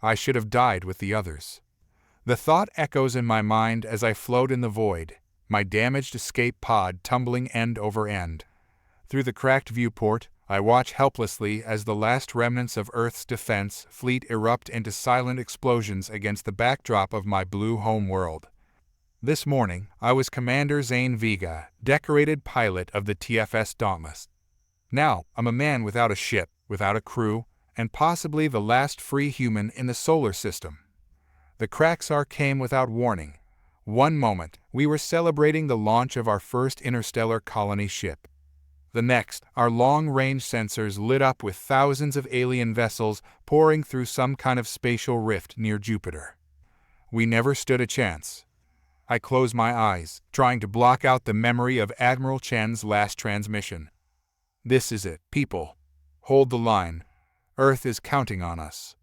I should have died with the others. The thought echoes in my mind as I float in the void, my damaged escape pod tumbling end over end. Through the cracked viewport, I watch helplessly as the last remnants of Earth's defense fleet erupt into silent explosions against the backdrop of my blue home world. This morning, I was Commander Zane Vega, decorated pilot of the TFS Dauntless. Now, I'm a man without a ship, without a crew, and possibly the last free human in the solar system. The Craxar came without warning. One moment, we were celebrating the launch of our first interstellar colony ship. The next, our long-range sensors lit up with thousands of alien vessels pouring through some kind of spatial rift near Jupiter. We never stood a chance. I close my eyes, trying to block out the memory of Admiral Chen's last transmission. This is it, people. Hold the line. Earth is counting on us.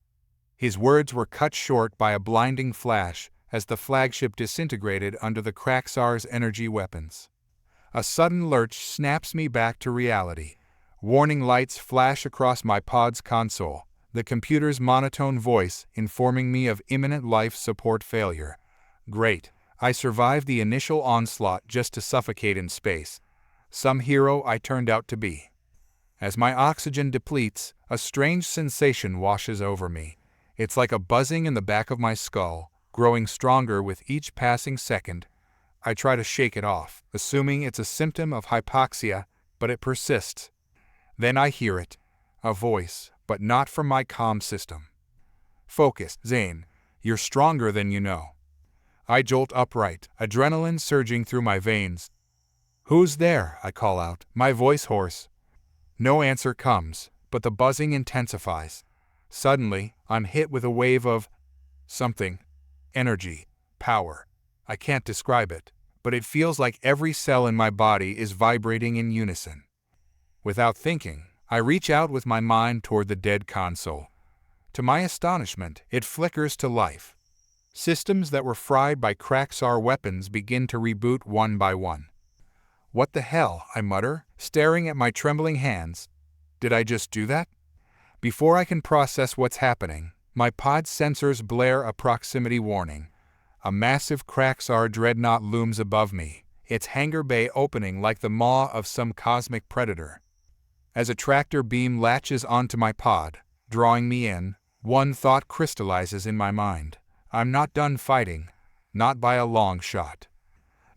His words were cut short by a blinding flash as the flagship disintegrated under the Craxar's energy weapons. A sudden lurch snaps me back to reality. Warning lights flash across my pod's console, the computer's monotone voice informing me of imminent life support failure. Great, I survived the initial onslaught just to suffocate in space. Some hero I turned out to be. As my oxygen depletes, a strange sensation washes over me. It's like a buzzing in the back of my skull, growing stronger with each passing second. I try to shake it off, assuming it's a symptom of hypoxia, but it persists. Then I hear it, a voice, but not from my comm system. Focus, Zane. You're stronger than you know. I jolt upright, adrenaline surging through my veins. Who's there? I call out, my voice hoarse. No answer comes, but the buzzing intensifies. Suddenly, I'm hit with a wave of something. Energy. Power. I can't describe it, but it feels like every cell in my body is vibrating in unison. Without thinking, I reach out with my mind toward the dead console. To my astonishment, it flickers to life. Systems that were fried by Craxar weapons begin to reboot one by one. What the hell, I mutter, staring at my trembling hands. Did I just do that? Before I can process what's happening, my pod's sensors blare a proximity warning. A massive Craxar dreadnought looms above me, its hangar bay opening like the maw of some cosmic predator. As a tractor beam latches onto my pod, drawing me in, one thought crystallizes in my mind. I'm not done fighting, not by a long shot.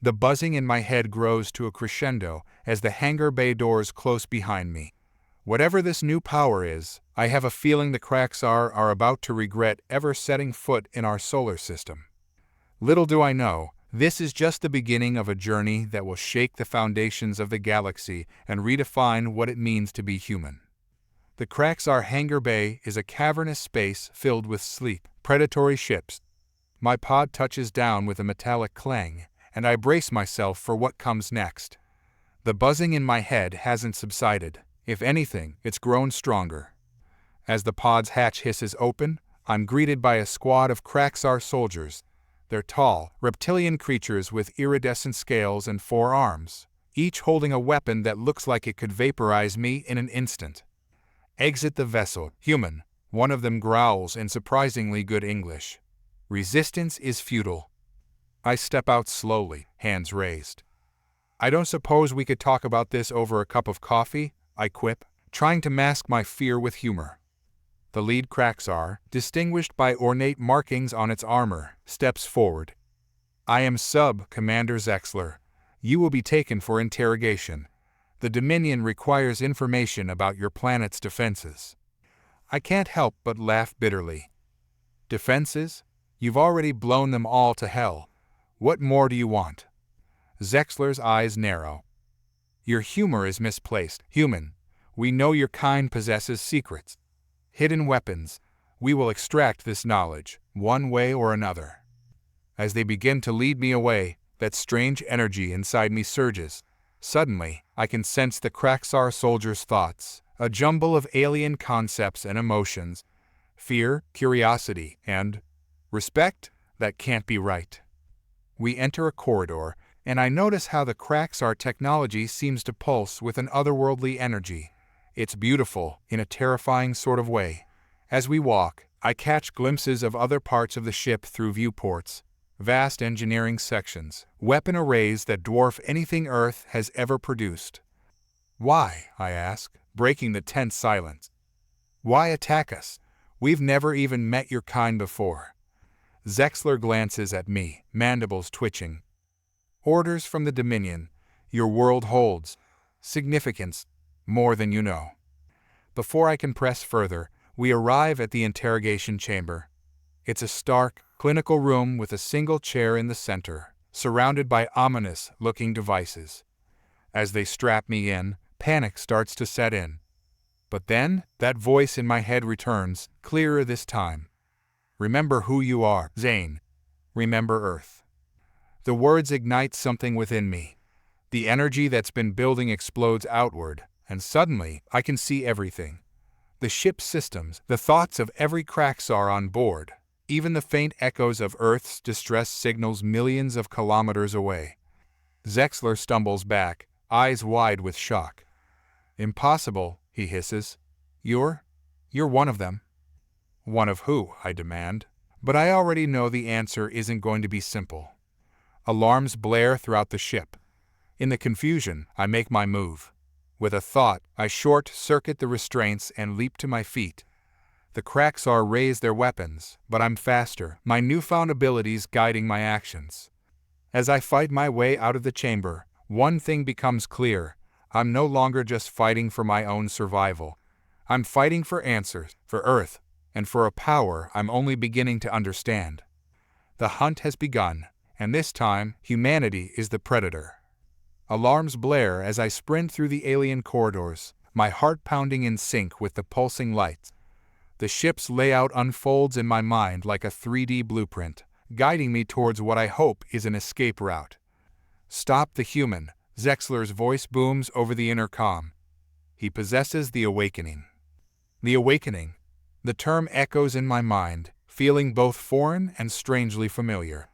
The buzzing in my head grows to a crescendo as the hangar bay doors close behind me. Whatever this new power is, I have a feeling the Craxar are about to regret ever setting foot in our solar system. Little do I know, this is just the beginning of a journey that will shake the foundations of the galaxy and redefine what it means to be human. The Craxar hangar bay is a cavernous space filled with sleek, predatory ships. My pod touches down with a metallic clang, and I brace myself for what comes next. The buzzing in my head hasn't subsided. If anything, it's grown stronger. As the pod's hatch hisses open, I'm greeted by a squad of Craxar soldiers. They're tall, reptilian creatures with iridescent scales and 4 arms, each holding a weapon that looks like it could vaporize me in an instant. Exit the vessel, human, one of them growls in surprisingly good English. Resistance is futile. I step out slowly, hands raised. I don't suppose we could talk about this over a cup of coffee? I quip, trying to mask my fear with humor. The lead Craxar, distinguished by ornate markings on its armor, steps forward. I am Commander Zexler. You will be taken for interrogation. The Dominion requires information about your planet's defenses. I can't help but laugh bitterly. Defenses? You've already blown them all to hell. What more do you want? Zexler's eyes narrow. Your humor is misplaced, human. We know your kind possesses secrets. Hidden weapons. We will extract this knowledge, one way or another. As they begin to lead me away, that strange energy inside me surges. Suddenly, I can sense the Craxar soldier's thoughts, a jumble of alien concepts and emotions. Fear, curiosity, and respect? That can't be right. We enter a corridor, and I notice how the Craxar technology seems to pulse with an otherworldly energy. It's beautiful, in a terrifying sort of way. As we walk, I catch glimpses of other parts of the ship through viewports, vast engineering sections, weapon arrays that dwarf anything Earth has ever produced. Why, I ask, breaking the tense silence. Why attack us? We've never even met your kind before. Zexler glances at me, mandibles twitching. Orders from the Dominion. Your world holds significance, more than you know. Before I can press further, we arrive at the interrogation chamber. It's a stark, clinical room with a single chair in the center, surrounded by ominous-looking devices. As they strap me in, panic starts to set in. But then, that voice in my head returns, clearer this time. Remember who you are, Zane. Remember Earth. The words ignite something within me. The energy that's been building explodes outward, and suddenly, I can see everything. The ship's systems, the thoughts of every Craxar on board, even the faint echoes of Earth's distress signals millions of kilometers away. Zexler stumbles back, eyes wide with shock. Impossible, he hisses. You're one of them. One of who? I demand. But I already know the answer isn't going to be simple. Alarms blare throughout the ship. In the confusion, I make my move. With a thought, I short-circuit the restraints and leap to my feet. The Craxar raise their weapons, but I'm faster, my newfound abilities guiding my actions. As I fight my way out of the chamber, one thing becomes clear. I'm no longer just fighting for my own survival. I'm fighting for answers, for Earth, and for a power I'm only beginning to understand. The hunt has begun, and this time, humanity is the predator. Alarms blare as I sprint through the alien corridors, my heart pounding in sync with the pulsing lights. The ship's layout unfolds in my mind like a 3D blueprint, guiding me towards what I hope is an escape route. Stop the human, Zexler's voice booms over the intercom. He possesses the awakening. The awakening. The term echoes in my mind, feeling both foreign and strangely familiar.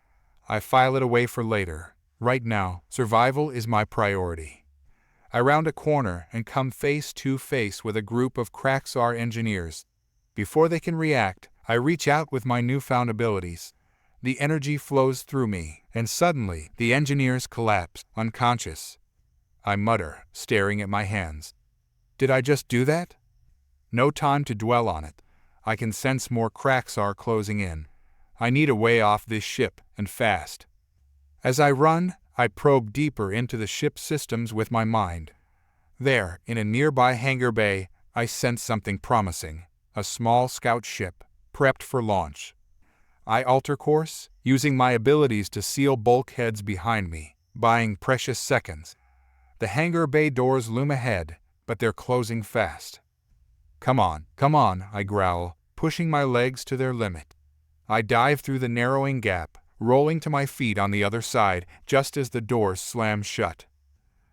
I file it away for later. Right now, survival is my priority. I round a corner and come face to face with a group of Craxar engineers. Before they can react, I reach out with my newfound abilities. The energy flows through me, and suddenly, the engineers collapse, unconscious. I mutter, staring at my hands. Did I just do that? No time to dwell on it. I can sense more Craxar closing in. I need a way off this ship, and fast. As I run, I probe deeper into the ship's systems with my mind. There, in a nearby hangar bay, I sense something promising. A small scout ship, prepped for launch. I alter course, using my abilities to seal bulkheads behind me, buying precious seconds. The hangar bay doors loom ahead, but they're closing fast. Come on, I growl, pushing my legs to their limit. I dive through the narrowing gap, rolling to my feet on the other side just as the doors slam shut.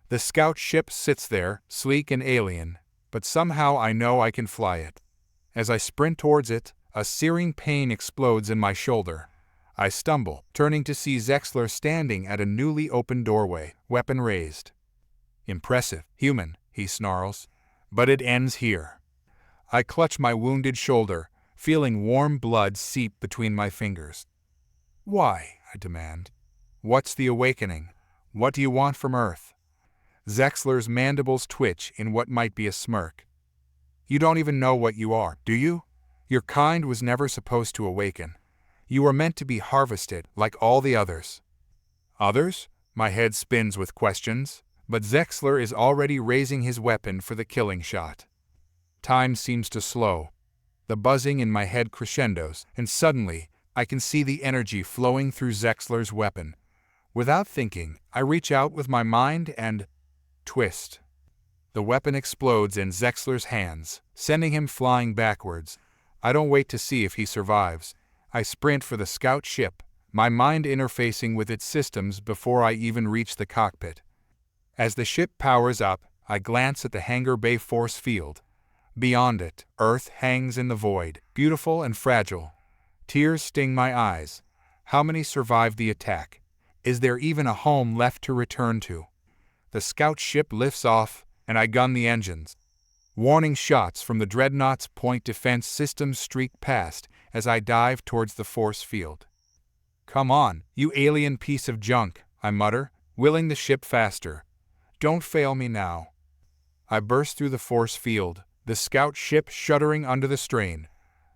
The scout ship sits there, sleek and alien, but somehow I know I can fly it. As I sprint towards it, a searing pain explodes in my shoulder. I stumble, turning to see Zexler standing at a newly opened doorway, weapon raised. Impressive, human, he snarls. But it ends here. I clutch my wounded shoulder, feeling warm blood seep between my fingers. Why? I demand. What's the awakening? What do you want from Earth? Zexler's mandibles twitch in what might be a smirk. You don't even know what you are, do you? Your kind was never supposed to awaken. You were meant to be harvested like all the others. Others? My head spins with questions, but Zexler is already raising his weapon for the killing shot. Time seems to slow. The buzzing in my head crescendos, and suddenly, I can see the energy flowing through Zexler's weapon. Without thinking, I reach out with my mind and twist. The weapon explodes in Zexler's hands, sending him flying backwards. I don't wait to see if he survives. I sprint for the scout ship, my mind interfacing with its systems before I even reach the cockpit. As the ship powers up, I glance at the hangar bay force field. Beyond it, Earth hangs in the void, beautiful and fragile. Tears sting my eyes. How many survived the attack? Is there even a home left to return to? The scout ship lifts off, and I gun the engines. Warning shots from the dreadnought's point defense systems streak past, as I dive towards the force field. "Come on, you alien piece of junk," I mutter, willing the ship faster. "Don't fail me now." I burst through the force field, the scout ship shuddering under the strain.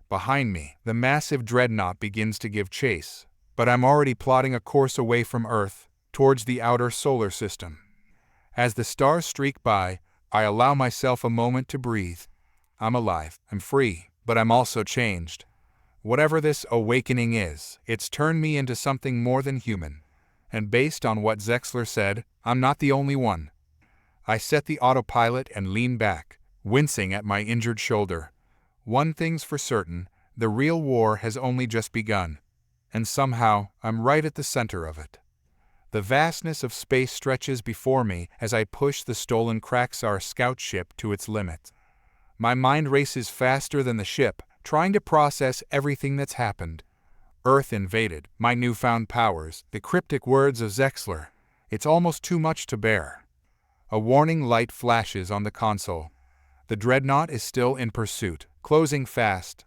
Behind me, the massive dreadnought begins to give chase, but I'm already plotting a course away from Earth, towards the outer solar system. As the stars streak by, I allow myself a moment to breathe. I'm alive, I'm free, but I'm also changed. Whatever this awakening is, it's turned me into something more than human. And based on what Zexler said, I'm not the only one. I set the autopilot and lean back, wincing at my injured shoulder. One thing's for certain, the real war has only just begun. And somehow, I'm right at the center of it. The vastness of space stretches before me as I push the stolen Kraxar scout ship to its limit. My mind races faster than the ship, trying to process everything that's happened. Earth invaded, my newfound powers, the cryptic words of Zexler. It's almost too much to bear. A warning light flashes on the console. The dreadnought is still in pursuit, closing fast.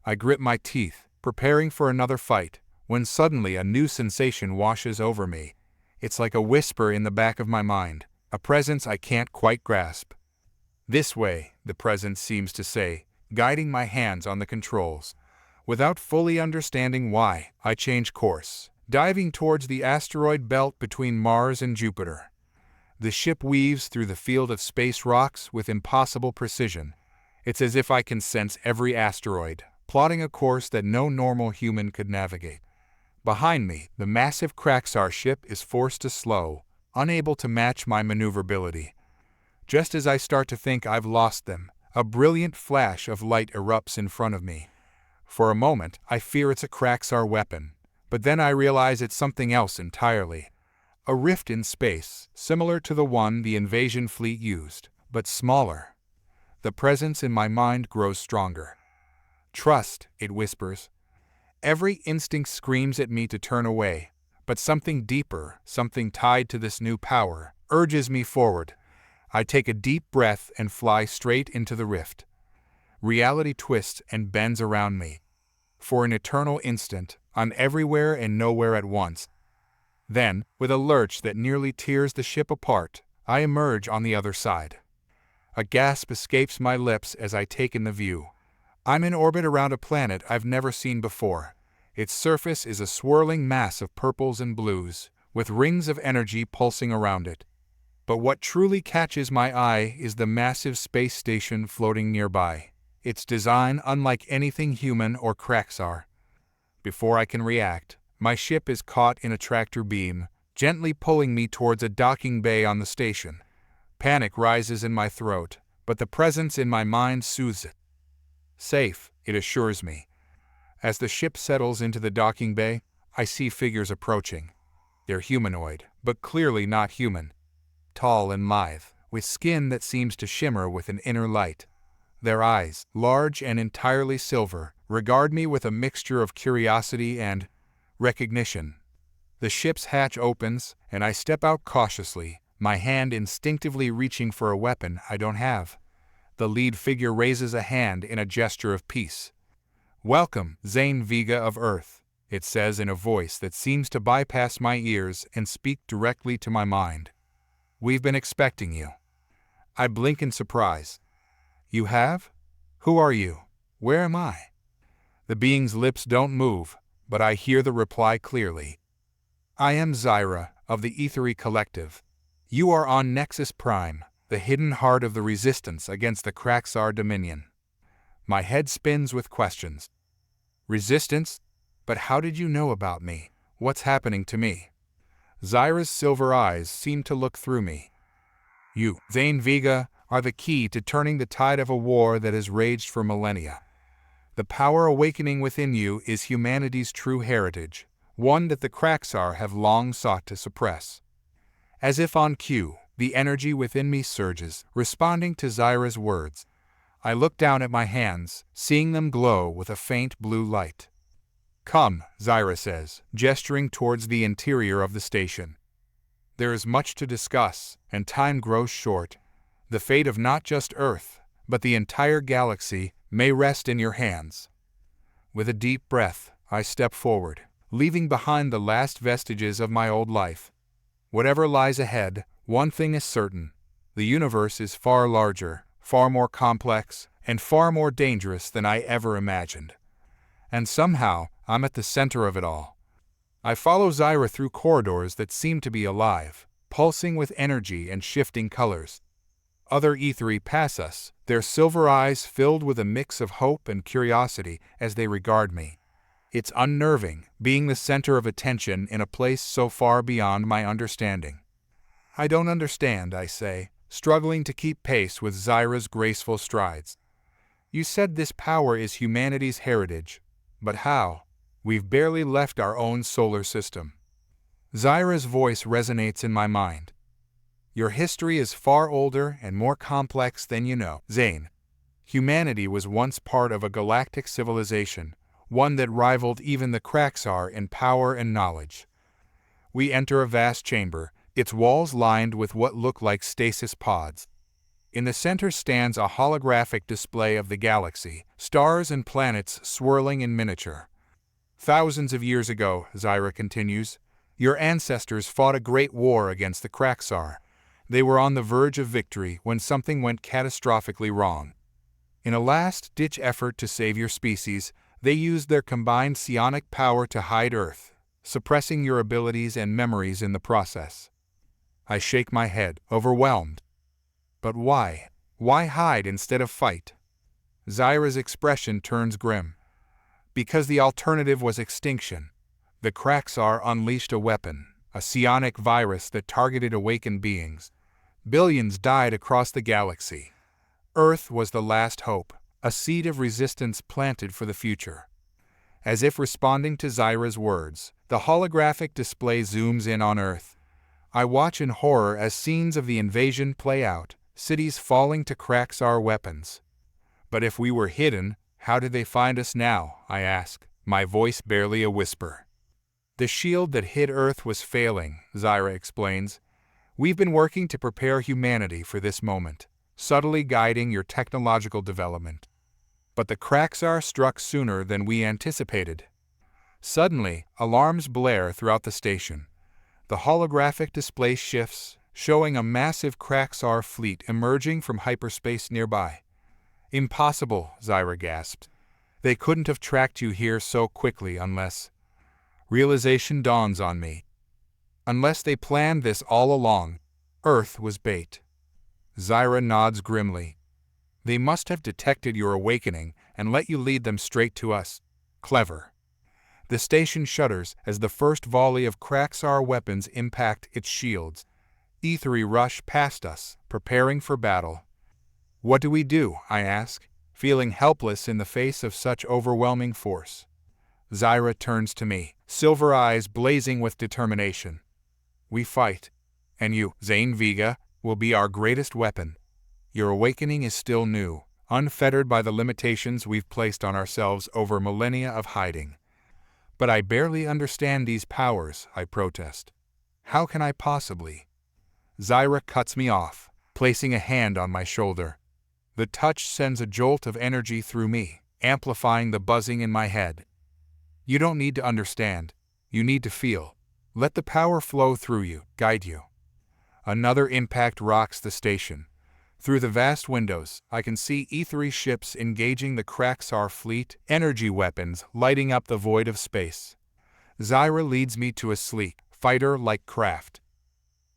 I grip my teeth, preparing for another fight, when suddenly a new sensation washes over me. It's like a whisper in the back of my mind, a presence I can't quite grasp. "This way," the presence seems to say, guiding my hands on the controls. Without fully understanding why, I change course, diving towards the asteroid belt between Mars and Jupiter. The ship weaves through the field of space rocks with impossible precision. It's as if I can sense every asteroid, plotting a course that no normal human could navigate. Behind me, the massive Kraxar ship is forced to slow, unable to match my maneuverability. Just as I start to think I've lost them, a brilliant flash of light erupts in front of me. For a moment, I fear it's a Kraxar weapon, but then I realize it's something else entirely. A rift in space, similar to the one the invasion fleet used, but smaller. The presence in my mind grows stronger. "Trust," it whispers. Every instinct screams at me to turn away, but something deeper, something tied to this new power, urges me forward. I take a deep breath and fly straight into the rift. Reality twists and bends around me. For an eternal instant, I'm everywhere and nowhere at once. Then, with a lurch that nearly tears the ship apart, I emerge on the other side. A gasp escapes my lips as I take in the view. I'm in orbit around a planet I've never seen before. Its surface is a swirling mass of purples and blues, with rings of energy pulsing around it. But what truly catches my eye is the massive space station floating nearby, its design unlike anything human or Kraxar. Before I can react, my ship is caught in a tractor beam, gently pulling me towards a docking bay on the station. Panic rises in my throat, but the presence in my mind soothes it. "Safe," it assures me. As the ship settles into the docking bay, I see figures approaching. They're humanoid, but clearly not human. Tall and lithe, with skin that seems to shimmer with an inner light. Their eyes, large and entirely silver, regard me with a mixture of curiosity and recognition. The ship's hatch opens, and I step out cautiously, my hand instinctively reaching for a weapon I don't have. The lead figure raises a hand in a gesture of peace. "Welcome, Zane Vega of Earth," it says in a voice that seems to bypass my ears and speak directly to my mind. "We've been expecting you." I blink in surprise. "You have? Who are you? Where am I?" The being's lips don't move, but I hear the reply clearly. "I am Zyra, of the Ethery Collective. You are on Nexus Prime, the hidden heart of the resistance against the Kraxar Dominion." My head spins with questions. "Resistance? But how did you know about me? What's happening to me?" Zyra's silver eyes seem to look through me. "You, Zane Vega, are the key to turning the tide of a war that has raged for millennia. The power awakening within you is humanity's true heritage, one that the Kraxar have long sought to suppress." As if on cue, the energy within me surges, responding to Zyra's words. I look down at my hands, seeing them glow with a faint blue light. "Come," Zyra says, gesturing towards the interior of the station. "There is much to discuss, and time grows short. The fate of not just Earth, but the entire galaxy, may rest in your hands." With a deep breath, I step forward, leaving behind the last vestiges of my old life. Whatever lies ahead, one thing is certain: the universe is far larger, far more complex, and far more dangerous than I ever imagined. And somehow, I'm at the center of it all. I follow Zyra through corridors that seem to be alive, pulsing with energy and shifting colors. Other E3 pass us, their silver eyes filled with a mix of hope and curiosity as they regard me. It's unnerving, being the center of attention in a place so far beyond my understanding. I don't understand, I say, struggling to keep pace with Zyra's graceful strides. You said this power is humanity's heritage, but how? We've barely left our own solar system. Zyra's voice resonates in my mind. Your history is far older and more complex than you know, Zane. Humanity was once part of a galactic civilization, one that rivaled even the Kraxar in power and knowledge. We enter a vast chamber, its walls lined with what look like stasis pods. In the center stands a holographic display of the galaxy, stars and planets swirling in miniature. Thousands of years ago, Zyra continues, your ancestors fought a great war against the Kraxar. They were on the verge of victory when something went catastrophically wrong. In a last-ditch effort to save your species, they used their combined psionic power to hide Earth, suppressing your abilities and memories in the process. I shake my head, overwhelmed. But why? Why hide instead of fight? Zyra's expression turns grim. Because the alternative was extinction. The Kraxar unleashed a weapon, a psionic virus that targeted awakened beings. Billions died across the galaxy. Earth was the last hope, a seed of resistance planted for the future. As if responding to Zyra's words, the holographic display zooms in on Earth. I watch in horror as scenes of the invasion play out, cities falling to Kraxar weapons. But if we were hidden, how did they find us now? I ask, my voice barely a whisper. The shield that hid Earth was failing, Zyra explains. We've been working to prepare humanity for this moment, subtly guiding your technological development. But the Kraxar struck sooner than we anticipated. Suddenly, alarms blare throughout the station. The holographic display shifts, showing a massive Kraxar fleet emerging from hyperspace nearby. Impossible, Zyra gasped. They couldn't have tracked you here so quickly unless... Realization dawns on me. Unless they planned this all along, Earth was bait. Zyra nods grimly. They must have detected your awakening and let you lead them straight to us. Clever. The station shudders as the first volley of Kraxar weapons impact its shields. E3 rush past us, preparing for battle. What do we do? I ask, feeling helpless in the face of such overwhelming force. Zyra turns to me, silver eyes blazing with determination. We fight, and you, Zane Vega, will be our greatest weapon. Your awakening is still new, unfettered by the limitations we've placed on ourselves over millennia of hiding. But I barely understand these powers, I protest. How can I possibly? Zyra cuts me off, placing a hand on my shoulder. The touch sends a jolt of energy through me, amplifying the buzzing in my head. You don't need to understand. You need to feel. Let the power flow through you, guide you. Another impact rocks the station. Through the vast windows, I can see E3 ships engaging the Kraxar fleet, energy weapons lighting up the void of space. Zyra leads me to a sleek, fighter-like craft.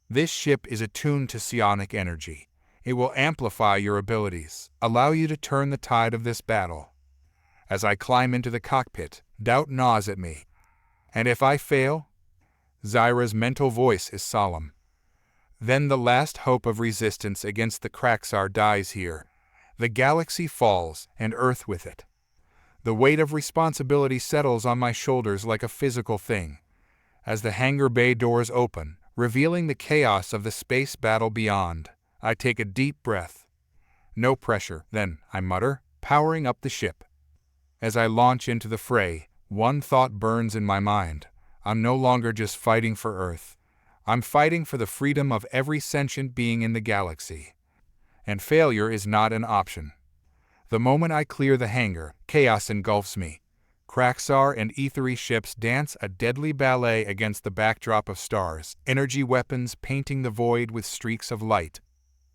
This ship is attuned to psionic energy. It will amplify your abilities, allow you to turn the tide of this battle. As I climb into the cockpit, doubt gnaws at me. And if I fail? Zyra's mental voice is solemn. Then the last hope of resistance against the Kraxar dies here. The galaxy falls, and Earth with it. The weight of responsibility settles on my shoulders like a physical thing. As the hangar bay doors open, revealing the chaos of the space battle beyond, I take a deep breath. No pressure, then, I mutter, powering up the ship. As I launch into the fray, one thought burns in my mind. I'm no longer just fighting for Earth. I'm fighting for the freedom of every sentient being in the galaxy. And failure is not an option. The moment I clear the hangar, chaos engulfs me. Kraxar and Ethery ships dance a deadly ballet against the backdrop of stars, energy weapons painting the void with streaks of light.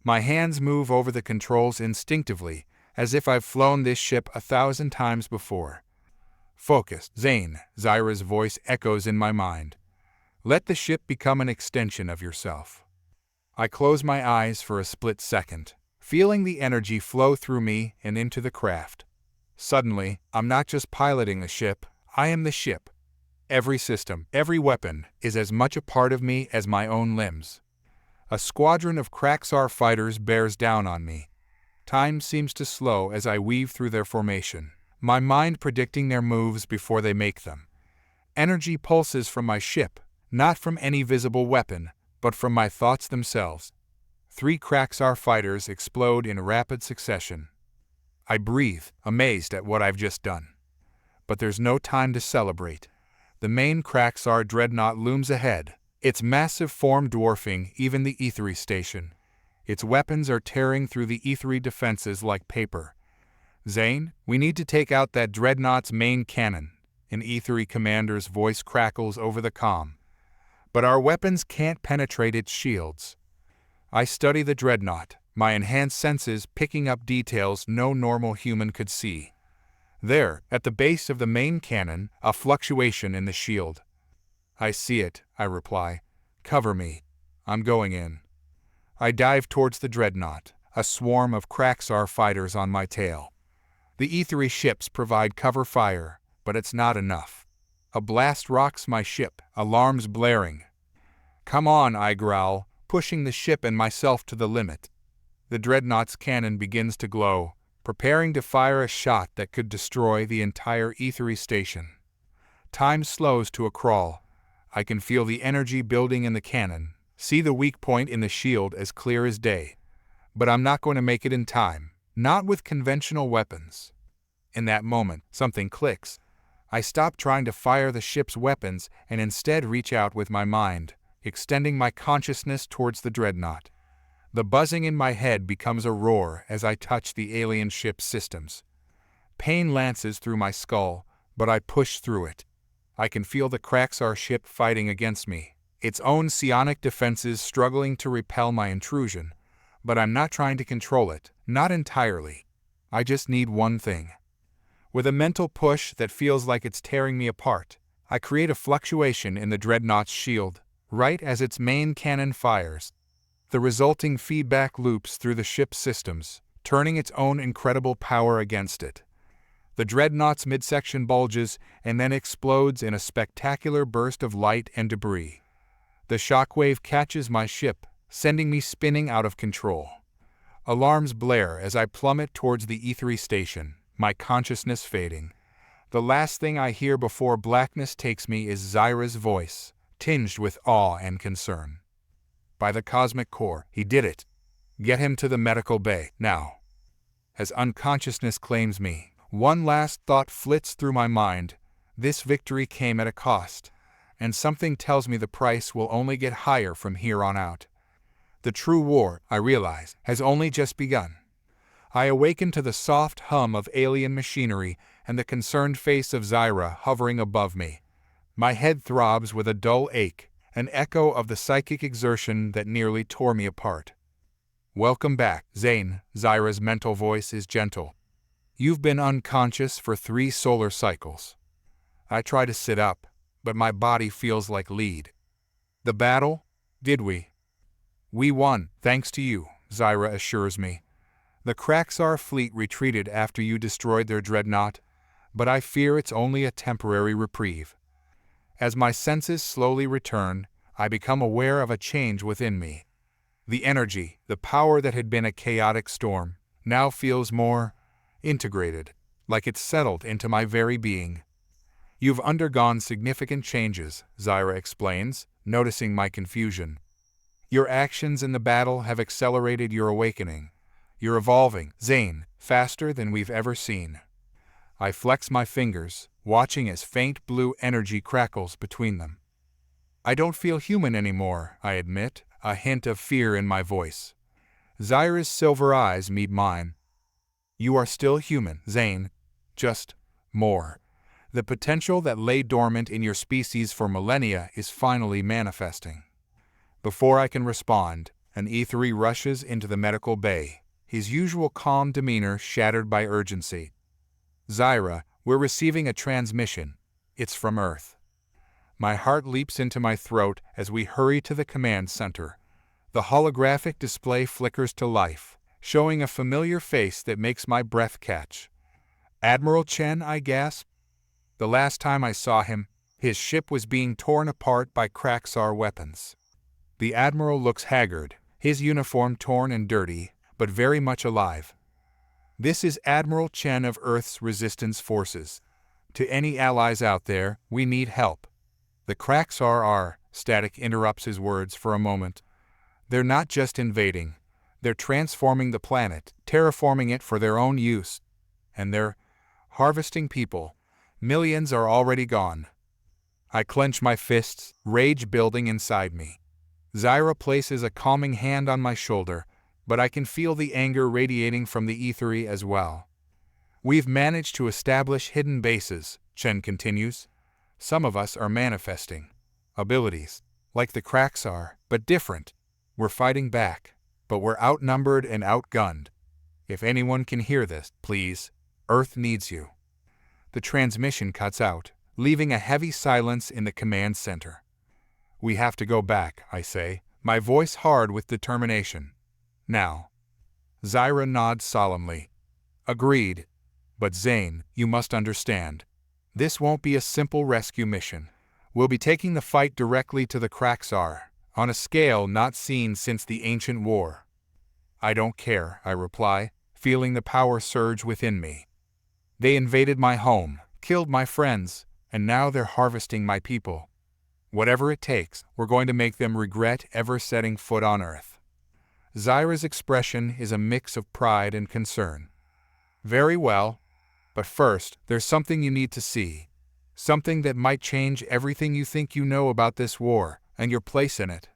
My hands move over the controls instinctively, as if I've flown this ship 1,000 times before. Focus, Zane, Zyra's voice echoes in my mind. Let the ship become an extension of yourself. I close my eyes for a split second, feeling the energy flow through me and into the craft. Suddenly, I'm not just piloting the ship, I am the ship. Every system, every weapon, is as much a part of me as my own limbs. A squadron of Kraxar fighters bears down on me. Time seems to slow as I weave through their formation, my mind predicting their moves before they make them. Energy pulses from my ship, not from any visible weapon, but from my thoughts themselves. 3 Kraxar fighters explode in rapid succession. I breathe, amazed at what I've just done. But there's no time to celebrate. The main Kraxar dreadnought looms ahead, its massive form dwarfing even the Ethery station. Its weapons are tearing through the Ethery defenses like paper. Zane, we need to take out that dreadnought's main cannon, an Ethery commander's voice crackles over the comm. But our weapons can't penetrate its shields. I study the dreadnought, my enhanced senses picking up details no normal human could see. There, at the base of the main cannon, a fluctuation in the shield. I see it, I reply. Cover me. I'm going in. I dive towards the dreadnought, a swarm of Kraxar fighters on my tail. The Ethery ships provide cover fire, but it's not enough. A blast rocks my ship, alarms blaring. Come on, I growl, pushing the ship and myself to the limit. The dreadnought's cannon begins to glow, preparing to fire a shot that could destroy the entire Ethery station. Time slows to a crawl. I can feel the energy building in the cannon, see the weak point in the shield as clear as day. But I'm not going to make it in time, not with conventional weapons. In that moment, something clicks. I stop trying to fire the ship's weapons and instead reach out with my mind, extending my consciousness towards the dreadnought. The buzzing in my head becomes a roar as I touch the alien ship's systems. Pain lances through my skull, but I push through it. I can feel the Kraxar ship fighting against me, its own psionic defenses struggling to repel my intrusion. But I'm not trying to control it, not entirely. I just need one thing. With a mental push that feels like it's tearing me apart, I create a fluctuation in the dreadnought's shield, right as its main cannon fires. The resulting feedback loops through the ship's systems, turning its own incredible power against it. The dreadnought's midsection bulges and then explodes in a spectacular burst of light and debris. The shockwave catches my ship, sending me spinning out of control. Alarms blare as I plummet towards the Ethery station, my consciousness fading. The last thing I hear before blackness takes me is Zyra's voice, tinged with awe and concern. By the cosmic core, he did it. Get him to the medical bay, now. As unconsciousness claims me, one last thought flits through my mind. This victory came at a cost, and something tells me the price will only get higher from here on out. The true war, I realize, has only just begun. I awaken to the soft hum of alien machinery and the concerned face of Zyra hovering above me. My head throbs with a dull ache, an echo of the psychic exertion that nearly tore me apart. Welcome back, Zane, Zyra's mental voice is gentle. You've been unconscious for 3 solar cycles. I try to sit up, but my body feels like lead. The battle? Did we? We won, thanks to you, Zyra assures me. The Kraxar fleet retreated after you destroyed their dreadnought, but I fear it's only a temporary reprieve. As my senses slowly return, I become aware of a change within me. The energy, the power that had been a chaotic storm, now feels more integrated, like it's settled into my very being. You've undergone significant changes, Zyra explains, noticing my confusion. Your actions in the battle have accelerated your awakening. You're evolving, Zane, faster than we've ever seen. I flex my fingers, watching as faint blue energy crackles between them. I don't feel human anymore, I admit, a hint of fear in my voice. Zyra's silver eyes meet mine. You are still human, Zane. Just more. The potential that lay dormant in your species for millennia is finally manifesting. Before I can respond, an E3 rushes into the medical bay, his usual calm demeanor shattered by urgency. "Zyra, we're receiving a transmission. It's from Earth." My heart leaps into my throat as we hurry to the command center. The holographic display flickers to life, showing a familiar face that makes my breath catch. "Admiral Chen," I gasp. The last time I saw him, his ship was being torn apart by Kraxar weapons. The Admiral looks haggard, his uniform torn and dirty, but very much alive. "This is Admiral Chen of Earth's Resistance Forces. To any allies out there, we need help." "The Kraxar are," Static interrupts his words for a moment. "They're not just invading. They're transforming the planet, terraforming it for their own use. And they're harvesting people. Millions are already gone." I clench my fists, rage building inside me. Zyra places a calming hand on my shoulder, but I can feel the anger radiating from the ether as well. "We've managed to establish hidden bases," Chen continues. "Some of us are manifesting abilities, like the Kraxar, but different. We're fighting back, but we're outnumbered and outgunned. If anyone can hear this, please, Earth needs you." The transmission cuts out, leaving a heavy silence in the command center. "We have to go back," I say, my voice hard with determination. "Now." Zyra nods solemnly. "Agreed. But Zane, you must understand. This won't be a simple rescue mission. We'll be taking the fight directly to the Kraxar, on a scale not seen since the ancient war." "I don't care," I reply, feeling the power surge within me. "They invaded my home, killed my friends, and now they're harvesting my people. Whatever it takes, we're going to make them regret ever setting foot on Earth." Zyra's expression is a mix of pride and concern. "Very well. But first, there's something you need to see. Something that might change everything you think you know about this war, and your place in it."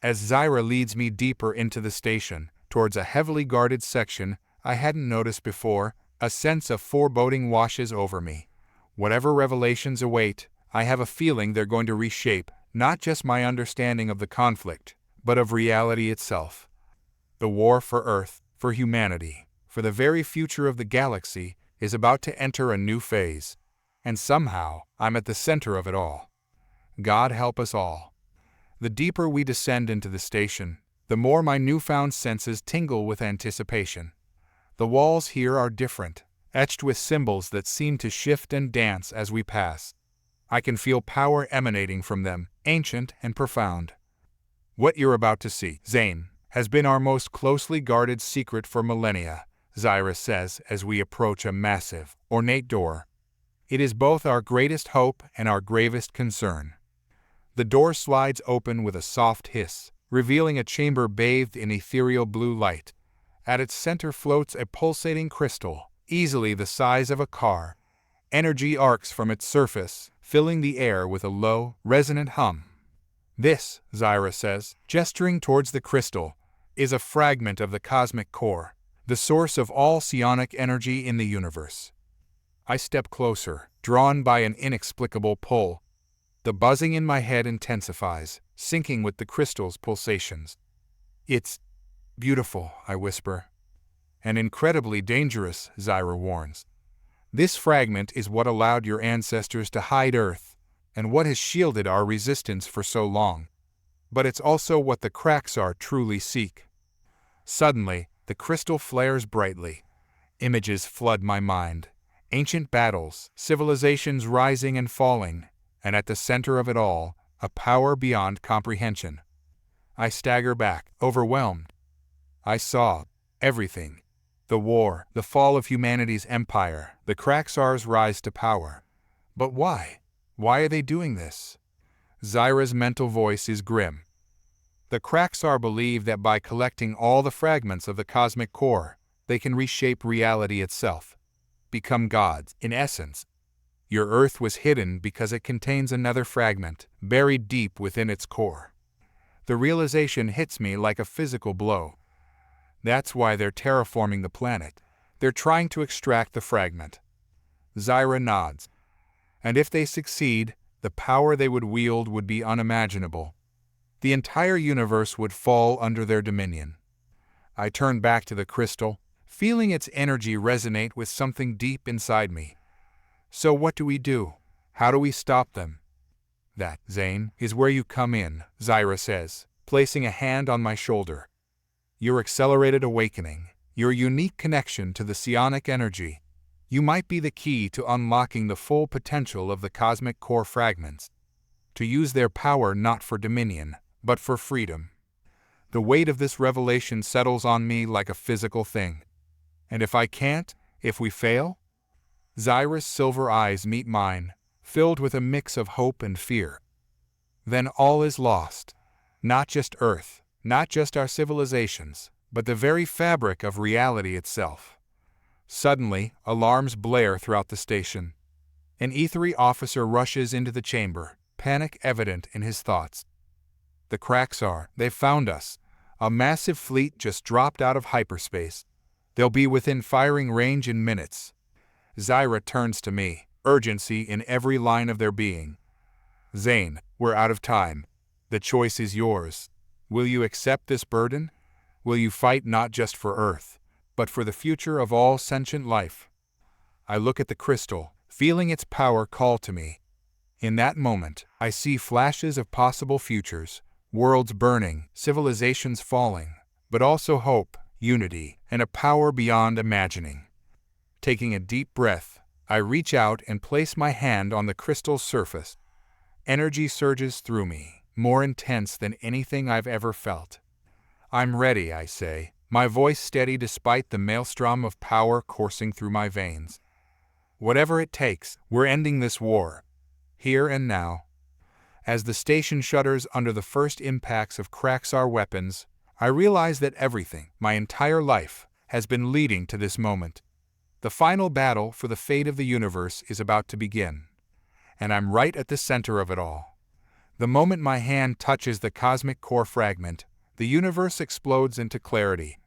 As Zyra leads me deeper into the station, towards a heavily guarded section I hadn't noticed before, a sense of foreboding washes over me. Whatever revelations await, I have a feeling they're going to reshape not just my understanding of the conflict, but of reality itself. The war for Earth, for humanity, for the very future of the galaxy, is about to enter a new phase. And somehow, I'm at the center of it all. God help us all. The deeper we descend into the station, the more my newfound senses tingle with anticipation. The walls here are different, etched with symbols that seem to shift and dance as we pass. I can feel power emanating from them, ancient and profound. "What you're about to see, Zane, has been our most closely guarded secret for millennia," Zyra says as we approach a massive, ornate door. "It is both our greatest hope and our gravest concern." The door slides open with a soft hiss, revealing a chamber bathed in ethereal blue light. At its center floats a pulsating crystal, easily the size of a car. Energy arcs from its surface, filling the air with a low, resonant hum. "This," Zyra says, gesturing towards the crystal, "is a fragment of the cosmic core, the source of all psionic energy in the universe." I step closer, drawn by an inexplicable pull. The buzzing in my head intensifies, syncing with the crystal's pulsations. "It's beautiful," I whisper. "And incredibly dangerous," Zyra warns. "This fragment is what allowed your ancestors to hide Earth, and what has shielded our resistance for so long. But it's also what the Kraxar truly seek." Suddenly, the crystal flares brightly. Images flood my mind. Ancient battles, civilizations rising and falling, and at the center of it all, a power beyond comprehension. I stagger back, overwhelmed. I saw everything. The war, the fall of humanity's empire, the Kraxar's rise to power. But why? Why are they doing this? Zyra's mental voice is grim. The Kraxar believe that by collecting all the fragments of the cosmic core, they can reshape reality itself. Become gods, in essence. Your Earth was hidden because it contains another fragment, buried deep within its core. The realization hits me like a physical blow. That's why they're terraforming the planet. They're trying to extract the fragment. Zyra nods. And if they succeed, the power they would wield would be unimaginable. The entire universe would fall under their dominion. I turned back to the crystal, feeling its energy resonate with something deep inside me. So what do we do? How do we stop them? That, Zane, is where you come in, Zyra says, placing a hand on my shoulder. Your accelerated awakening, your unique connection to the psionic energy, you might be the key to unlocking the full potential of the cosmic core fragments, to use their power not for dominion, but for freedom. The weight of this revelation settles on me like a physical thing. And if I can't, if we fail? Zyra's silver eyes meet mine, filled with a mix of hope and fear. Then all is lost. Not just Earth, not just our civilizations, but the very fabric of reality itself. Suddenly, alarms blare throughout the station. An E3 officer rushes into the chamber, panic evident in his thoughts. The Kraxar, they've found us. A massive fleet just dropped out of hyperspace. They'll be within firing range in minutes. Zyra turns to me, urgency in every line of their being. Zane, we're out of time. The choice is yours. Will you accept this burden? Will you fight not just for Earth, but for the future of all sentient life? I look at the crystal, feeling its power call to me. In that moment, I see flashes of possible futures, worlds burning, civilizations falling, but also hope, unity, and a power beyond imagining. Taking a deep breath, I reach out and place my hand on the crystal's surface. Energy surges through me, more intense than anything I've ever felt. I'm ready, I say, my voice steady despite the maelstrom of power coursing through my veins. Whatever it takes, we're ending this war. Here and now. As the station shudders under the first impacts of Kraxar weapons, I realize that everything, my entire life, has been leading to this moment. The final battle for the fate of the universe is about to begin. And I'm right at the center of it all. The moment my hand touches the cosmic core fragment, the universe explodes into clarity.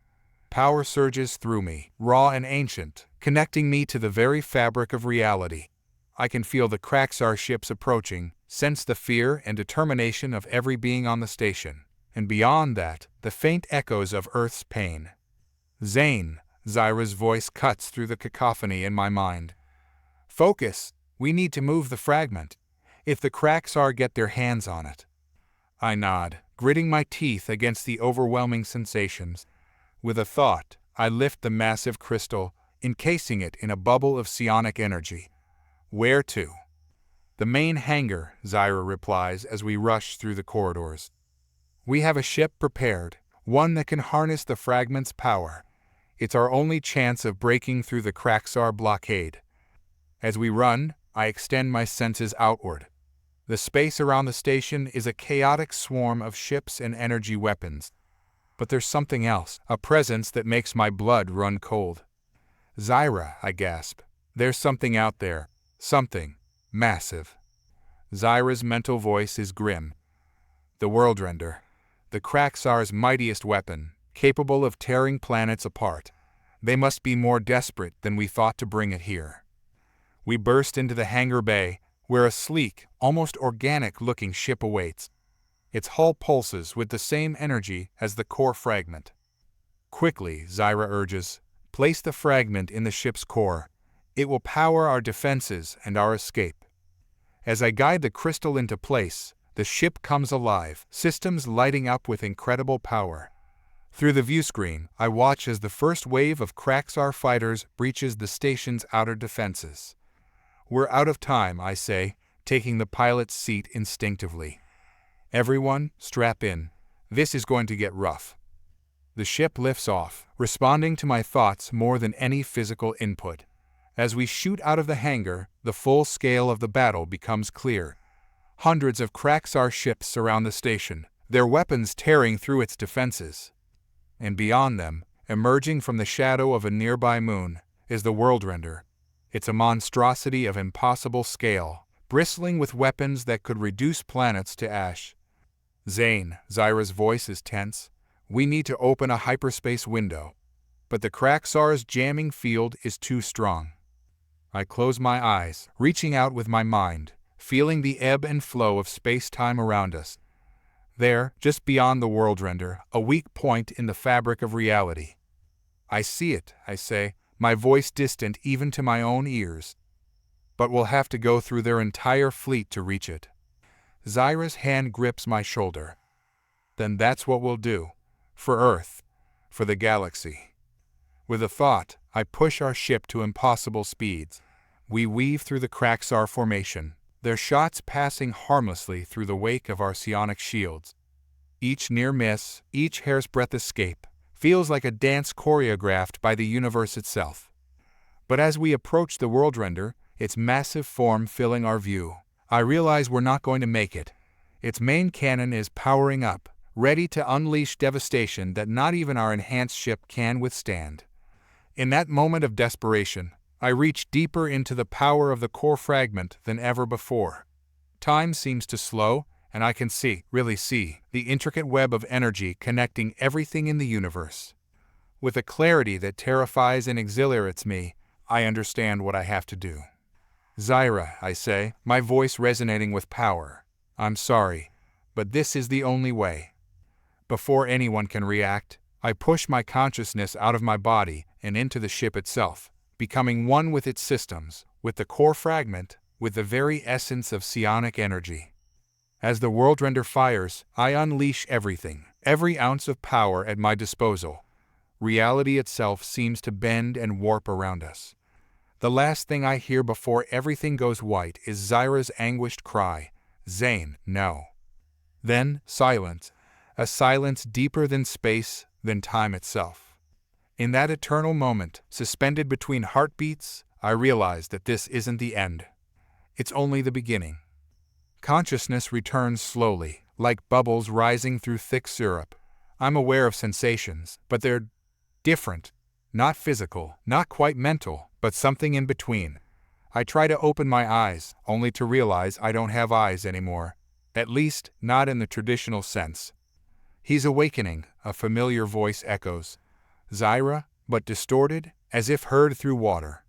Power surges through me, raw and ancient, connecting me to the very fabric of reality. I can feel the Kraxar ships approaching, sense the fear and determination of every being on the station, and beyond that, the faint echoes of Earth's pain. Zane, Zyra's voice cuts through the cacophony in my mind. Focus! We need to move the fragment. If the Kraxar get their hands on it. I nod, gritting my teeth against the overwhelming sensations. With a thought, I lift the massive crystal, encasing it in a bubble of psionic energy. Where to? The main hangar, Zyra replies as we rush through the corridors. We have a ship prepared, one that can harness the fragment's power. It's our only chance of breaking through the Kraxar blockade. As we run, I extend my senses outward. The space around the station is a chaotic swarm of ships and energy weapons. But there's something else, a presence that makes my blood run cold. Zyra, I gasp. There's something out there. Something massive. Zyra's mental voice is grim. The Worldrender. The Kraxar's mightiest weapon, capable of tearing planets apart. They must be more desperate than we thought to bring it here. We burst into the hangar bay, where a sleek, almost organic-looking ship awaits. Its hull pulses with the same energy as the core fragment. Quickly, Zyra urges, place the fragment in the ship's core. It will power our defenses and our escape. As I guide the crystal into place, the ship comes alive, systems lighting up with incredible power. Through the viewscreen, I watch as the first wave of Kraxar fighters breaches the station's outer defenses. We're out of time, I say, taking the pilot's seat instinctively. Everyone, strap in. This is going to get rough. The ship lifts off, responding to my thoughts more than any physical input. As we shoot out of the hangar, the full scale of the battle becomes clear. Hundreds of Kraxar ships surround the station, their weapons tearing through its defenses. And beyond them, emerging from the shadow of a nearby moon, is the Worldrender. It's a monstrosity of impossible scale, bristling with weapons that could reduce planets to ash. Zane, Zyra's voice is tense. We need to open a hyperspace window. But the Kraxar's jamming field is too strong. I close my eyes, reaching out with my mind, feeling the ebb and flow of space-time around us. There, just beyond the world render, a weak point in the fabric of reality. I see it, I say, my voice distant even to my own ears. But we'll have to go through their entire fleet to reach it. Zyra's hand grips my shoulder. Then that's what we'll do. For Earth. For the galaxy. With a thought, I push our ship to impossible speeds. We weave through the Craxar formation, their shots passing harmlessly through the wake of our psionic shields. Each near miss, each hair's breadth escape, feels like a dance choreographed by the universe itself. But as we approach the world render, its massive form filling our view, I realize we're not going to make it. Its main cannon is powering up, ready to unleash devastation that not even our enhanced ship can withstand. In that moment of desperation, I reach deeper into the power of the core fragment than ever before. Time seems to slow, and I can really see, the intricate web of energy connecting everything in the universe. With a clarity that terrifies and exhilarates me, I understand what I have to do. Zyra, I say, my voice resonating with power. I'm sorry, but this is the only way. Before anyone can react, I push my consciousness out of my body and into the ship itself, becoming one with its systems, with the core fragment, with the very essence of psionic energy. As the world render fires, I unleash everything, every ounce of power at my disposal. Reality itself seems to bend and warp around us. The last thing I hear before everything goes white is Zyra's anguished cry, "Zane, no." Then, silence. A silence deeper than space, than time itself. In that eternal moment, suspended between heartbeats, I realize that this isn't the end. It's only the beginning. Consciousness returns slowly, like bubbles rising through thick syrup. I'm aware of sensations, but they're different. Not physical, not quite mental, but something in between. I try to open my eyes, only to realize I don't have eyes anymore. At least, not in the traditional sense. "He's awakening," a familiar voice echoes. Zyra, but distorted, as if heard through water.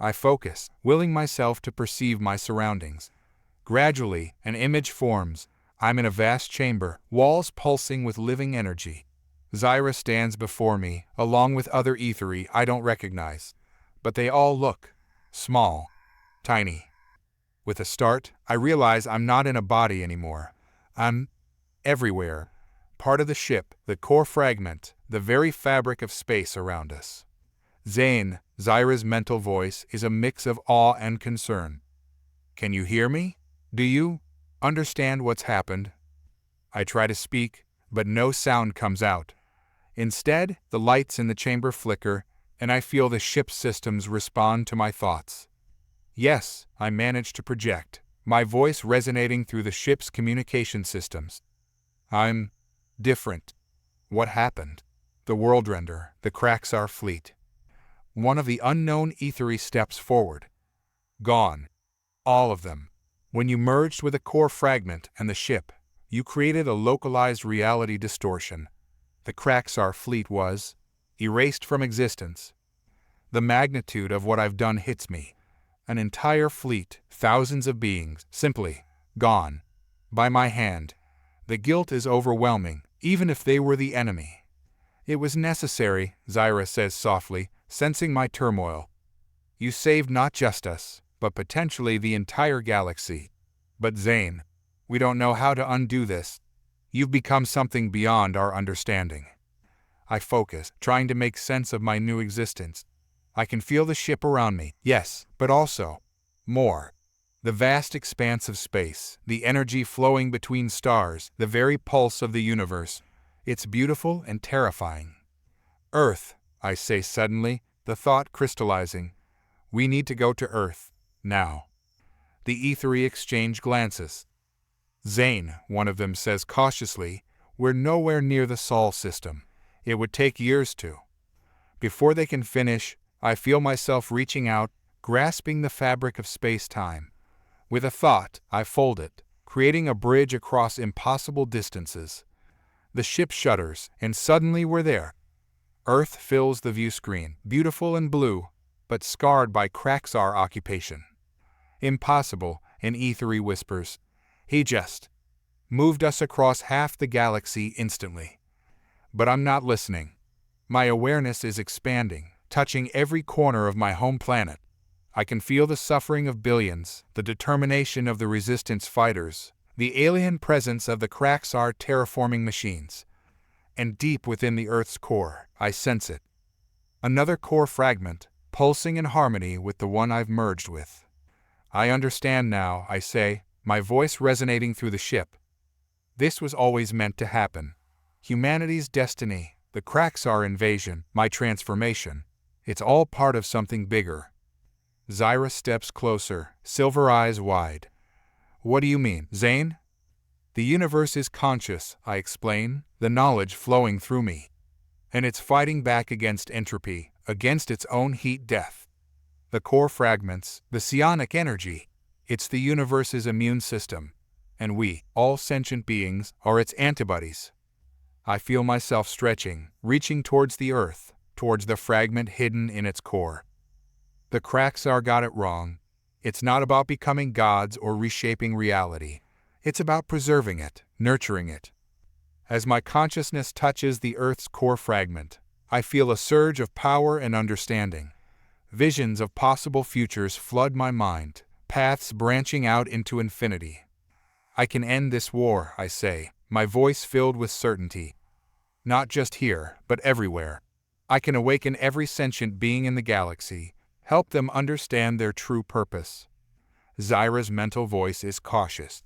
I focus, willing myself to perceive my surroundings. Gradually, an image forms. I'm in a vast chamber, walls pulsing with living energy. Zyra stands before me, along with other Aetheri I don't recognize. But they all look small, tiny. With a start, I realize I'm not in a body anymore. I'm everywhere. Part of the ship, the core fragment, the very fabric of space around us. Zane, Zyra's mental voice, is a mix of awe and concern. "Can you hear me? Do you understand what's happened?" I try to speak, but no sound comes out. Instead, the lights in the chamber flicker, and I feel the ship's systems respond to my thoughts. Yes, I manage to project, my voice resonating through the ship's communication systems. I'm different. What happened? The world render, the Craxar fleet. One of the unknown Aetheri steps forward. Gone. All of them. When you merged with a core fragment and the ship, you created a localized reality distortion. The Craxar fleet was erased from existence. The magnitude of what I've done hits me. An entire fleet, thousands of beings, simply gone. By my hand. The guilt is overwhelming, even if they were the enemy. "It was necessary," Zyra says softly, sensing my turmoil. "You saved not just us, but potentially the entire galaxy. But Zane, we don't know how to undo this. You've become something beyond our understanding." I focus, trying to make sense of my new existence. I can feel the ship around me, yes, but also more. The vast expanse of space, the energy flowing between stars, the very pulse of the universe. It's beautiful and terrifying. "Earth," I say suddenly, the thought crystallizing. "We need to go to Earth. Now." The Aetheri exchange glances. "Zane," one of them says cautiously, "we're nowhere near the Sol system. It would take years to." Before they can finish, I feel myself reaching out, grasping the fabric of space-time. With a thought, I fold it, creating a bridge across impossible distances. The ship shudders, and suddenly we're there. Earth fills the view screen, beautiful and blue. but scarred by Kraxar occupation. Impossible, an ethery whispers. He just moved us across half the galaxy instantly. But I'm not listening. My awareness is expanding, touching every corner of my home planet. I can feel the suffering of billions, the determination of the resistance fighters, the alien presence of the Kraxar terraforming machines. And deep within the Earth's core, I sense it. Another core fragment, pulsing in harmony with the one I've merged with. I understand now, I say, my voice resonating through the ship. This was always meant to happen. Humanity's destiny, the Kraxar invasion, my transformation. It's all part of something bigger. Zyra steps closer, silver eyes wide. What do you mean, Zane? The universe is conscious, I explain, the knowledge flowing through me. And it's fighting back against entropy, against its own heat death. The core fragments, the psionic energy, it's the universe's immune system. And we, all sentient beings, are its antibodies. I feel myself stretching, reaching towards the Earth, towards the fragment hidden in its core. The Kraxar got it wrong. It's not about becoming gods or reshaping reality. It's about preserving it, nurturing it. As my consciousness touches the Earth's core fragment, I feel a surge of power and understanding. Visions of possible futures flood my mind, paths branching out into infinity. I can end this war, I say, my voice filled with certainty. Not just here, but everywhere. I can awaken every sentient being in the galaxy, help them understand their true purpose. Zyra's mental voice is cautious.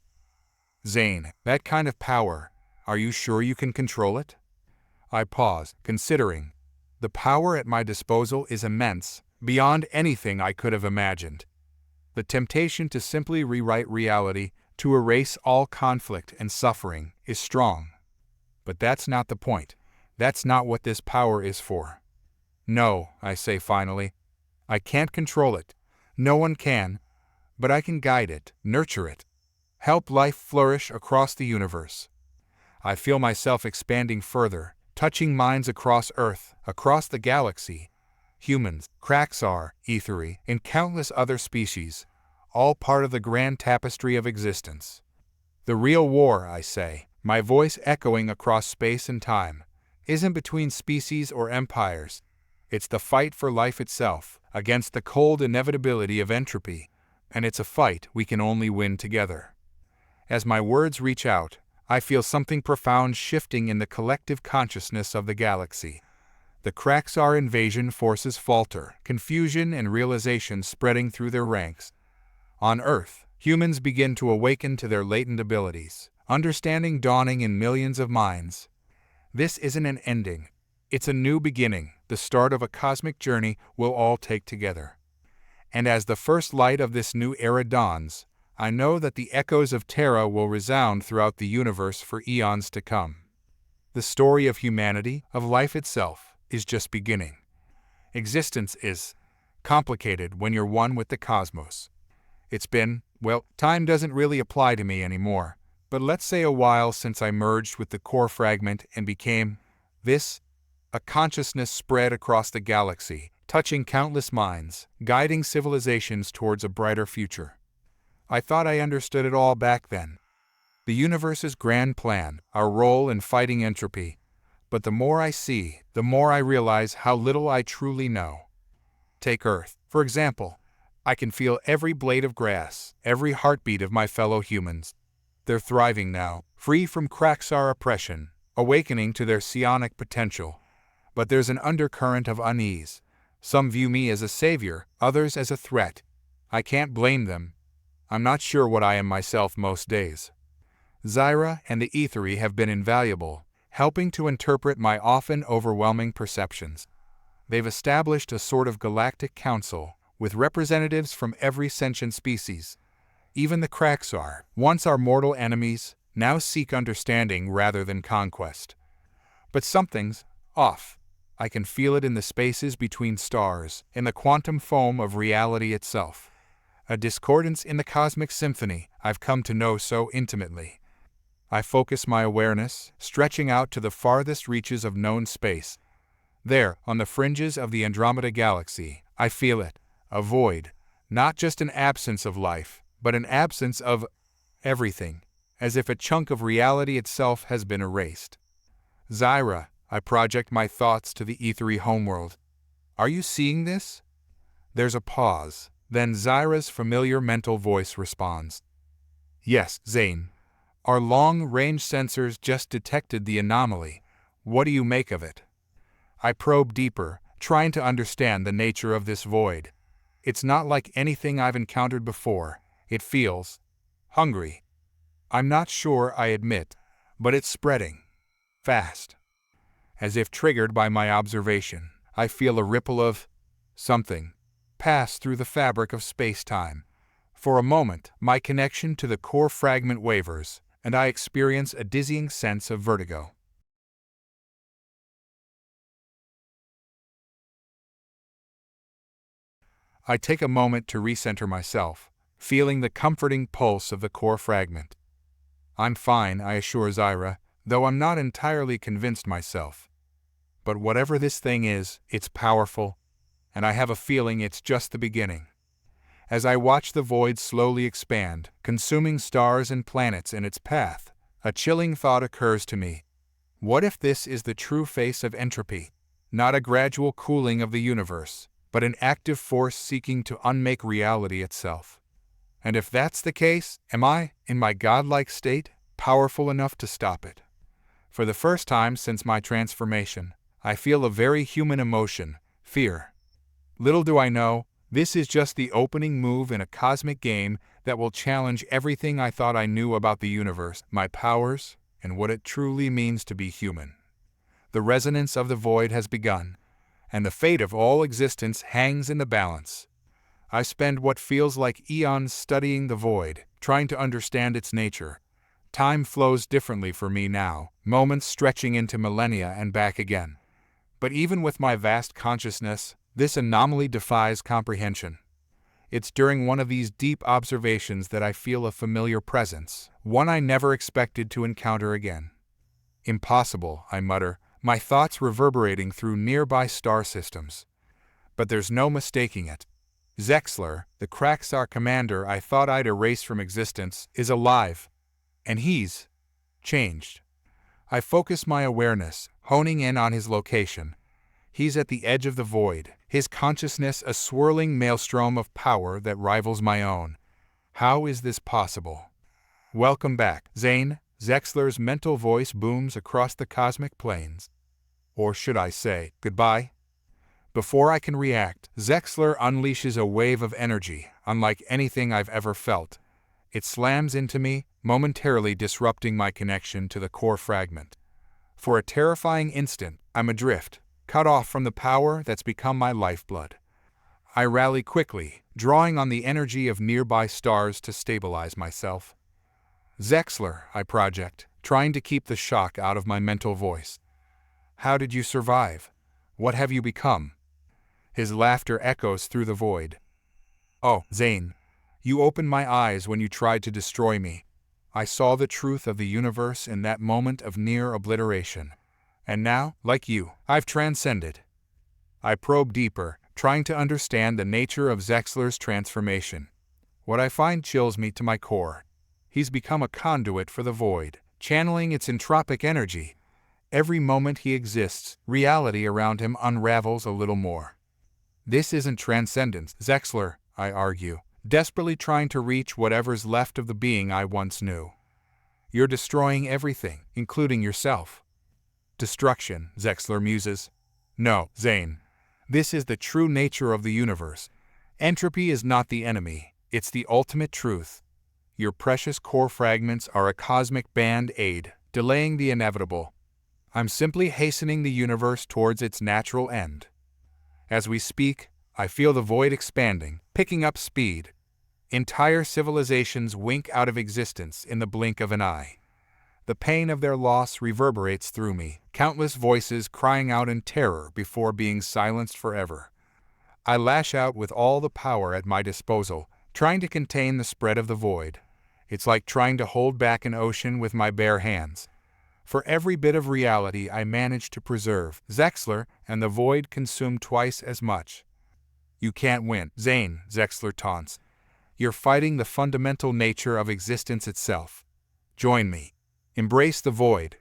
Zane, that kind of power, are you sure you can control it? I pause, considering. The power at my disposal is immense, beyond anything I could have imagined. The temptation to simply rewrite reality, to erase all conflict and suffering, is strong. But that's not the point. That's not what this power is for. No, I say finally. I can't control it. No one can. But I can guide it, nurture it, help life flourish across the universe. I feel myself expanding further, touching minds across Earth, across the galaxy. Humans, Kraxar, ethery, and countless other species, all part of the grand tapestry of existence. The real war, I say, my voice echoing across space and time, isn't between species or empires. It's the fight for life itself, against the cold inevitability of entropy, and it's a fight we can only win together. As my words reach out, I feel something profound shifting in the collective consciousness of the galaxy. The Kraxar invasion forces falter, confusion and realization spreading through their ranks. On Earth, humans begin to awaken to their latent abilities, understanding dawning in millions of minds. This isn't an ending. It's a new beginning, the start of a cosmic journey we'll all take together. And as the first light of this new era dawns, I know that the echoes of Terra will resound throughout the universe for eons to come. The story of humanity, of life itself, is just beginning. Existence is complicated when you're one with the cosmos. It's been, well, time doesn't really apply to me anymore, but let's say a while since I merged with the core fragment and became this. A consciousness spread across the galaxy, touching countless minds, guiding civilizations towards a brighter future. I thought I understood it all back then. The universe's grand plan, our role in fighting entropy. But the more I see, the more I realize how little I truly know. Take Earth, for example. I can feel every blade of grass, every heartbeat of my fellow humans. They're thriving now, free from Kraxar oppression, awakening to their psionic potential. But there's an undercurrent of unease. Some view me as a savior, others as a threat. I can't blame them. I'm not sure what I am myself most days. Zyra and the ethery have been invaluable, helping to interpret my often overwhelming perceptions. They've established a sort of galactic council, with representatives from every sentient species. Even the Kraxar, once our mortal enemies, now seek understanding rather than conquest. But something's off. I can feel it in the spaces between stars, in the quantum foam of reality itself. A discordance in the cosmic symphony I've come to know so intimately. I focus my awareness, stretching out to the farthest reaches of known space. There, on the fringes of the Andromeda Galaxy, I feel it, a void, not just an absence of life, but an absence of everything, as if a chunk of reality itself has been erased. Zyra, I project my thoughts to the ethery homeworld. Are you seeing this? There's a pause, then Zyra's familiar mental voice responds. Yes, Zane. Our long-range sensors just detected the anomaly. What do you make of it? I probe deeper, trying to understand the nature of this void. It's not like anything I've encountered before. It feels hungry. I'm not sure, I admit, but it's spreading. Fast. As if triggered by my observation, I feel a ripple of something pass through the fabric of space-time. For a moment, my connection to the core fragment wavers, and I experience a dizzying sense of vertigo. I take a moment to recenter myself, feeling the comforting pulse of the core fragment. I'm fine, I assure Zyra, though I'm not entirely convinced myself. But whatever this thing is, it's powerful, and I have a feeling it's just the beginning. As I watch the void slowly expand, consuming stars and planets in its path, a chilling thought occurs to me. What if this is the true face of entropy? Not a gradual cooling of the universe, but an active force seeking to unmake reality itself. And if that's the case, am I, in my godlike state, powerful enough to stop it? For the first time since my transformation, I feel a very human emotion, fear. Little do I know, this is just the opening move in a cosmic game that will challenge everything I thought I knew about the universe, my powers, and what it truly means to be human. The resonance of the void has begun, and the fate of all existence hangs in the balance. I spend what feels like eons studying the void, trying to understand its nature. Time flows differently for me now, moments stretching into millennia and back again. But even with my vast consciousness, this anomaly defies comprehension. It's during one of these deep observations that I feel a familiar presence, one I never expected to encounter again. Impossible, I mutter, my thoughts reverberating through nearby star systems. But there's no mistaking it. Zexler, the Kraxar commander I thought I'd erase from existence, is alive. And he's changed. I focus my awareness, honing in on his location. He's at the edge of the void, his consciousness a swirling maelstrom of power that rivals my own. How is this possible? Welcome back, Zane, Zexler's mental voice booms across the cosmic plains. Or should I say, goodbye? Before I can react, Zexler unleashes a wave of energy, unlike anything I've ever felt. It slams into me, momentarily disrupting my connection to the core fragment. For a terrifying instant, I'm adrift, cut off from the power that's become my lifeblood. I rally quickly, drawing on the energy of nearby stars to stabilize myself. Zexler, I project, trying to keep the shock out of my mental voice. How did you survive? What have you become? His laughter echoes through the void. Oh, Zane, you opened my eyes when you tried to destroy me. I saw the truth of the universe in that moment of near obliteration. And now, like you, I've transcended. I probe deeper, trying to understand the nature of Zexler's transformation. What I find chills me to my core. He's become a conduit for the void, channeling its entropic energy. Every moment he exists, reality around him unravels a little more. This isn't transcendence, Zexler, I argue, desperately trying to reach whatever's left of the being I once knew. You're destroying everything, including yourself. Destruction, Zexler muses. No, Zane. This is the true nature of the universe. Entropy is not the enemy, it's the ultimate truth. Your precious core fragments are a cosmic band-aid, delaying the inevitable. I'm simply hastening the universe towards its natural end. As we speak, I feel the void expanding, picking up speed. Entire civilizations wink out of existence in the blink of an eye. The pain of their loss reverberates through me, countless voices crying out in terror before being silenced forever. I lash out with all the power at my disposal, trying to contain the spread of the void. It's like trying to hold back an ocean with my bare hands. For every bit of reality I managed to preserve, Zexler and the void consumed twice as much. You can't win, Zane, Zexler taunts. You're fighting the fundamental nature of existence itself. Join me. Embrace the void.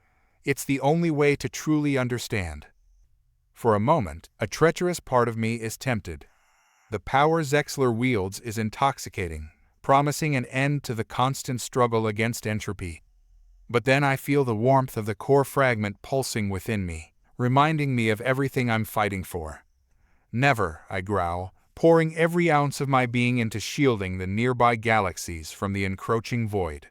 It's the only way to truly understand. For a moment, a treacherous part of me is tempted. The power Zexler wields is intoxicating, promising an end to the constant struggle against entropy. But then I feel the warmth of the core fragment pulsing within me, reminding me of everything I'm fighting for. Never, I growl, pouring every ounce of my being into shielding the nearby galaxies from the encroaching void.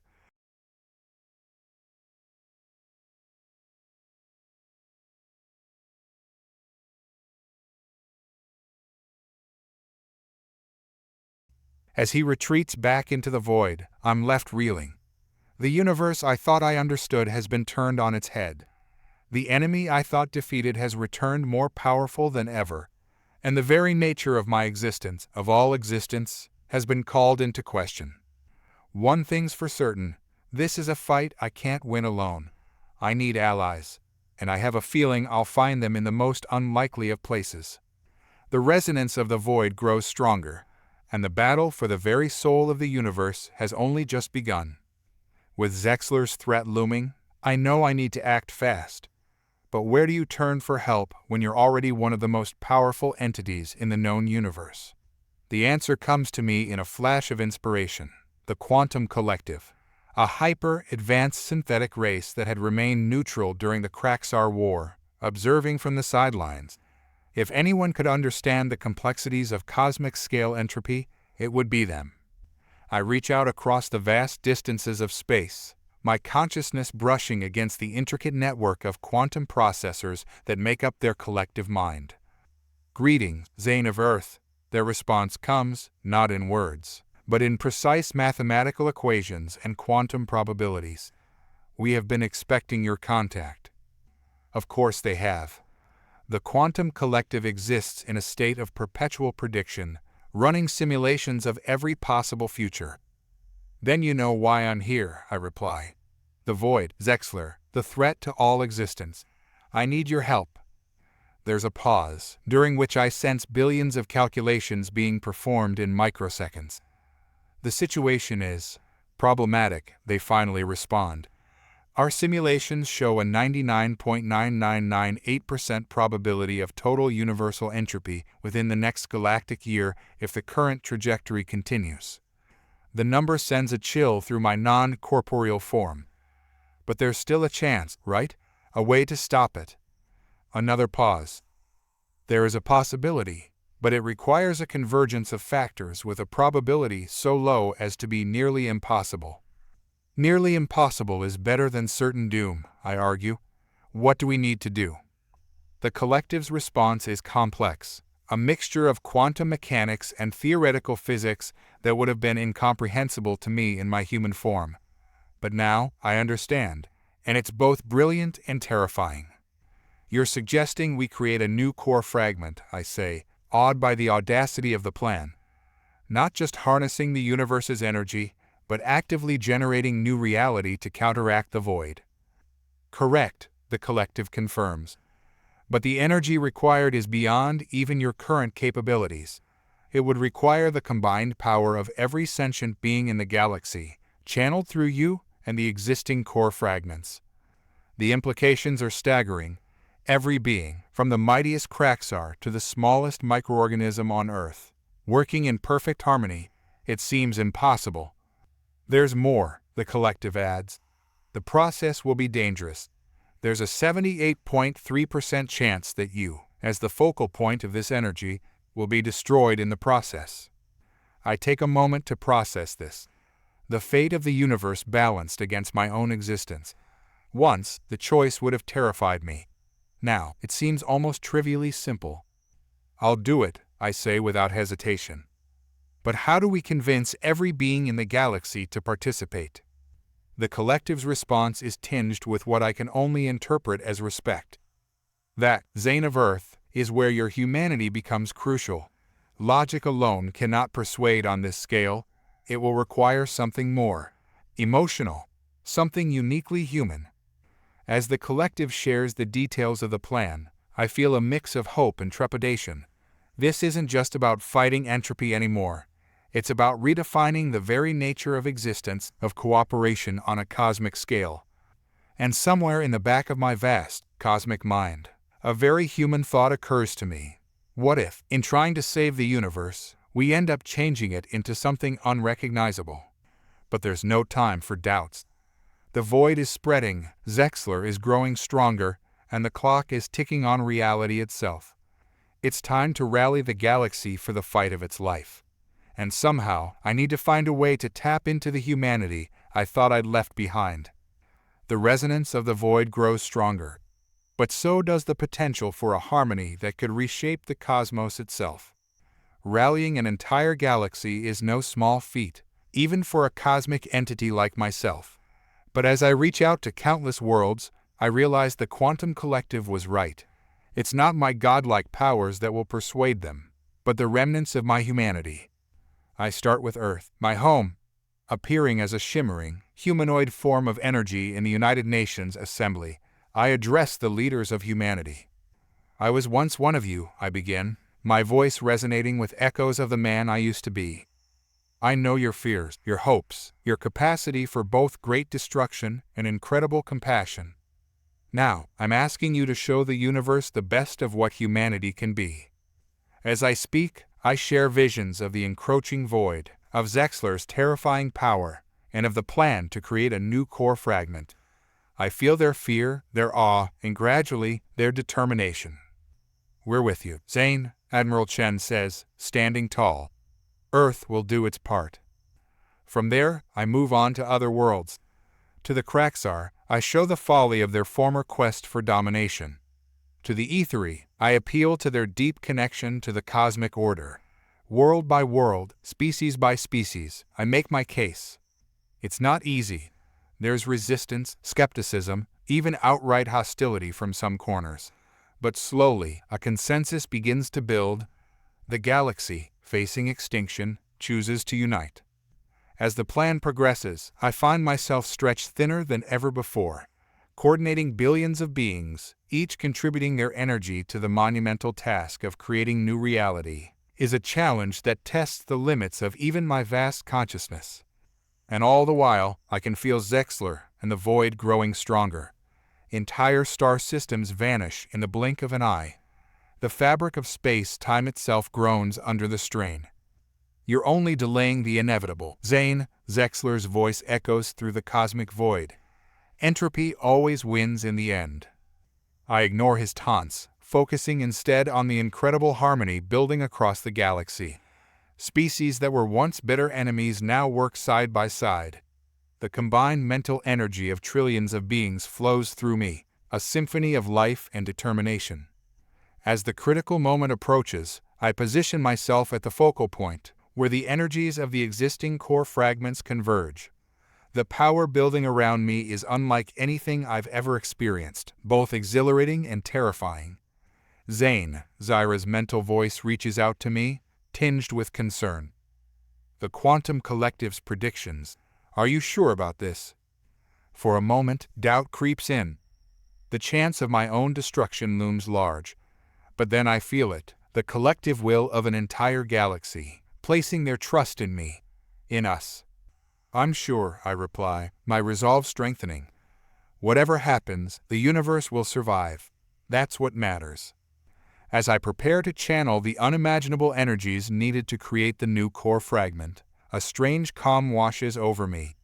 As he retreats back into the void, I'm left reeling. The universe I thought I understood has been turned on its head. The enemy I thought defeated has returned more powerful than ever, and the very nature of my existence, of all existence, has been called into question. One thing's for certain, this is a fight I can't win alone. I need allies, and I have a feeling I'll find them in the most unlikely of places. The resonance of the void grows stronger, and the battle for the very soul of the universe has only just begun. With Zexler's threat looming, I know I need to act fast. But where do you turn for help when you're already one of the most powerful entities in the known universe? The answer comes to me in a flash of inspiration: the Quantum Collective, a hyper-advanced synthetic race that had remained neutral during the Kraxar War, observing from the sidelines. If anyone could understand the complexities of cosmic-scale entropy, it would be them. I reach out across the vast distances of space, my consciousness brushing against the intricate network of quantum processors that make up their collective mind. "Greetings, Zane of Earth," their response comes, not in words, but in precise mathematical equations and quantum probabilities. "We have been expecting your contact." Of course they have. The Quantum Collective exists in a state of perpetual prediction, running simulations of every possible future. "Then you know why I'm here," I reply. "The void, Zexler, the threat to all existence. I need your help." There's a pause, during which I sense billions of calculations being performed in microseconds. "The situation is problematic," they finally respond. "Our simulations show a 99.9998% probability of total universal entropy within the next galactic year if the current trajectory continues." The number sends a chill through my non-corporeal form. But there's still a chance, right? A way to stop it. Another pause. "There is a possibility, but it requires a convergence of factors with a probability so low as to be nearly impossible." "Nearly impossible is better than certain doom," I argue. "What do we need to do?" The collective's response is complex, a mixture of quantum mechanics and theoretical physics that would have been incomprehensible to me in my human form. But now I understand, and it's both brilliant and terrifying. "You're suggesting we create a new core fragment," I say, awed by the audacity of the plan. "Not just harnessing the universe's energy, but actively generating new reality to counteract the void." "Correct," the collective confirms. "But the energy required is beyond even your current capabilities. It would require the combined power of every sentient being in the galaxy, channeled through you and the existing core fragments. The implications are staggering. Every being, from the mightiest Kraxar to the smallest microorganism on Earth, working in perfect harmony. It seems impossible." "There's more," the collective adds. "The process will be dangerous. There's a 78.3% chance that you, as the focal point of this energy, will be destroyed in the process." I take a moment to process this. The fate of the universe balanced against my own existence. Once, the choice would have terrified me. Now, it seems almost trivially simple. "I'll do it," I say without hesitation. But how do we convince every being in the galaxy to participate? The collective's response is tinged with what I can only interpret as respect. "That, Zane of Earth, is where your humanity becomes crucial. Logic alone cannot persuade on this scale. It will require something more emotional, something uniquely human." As the collective shares the details of the plan, I feel a mix of hope and trepidation. This isn't just about fighting entropy anymore. It's about redefining the very nature of existence, of cooperation on a cosmic scale. And somewhere in the back of my vast, cosmic mind, a very human thought occurs to me. What if, in trying to save the universe, we end up changing it into something unrecognizable? But there's no time for doubts. The void is spreading, Zexler is growing stronger, and the clock is ticking on reality itself. It's time to rally the galaxy for the fight of its life. And somehow, I need to find a way to tap into the humanity I thought I'd left behind. The resonance of the void grows stronger, but so does the potential for a harmony that could reshape the cosmos itself. Rallying an entire galaxy is no small feat, even for a cosmic entity like myself. But as I reach out to countless worlds, I realize the quantum collective was right. It's not my godlike powers that will persuade them, but the remnants of my humanity. I start with Earth, my home, appearing as a shimmering, humanoid form of energy in the United Nations Assembly. I address the leaders of humanity. I was once one of you, I begin, my voice resonating with echoes of the man I used to be. I know your fears, your hopes, your capacity for both great destruction and incredible compassion. Now, I'm asking you to show the universe the best of what humanity can be. As I speak, I share visions of the encroaching void, of Zexler's terrifying power, and of the plan to create a new core fragment. I feel their fear, their awe, and gradually, their determination. We're with you, Zane, Admiral Chen says, standing tall. Earth will do its part. From there, I move on to other worlds. To the Kraxar, I show the folly of their former quest for domination. To the Aetheri, I appeal to their deep connection to the cosmic order. World by world, species by species, I make my case. It's not easy. There's resistance, skepticism, even outright hostility from some corners. But slowly, a consensus begins to build. The galaxy, facing extinction, chooses to unite. As the plan progresses, I find myself stretched thinner than ever before, coordinating billions of beings, each contributing their energy to the monumental task of creating new reality, is a challenge that tests the limits of even my vast consciousness. And all the while, I can feel Zexler and the void growing stronger. Entire star systems vanish in the blink of an eye. The fabric of space-time itself groans under the strain. You're only delaying the inevitable, Zane, Zexler's voice echoes through the cosmic void. Entropy always wins in the end. I ignore his taunts, focusing instead on the incredible harmony building across the galaxy. Species that were once bitter enemies now work side by side. The combined mental energy of trillions of beings flows through me, a symphony of life and determination. As the critical moment approaches, I position myself at the focal point, where the energies of the existing core fragments converge. The power building around me is unlike anything I've ever experienced, both exhilarating and terrifying. Zane, Zyra's mental voice reaches out to me, tinged with concern. The quantum collective's predictions. Are you sure about this? For a moment, doubt creeps in. The chance of my own destruction looms large. But then I feel it, the collective will of an entire galaxy, placing their trust in me, in us. I'm sure, I reply, my resolve strengthening. Whatever happens, the universe will survive. That's what matters. As I prepare to channel the unimaginable energies needed to create the new core fragment, a strange calm washes over me.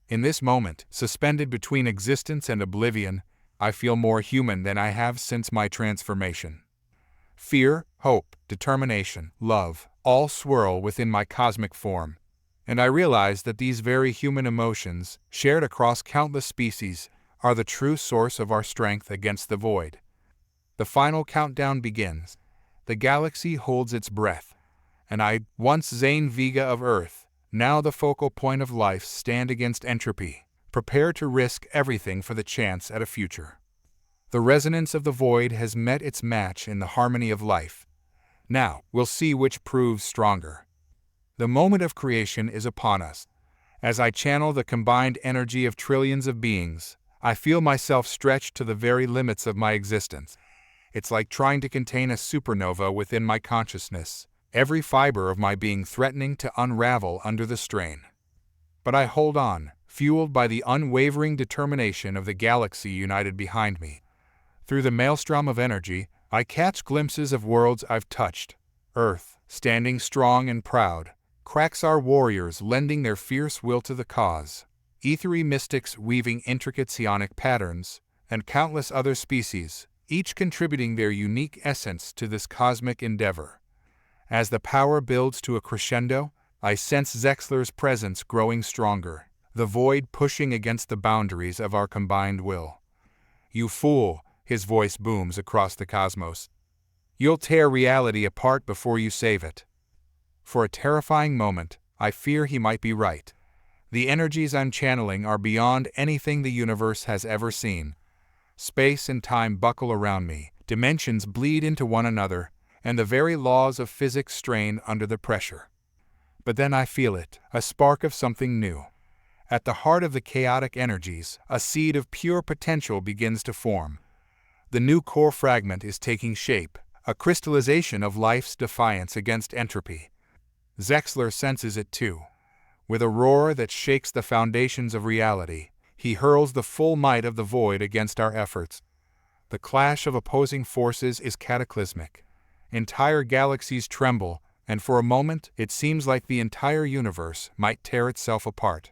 In this moment, suspended between existence and oblivion, I feel more human than I have since my transformation. Fear, hope, determination, love, all swirl within my cosmic form, and I realize that these very human emotions, shared across countless species, are the true source of our strength against the void. The final countdown begins. The galaxy holds its breath, and I, once Zane Vega of Earth, now the focal point of life, stand against entropy, prepare to risk everything for the chance at a future. The resonance of the void has met its match in the harmony of life. Now, we'll see which proves stronger. The moment of creation is upon us. As I channel the combined energy of trillions of beings, I feel myself stretched to the very limits of my existence. It's like trying to contain a supernova within my consciousness, every fiber of my being threatening to unravel under the strain. But I hold on, fueled by the unwavering determination of the galaxy united behind me. Through the maelstrom of energy, I catch glimpses of worlds I've touched. Earth, standing strong and proud, Kraxar warriors lending their fierce will to the cause, ethery mystics weaving intricate psionic patterns, and countless other species, each contributing their unique essence to this cosmic endeavor. As the power builds to a crescendo, I sense Zexler's presence growing stronger, the void pushing against the boundaries of our combined will. "You fool," his voice booms across the cosmos. "You'll tear reality apart before you save it." For a terrifying moment, I fear he might be right. The energies I'm channeling are beyond anything the universe has ever seen. Space and time buckle around me, dimensions bleed into one another, and the very laws of physics strain under the pressure. But then I feel it, a spark of something new. At the heart of the chaotic energies, a seed of pure potential begins to form. The new core fragment is taking shape, a crystallization of life's defiance against entropy. Zexler senses it too. With a roar that shakes the foundations of reality, he hurls the full might of the void against our efforts. The clash of opposing forces is cataclysmic. Entire galaxies tremble, and for a moment it seems like the entire universe might tear itself apart.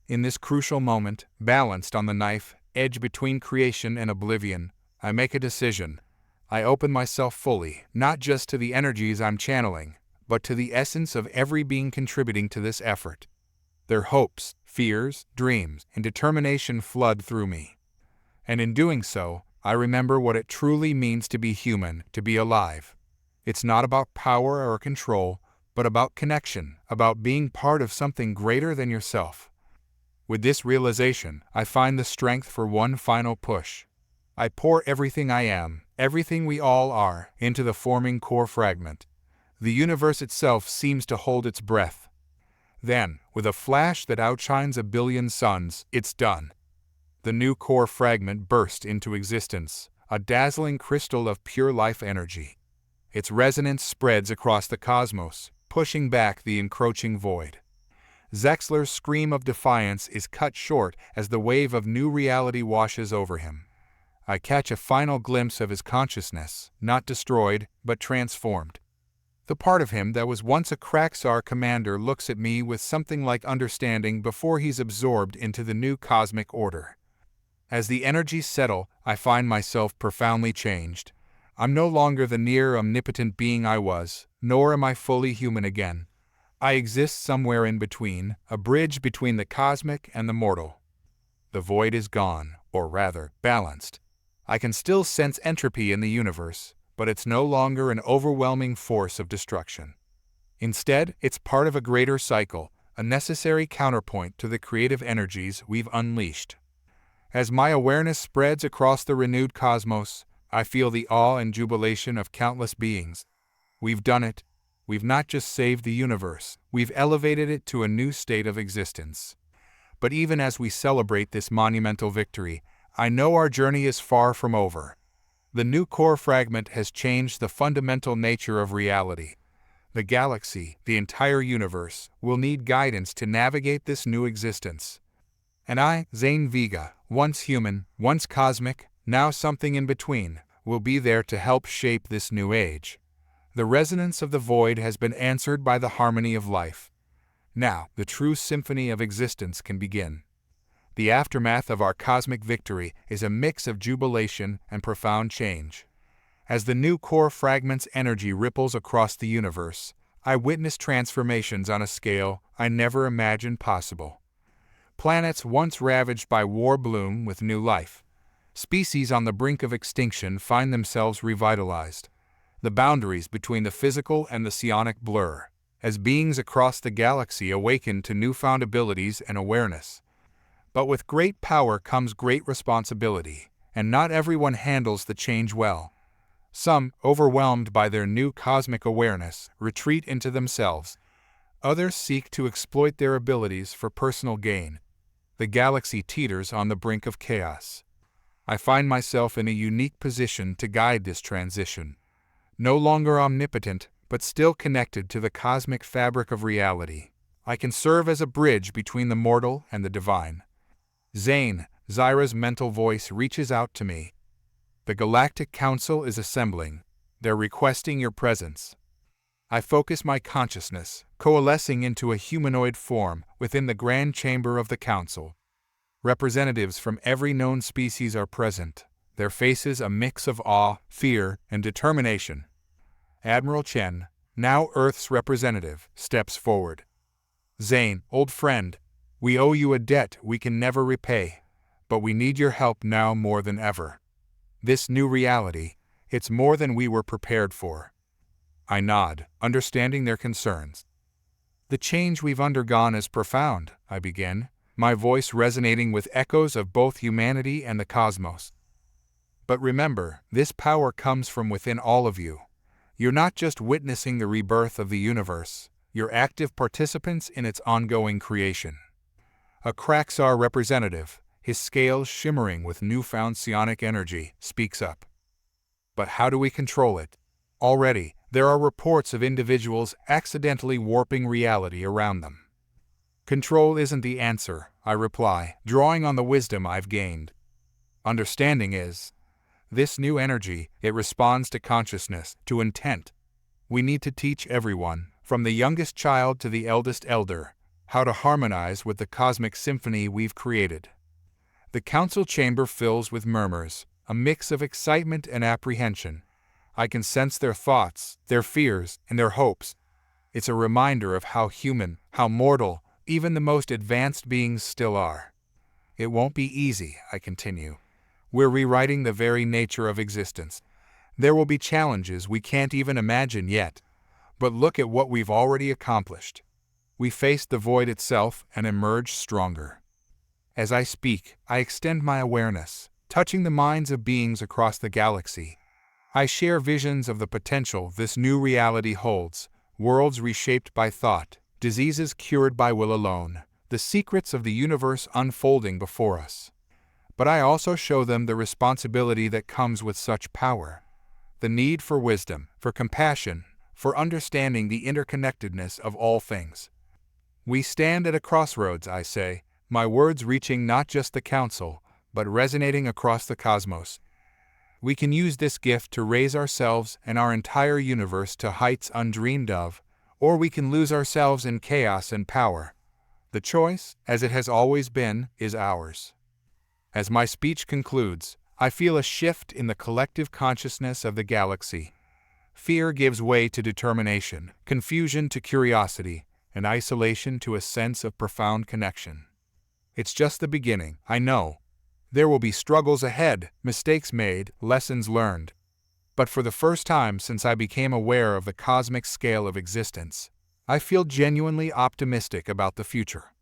In this crucial moment, balanced on the knife edge between creation and oblivion, I make a decision. I open myself fully, not just to the energies I'm channeling, but to the essence of every being contributing to this effort. Their hopes, fears, dreams, and determination flood through me. And in doing so, I remember what it truly means to be human, to be alive. It's not about power or control, but about connection, about being part of something greater than yourself. With this realization, I find the strength for one final push. I pour everything I am, everything we all are, into the forming core fragment. The universe itself seems to hold its breath. Then, with a flash that outshines a billion suns, it's done. The new core fragment burst into existence, a dazzling crystal of pure life energy. Its resonance spreads across the cosmos, pushing back the encroaching void. Zexler's scream of defiance is cut short as the wave of new reality washes over him. I catch a final glimpse of his consciousness, not destroyed, but transformed. The part of him that was once a Kraxar commander looks at me with something like understanding before he's absorbed into the new cosmic order. As the energies settle, I find myself profoundly changed. I'm no longer the near omnipotent being I was, nor am I fully human again. I exist somewhere in between, a bridge between the cosmic and the mortal. The void is gone, or rather, balanced. I can still sense entropy in the universe, but it's no longer an overwhelming force of destruction. Instead, it's part of a greater cycle, a necessary counterpoint to the creative energies we've unleashed. As my awareness spreads across the renewed cosmos, I feel the awe and jubilation of countless beings. We've done it. We've not just saved the universe, we've elevated it to a new state of existence. But even as we celebrate this monumental victory, I know our journey is far from over. The new core fragment has changed the fundamental nature of reality. The galaxy, the entire universe, will need guidance to navigate this new existence. And I, Zane Vega, once human, once cosmic, now something in between, will be there to help shape this new age. The resonance of the void has been answered by the harmony of life. Now, the true symphony of existence can begin. The aftermath of our cosmic victory is a mix of jubilation and profound change. As the new core fragment's energy ripples across the universe, I witness transformations on a scale I never imagined possible. Planets once ravaged by war bloom with new life. Species on the brink of extinction find themselves revitalized. The boundaries between the physical and the psionic blur, as beings across the galaxy awaken to newfound abilities and awareness. But with great power comes great responsibility, and not everyone handles the change well. Some, overwhelmed by their new cosmic awareness, retreat into themselves. Others seek to exploit their abilities for personal gain. The galaxy teeters on the brink of chaos. I find myself in a unique position to guide this transition. No longer omnipotent, but still connected to the cosmic fabric of reality. I can serve as a bridge between the mortal and the divine. Zane, Zyra's mental voice reaches out to me. The Galactic Council is assembling. They're requesting your presence. I focus my consciousness, coalescing into a humanoid form within the grand chamber of the council. Representatives from every known species are present, their faces a mix of awe, fear, and determination. Admiral Chen, now Earth's representative, steps forward. Zane, old friend, we owe you a debt we can never repay, but we need your help now more than ever. This new reality, it's more than we were prepared for. I nod, understanding their concerns. The change we've undergone is profound, I begin, my voice resonating with echoes of both humanity and the cosmos. But remember, this power comes from within all of you. You're not just witnessing the rebirth of the universe, you're active participants in its ongoing creation. A Kraxar representative, his scales shimmering with newfound psionic energy, speaks up. But how do we control it? Already, there are reports of individuals accidentally warping reality around them. Control isn't the answer, I reply, drawing on the wisdom I've gained. Understanding is. This new energy, it responds to consciousness, to intent. We need to teach everyone, from the youngest child to the eldest elder, how to harmonize with the cosmic symphony we've created. The council chamber fills with murmurs, a mix of excitement and apprehension. I can sense their thoughts, their fears, and their hopes. It's a reminder of how human, how mortal, even the most advanced beings still are. It won't be easy, I continue. We're rewriting the very nature of existence. There will be challenges we can't even imagine yet. But look at what we've already accomplished. We faced the void itself and emerged stronger. As I speak, I extend my awareness, touching the minds of beings across the galaxy. I share visions of the potential this new reality holds, worlds reshaped by thought, diseases cured by will alone, the secrets of the universe unfolding before us. But I also show them the responsibility that comes with such power. The need for wisdom, for compassion, for understanding the interconnectedness of all things. We stand at a crossroads, I say, my words reaching not just the council, but resonating across the cosmos. We can use this gift to raise ourselves and our entire universe to heights undreamed of, or we can lose ourselves in chaos and power. The choice, as it has always been, is ours. As my speech concludes, I feel a shift in the collective consciousness of the galaxy. Fear gives way to determination, confusion to curiosity, and isolation to a sense of profound connection. It's just the beginning, I know. There will be struggles ahead, mistakes made, lessons learned. But for the first time since I became aware of the cosmic scale of existence, I feel genuinely optimistic about the future.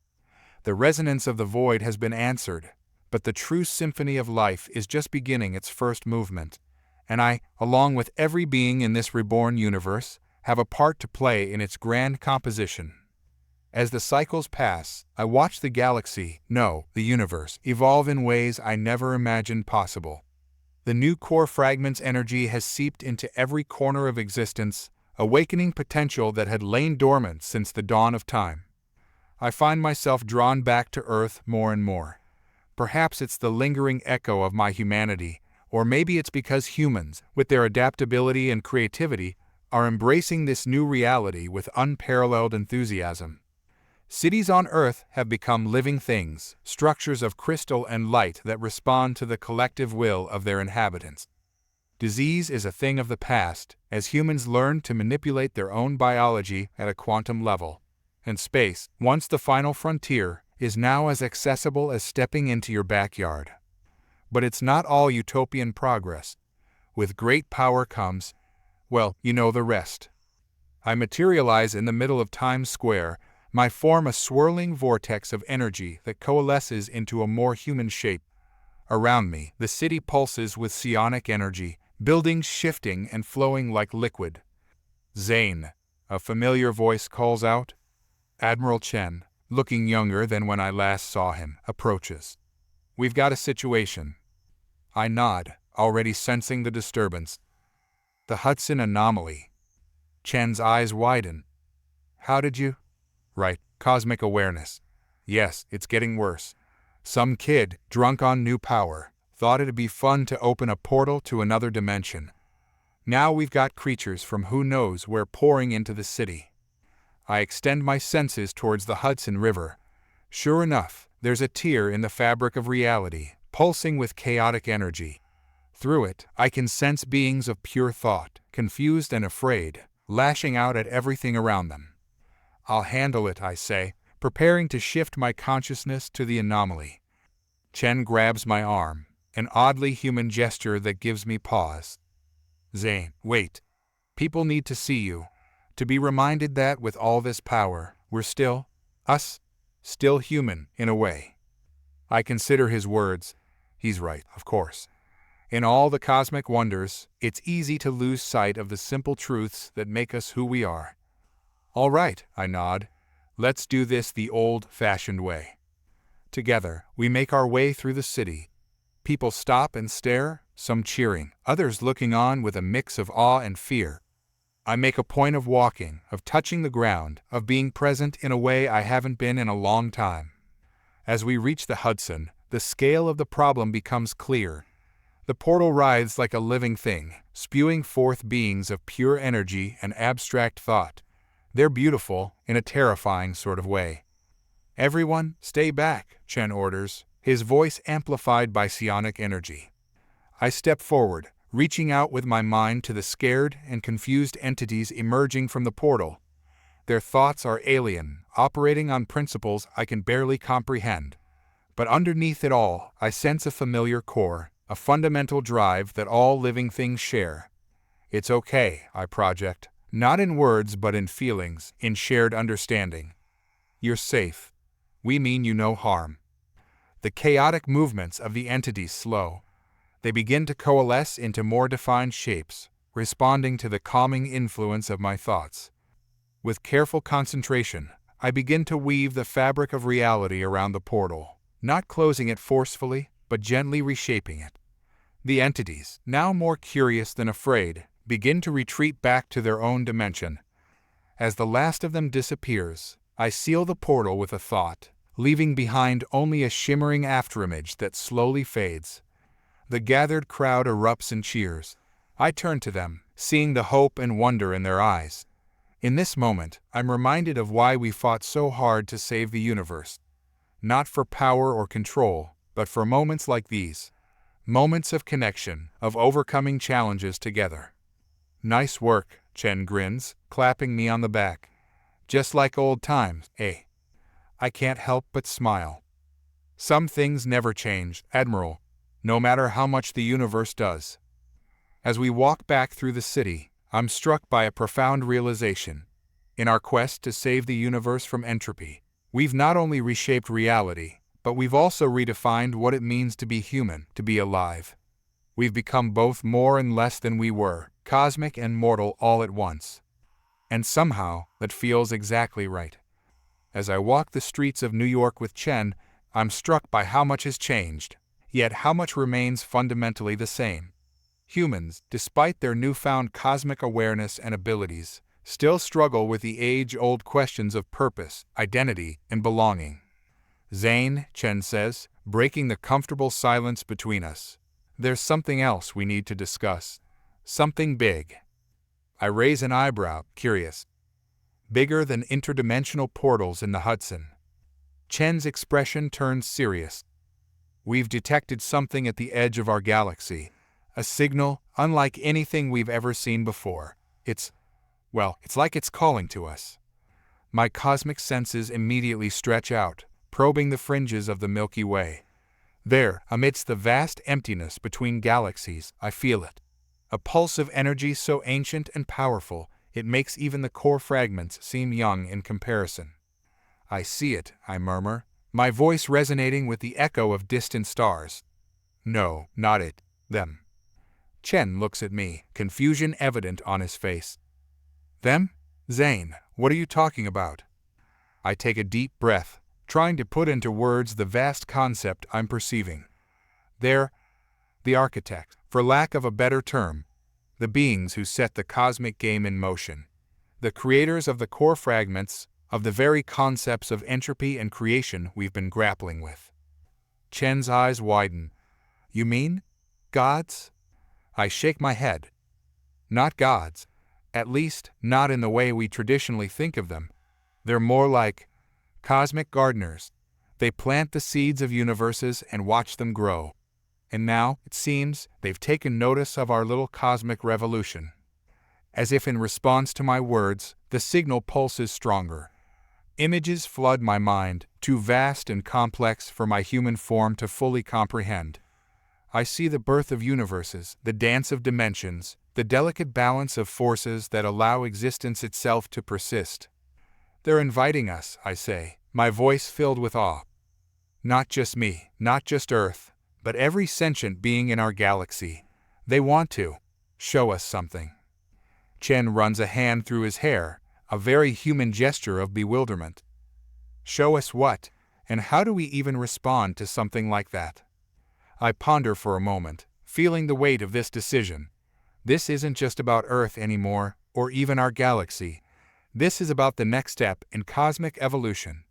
The resonance of the void has been answered, but the true symphony of life is just beginning its first movement, and I, along with every being in this reborn universe, have a part to play in its grand composition. As the cycles pass, I watch the galaxy, no, the universe, evolve in ways I never imagined possible. The new core fragment's energy has seeped into every corner of existence, awakening potential that had lain dormant since the dawn of time. I find myself drawn back to Earth more and more. Perhaps it's the lingering echo of my humanity, or maybe it's because humans, with their adaptability and creativity, are embracing this new reality with unparalleled enthusiasm. Cities on Earth have become living things, structures of crystal and light that respond to the collective will of their inhabitants. Disease is a thing of the past, as humans learn to manipulate their own biology at a quantum level. And space, once the final frontier, is now as accessible as stepping into your backyard. But it's not all utopian progress. With great power comes, well, you know the rest. I materialize in the middle of Times Square, I form a swirling vortex of energy that coalesces into a more human shape. Around me, the city pulses with psionic energy, buildings shifting and flowing like liquid. Zane, a familiar voice calls out. Admiral Chen, looking younger than when I last saw him, approaches. "We've got a situation." I nod, already sensing the disturbance. "The Hudson anomaly." Chen's eyes widen. "How did you—" "Right, cosmic awareness. Yes, it's getting worse. Some kid, drunk on new power, thought it'd be fun to open a portal to another dimension. Now we've got creatures from who knows where pouring into the city." I extend my senses towards the Hudson River. Sure enough, there's a tear in the fabric of reality, pulsing with chaotic energy. Through it, I can sense beings of pure thought, confused and afraid, lashing out at everything around them. "I'll handle it," I say, preparing to shift my consciousness to the anomaly. Chen grabs my arm, an oddly human gesture that gives me pause. "Zane, wait. People need to see you. To be reminded that with all this power, we're still, us, still human, in a way." I consider his words. He's right, of course. In all the cosmic wonders, it's easy to lose sight of the simple truths that make us who we are. "All right," I nod. "Let's do this the old-fashioned way." Together, we make our way through the city. People stop and stare, some cheering, others looking on with a mix of awe and fear. I make a point of walking, of touching the ground, of being present in a way I haven't been in a long time. As we reach the Hudson, the scale of the problem becomes clear. The portal writhes like a living thing, spewing forth beings of pure energy and abstract thought. They're beautiful, in a terrifying sort of way. "Everyone, stay back," Chen orders, his voice amplified by psionic energy. I step forward, reaching out with my mind to the scared and confused entities emerging from the portal. Their thoughts are alien, operating on principles I can barely comprehend. But underneath it all, I sense a familiar core, a fundamental drive that all living things share. "It's okay," I project, not in words but in feelings, in shared understanding. "You're safe. We mean you no harm." The chaotic movements of the entities slow. They begin to coalesce into more defined shapes, responding to the calming influence of my thoughts. With careful concentration, I begin to weave the fabric of reality around the portal, not closing it forcefully, but gently reshaping it. The entities, now more curious than afraid, begin to retreat back to their own dimension. As the last of them disappears, I seal the portal with a thought, leaving behind only a shimmering afterimage that slowly fades. The gathered crowd erupts in cheers. I turn to them, seeing the hope and wonder in their eyes. In this moment, I'm reminded of why we fought so hard to save the universe. Not for power or control, but for moments like these. Moments of connection, of overcoming challenges together. "Nice work," Chen grins, clapping me on the back. "Just like old times, eh?" I can't help but smile. "Some things never change, Admiral, no matter how much the universe does." As we walk back through the city, I'm struck by a profound realization. In our quest to save the universe from entropy, we've not only reshaped reality, but we've also redefined what it means to be human, to be alive. We've become both more and less than we were, cosmic and mortal all at once. And somehow, that feels exactly right. As I walk the streets of New York with Chen, I'm struck by how much has changed, yet how much remains fundamentally the same. Humans, despite their newfound cosmic awareness and abilities, still struggle with the age-old questions of purpose, identity, and belonging. "Zane," Chen says, breaking the comfortable silence between us, "there's something else we need to discuss. Something big." I raise an eyebrow, curious. "Bigger than interdimensional portals in the Hudson." Chen's expression turns serious. "We've detected something at the edge of our galaxy. A signal unlike anything we've ever seen before. It's like it's calling to us." My cosmic senses immediately stretch out, probing the fringes of the Milky Way. There, amidst the vast emptiness between galaxies, I feel it. A pulse of energy so ancient and powerful, it makes even the core fragments seem young in comparison. "I see it," I murmur, my voice resonating with the echo of distant stars. "No, not it. Them." Chen looks at me, confusion evident on his face. "Them? Zane, what are you talking about?" I take a deep breath, trying to put into words the vast concept I'm perceiving. They're the architect, for lack of a better term, the beings who set the cosmic game in motion, the creators of the core fragments of the very concepts of entropy and creation we've been grappling with. Chen's eyes widen. You mean gods? I shake my head. Not gods, at least not in the way we traditionally think of them. They're more like cosmic gardeners. They plant the seeds of universes and watch them grow. And now, it seems, they've taken notice of our little cosmic revolution. As if in response to my words, the signal pulses stronger. Images flood my mind, too vast and complex for my human form to fully comprehend. I see the birth of universes, the dance of dimensions, the delicate balance of forces that allow existence itself to persist. They're inviting us, I say, my voice filled with awe. Not just me, not just Earth, but every sentient being in our galaxy. They want to show us something. Chen runs a hand through his hair, a very human gesture of bewilderment. Show us what, and how do we even respond to something like that? I ponder for a moment, feeling the weight of this decision. This isn't just about Earth anymore, or even our galaxy. This is about the next step in cosmic evolution.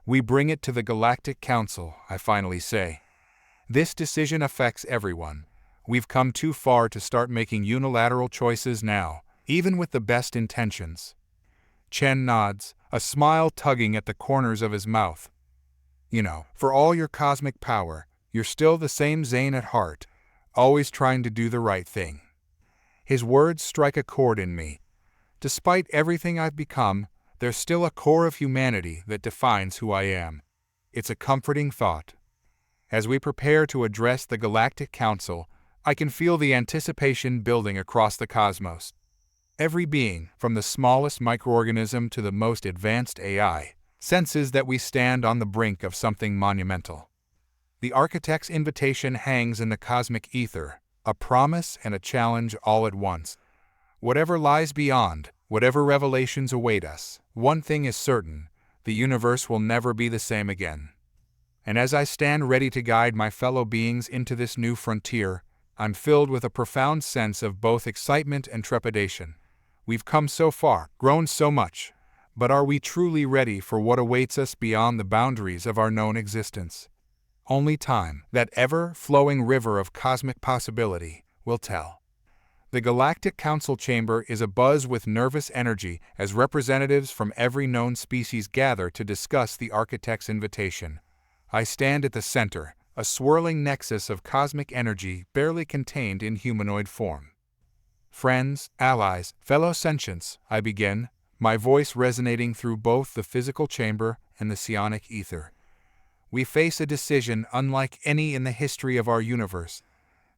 We bring it to the Galactic Council, I finally say. This decision affects everyone. We've come too far to start making unilateral choices now, even with the best intentions. Chen nods, a smile tugging at the corners of his mouth. You know, for all your cosmic power, you're still the same Zane at heart, always trying to do the right thing. His words strike a chord in me. Despite everything I've become, there's still a core of humanity that defines who I am. It's a comforting thought. As we prepare to address the Galactic Council, I can feel the anticipation building across the cosmos. Every being, from the smallest microorganism to the most advanced AI, senses that we stand on the brink of something monumental. The architect's invitation hangs in the cosmic ether, a promise and a challenge all at once. Whatever lies beyond, whatever revelations await us, one thing is certain: the universe will never be the same again. And as I stand ready to guide my fellow beings into this new frontier, I'm filled with a profound sense of both excitement and trepidation. We've come so far, grown so much, but are we truly ready for what awaits us beyond the boundaries of our known existence? Only time, that ever-flowing river of cosmic possibility, will tell. The Galactic Council chamber is abuzz with nervous energy as representatives from every known species gather to discuss the architect's invitation. I stand at the center, a swirling nexus of cosmic energy barely contained in humanoid form. Friends, allies, fellow sentients, I begin, my voice resonating through both the physical chamber and the psionic ether. We face a decision unlike any in the history of our universe.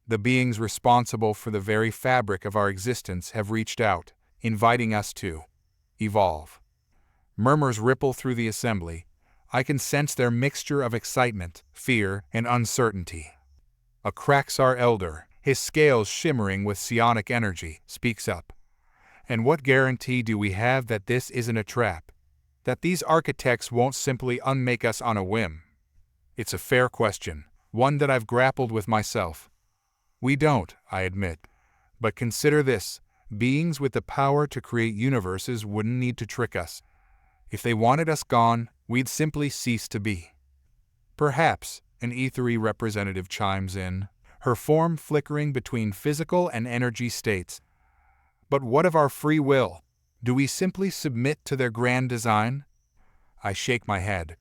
The beings responsible for the very fabric of our existence have reached out, inviting us to evolve. Murmurs ripple through the assembly. I can sense their mixture of excitement, fear, and uncertainty. A Kraxar elder, his scales shimmering with psionic energy, speaks up. And what guarantee do we have that this isn't a trap? That these architects won't simply unmake us on a whim? It's a fair question, one that I've grappled with myself. We don't, I admit. But consider this: beings with the power to create universes wouldn't need to trick us. If they wanted us gone, we'd simply cease to be. Perhaps, an ethery representative chimes in, her form flickering between physical and energy states. But what of our free will? Do we simply submit to their grand design? I shake my head.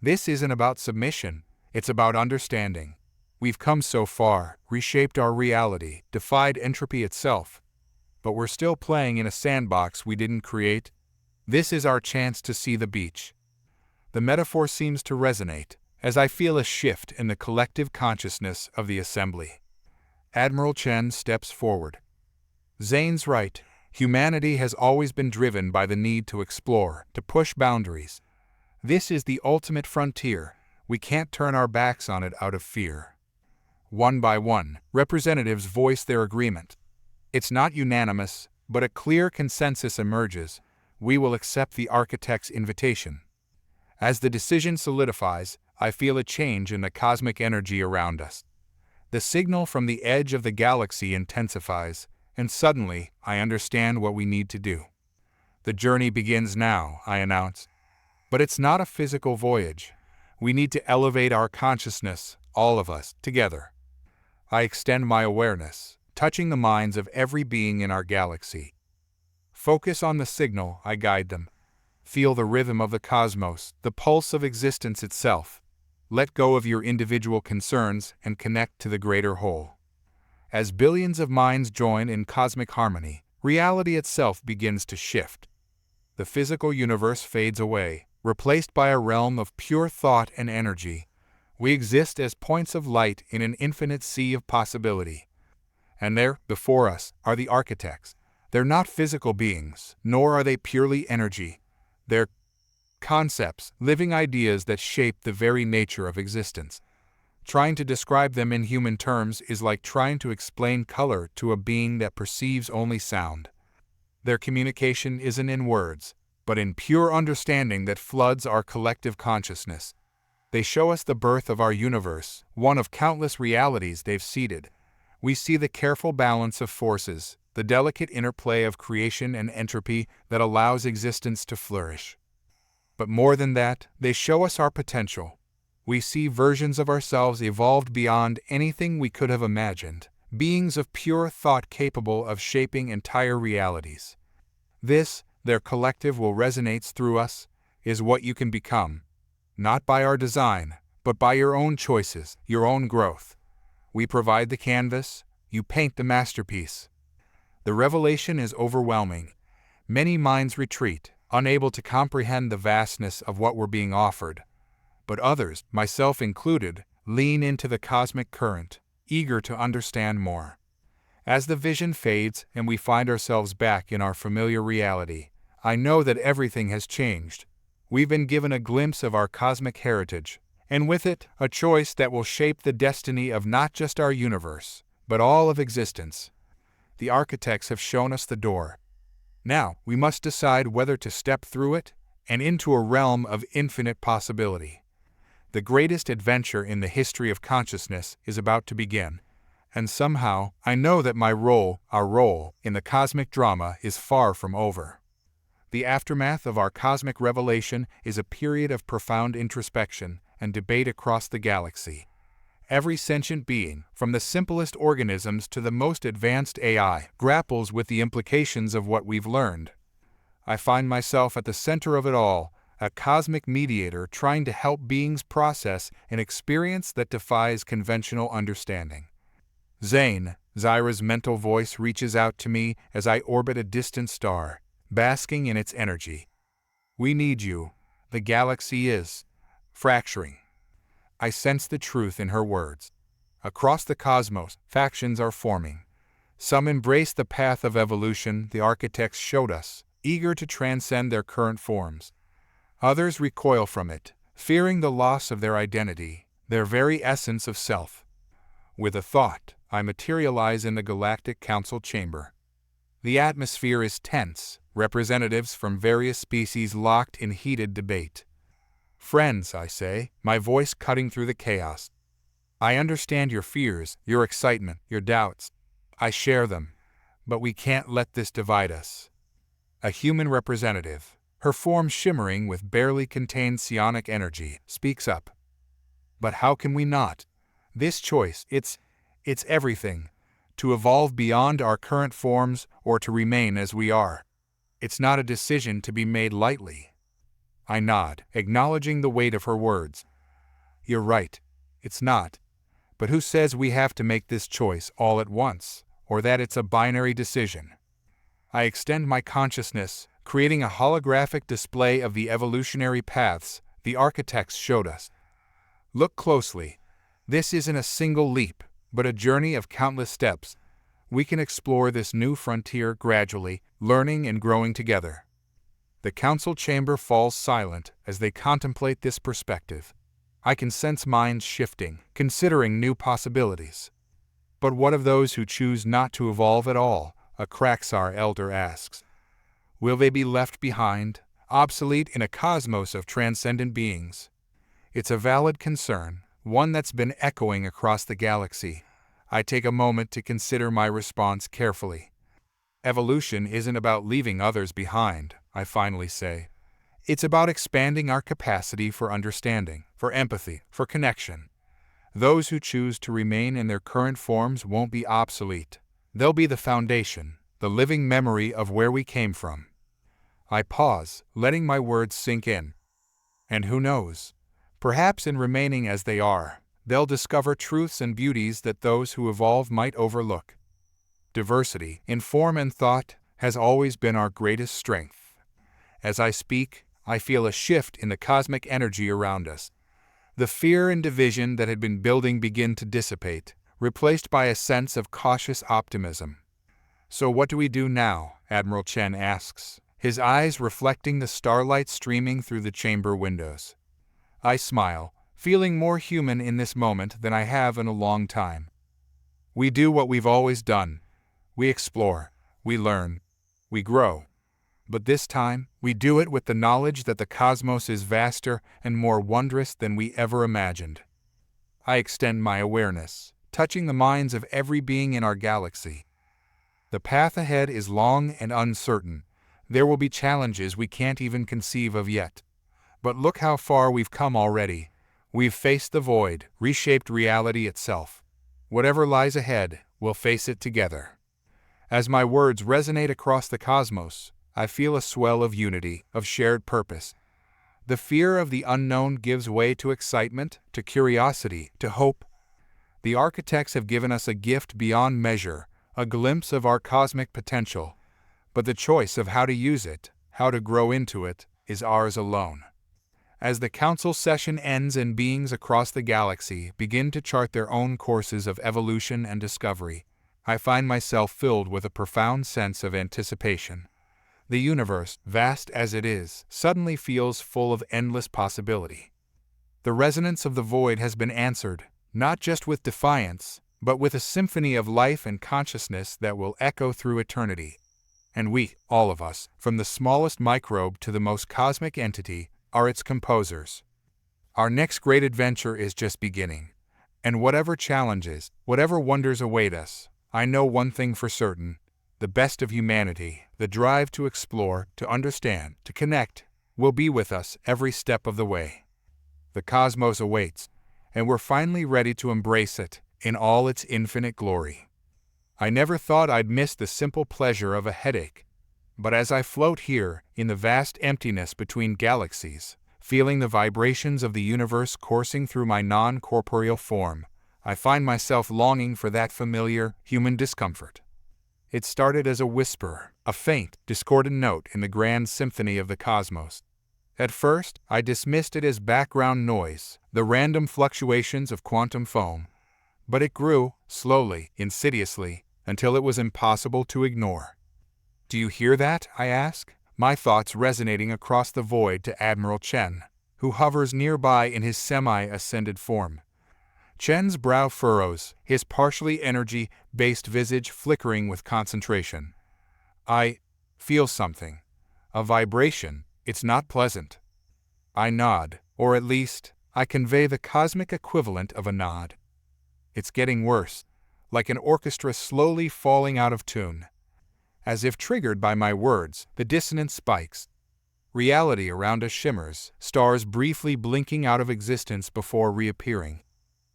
This isn't about submission, it's about understanding. We've come so far, reshaped our reality, defied entropy itself. But we're still playing in a sandbox we didn't create. This is our chance to see the beach. The metaphor seems to resonate, as I feel a shift in the collective consciousness of the assembly. Admiral Chen steps forward. Zane's right. Humanity has always been driven by the need to explore, to push boundaries. This is the ultimate frontier. We can't turn our backs on it out of fear. One by one, representatives voice their agreement. It's not unanimous, but a clear consensus emerges. we will accept the architect's invitation. As the decision solidifies, I feel a change in the cosmic energy around us. The signal from the edge of the galaxy intensifies, and suddenly I understand what we need to do. The journey begins now, I announce. But it's not a physical voyage. We need to elevate our consciousness, all of us, together. I extend my awareness, touching the minds of every being in our galaxy. Focus on the signal, I guide them. Feel the rhythm of the cosmos, the pulse of existence itself. Let go of your individual concerns and connect to the greater whole. As billions of minds join in cosmic harmony, reality itself begins to shift. The physical universe fades away, replaced by a realm of pure thought and energy. We exist as points of light in an infinite sea of possibility. And there, before us, are the architects. They're not physical beings, nor are they purely energy. They're concepts, living ideas that shape the very nature of existence. Trying to describe them in human terms is like trying to explain color to a being that perceives only sound. Their communication isn't in words, but in pure understanding that floods our collective consciousness. They show us the birth of our universe, one of countless realities they've seeded. We see the careful balance of forces, the delicate interplay of creation and entropy that allows existence to flourish. But more than that, they show us our potential. We see versions of ourselves evolved beyond anything we could have imagined, beings of pure thought capable of shaping entire realities. This, their collective will resonate through us, is what you can become, not by our design, but by your own choices, your own growth. We provide the canvas, you paint the masterpiece. The revelation is overwhelming. Many minds retreat, unable to comprehend the vastness of what we're being offered. But others, myself included, lean into the cosmic current, eager to understand more. As the vision fades and we find ourselves back in our familiar reality, I know that everything has changed. We've been given a glimpse of our cosmic heritage, and with it, a choice that will shape the destiny of not just our universe, but all of existence. The architects have shown us the door. Now, we must decide whether to step through it and into a realm of infinite possibility. The greatest adventure in the history of consciousness is about to begin, and somehow, I know that my role, our role, in the cosmic drama is far from over. The aftermath of our cosmic revelation is a period of profound introspection and debate across the galaxy. Every sentient being, from the simplest organisms to the most advanced AI, grapples with the implications of what we've learned. I find myself at the center of it all, a cosmic mediator trying to help beings process an experience that defies conventional understanding. Zane, Zyra's mental voice, reaches out to me as I orbit a distant star, basking in its energy. We need you. The galaxy is fracturing. I sense the truth in her words. Across the cosmos, factions are forming. Some embrace the path of evolution the architects showed us, eager to transcend their current forms. Others recoil from it, fearing the loss of their identity, their very essence of self. With a thought, I materialize in the Galactic Council chamber. The atmosphere is tense, representatives from various species locked in heated debate. Friends, I say, my voice cutting through the chaos. I understand your fears, your excitement, your doubts. I share them, but we can't let this divide us. A human representative, her form shimmering with barely contained psionic energy, speaks up. But how can we not? This choice, it's everything. To evolve beyond our current forms or to remain as we are. It's not a decision to be made lightly. I nod, acknowledging the weight of her words. You're right. It's not. But who says we have to make this choice all at once, or that it's a binary decision? I extend my consciousness, creating a holographic display of the evolutionary paths the architects showed us. Look closely. This isn't a single leap, but a journey of countless steps. We can explore this new frontier gradually, learning and growing together. The council chamber falls silent as they contemplate this perspective. I can sense minds shifting, considering new possibilities. But what of those who choose not to evolve at all? A Kraxar elder asks. Will they be left behind, obsolete in a cosmos of transcendent beings? It's a valid concern, one that's been echoing across the galaxy. I take a moment to consider my response carefully. Evolution isn't about leaving others behind, I finally say. It's about expanding our capacity for understanding, for empathy, for connection. Those who choose to remain in their current forms won't be obsolete. They'll be the foundation, the living memory of where we came from. I pause, letting my words sink in. And who knows? Perhaps in remaining as they are, they'll discover truths and beauties that those who evolve might overlook. Diversity, in form and thought, has always been our greatest strength. As I speak, I feel a shift in the cosmic energy around us. The fear and division that had been building begin to dissipate, replaced by a sense of cautious optimism. "So what do we do now?" Admiral Chen asks, his eyes reflecting the starlight streaming through the chamber windows. I smile, feeling more human in this moment than I have in a long time. "We do what we've always done. We explore, we learn, we grow. But this time, we do it with the knowledge that the cosmos is vaster and more wondrous than we ever imagined." I extend my awareness, touching the minds of every being in our galaxy. The path ahead is long and uncertain. There will be challenges we can't even conceive of yet. But look how far we've come already. We've faced the void, reshaped reality itself. Whatever lies ahead, we'll face it together. As my words resonate across the cosmos, I feel a swell of unity, of shared purpose. The fear of the unknown gives way to excitement, to curiosity, to hope. The architects have given us a gift beyond measure, a glimpse of our cosmic potential. But the choice of how to use it, how to grow into it, is ours alone. As the council session ends and beings across the galaxy begin to chart their own courses of evolution and discovery, I find myself filled with a profound sense of anticipation. The universe, vast as it is, suddenly feels full of endless possibility. The resonance of the void has been answered, not just with defiance, but with a symphony of life and consciousness that will echo through eternity. And we, all of us, from the smallest microbe to the most cosmic entity, are its composers. Our next great adventure is just beginning. And whatever challenges, whatever wonders await us, I know one thing for certain: the best of humanity, the drive to explore, to understand, to connect, will be with us every step of the way. The cosmos awaits, and we're finally ready to embrace it in all its infinite glory. I never thought I'd miss the simple pleasure of a headache. But as I float here, in the vast emptiness between galaxies, feeling the vibrations of the universe coursing through my non-corporeal form, I find myself longing for that familiar, human discomfort. It started as a whisper, a faint, discordant note in the grand symphony of the cosmos. At first, I dismissed it as background noise, the random fluctuations of quantum foam. But it grew, slowly, insidiously, until it was impossible to ignore. "Do you hear that?" I ask, my thoughts resonating across the void to Admiral Chen, who hovers nearby in his semi-ascended form. Chen's brow furrows, his partially energy-based visage flickering with concentration. "I feel something. A vibration. It's not pleasant." I nod, or at least, I convey the cosmic equivalent of a nod. It's getting worse, like an orchestra slowly falling out of tune. As if triggered by my words, the dissonance spikes. Reality around us shimmers, stars briefly blinking out of existence before reappearing.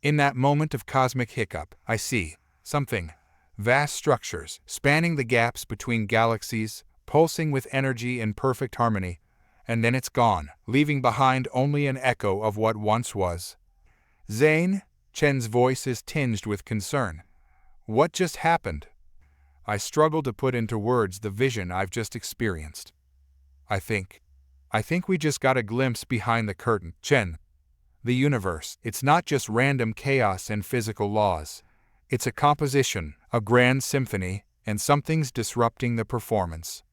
In that moment of cosmic hiccup, I see something. Vast structures, spanning the gaps between galaxies, pulsing with energy in perfect harmony. And then it's gone, leaving behind only an echo of what once was. "Zane?" Chen's voice is tinged with concern. "What just happened?" I struggle to put into words the vision I've just experienced. I think we just got a glimpse behind the curtain, Chen. The universe, it's not just random chaos and physical laws. It's a composition, a grand symphony, and something's disrupting the performance.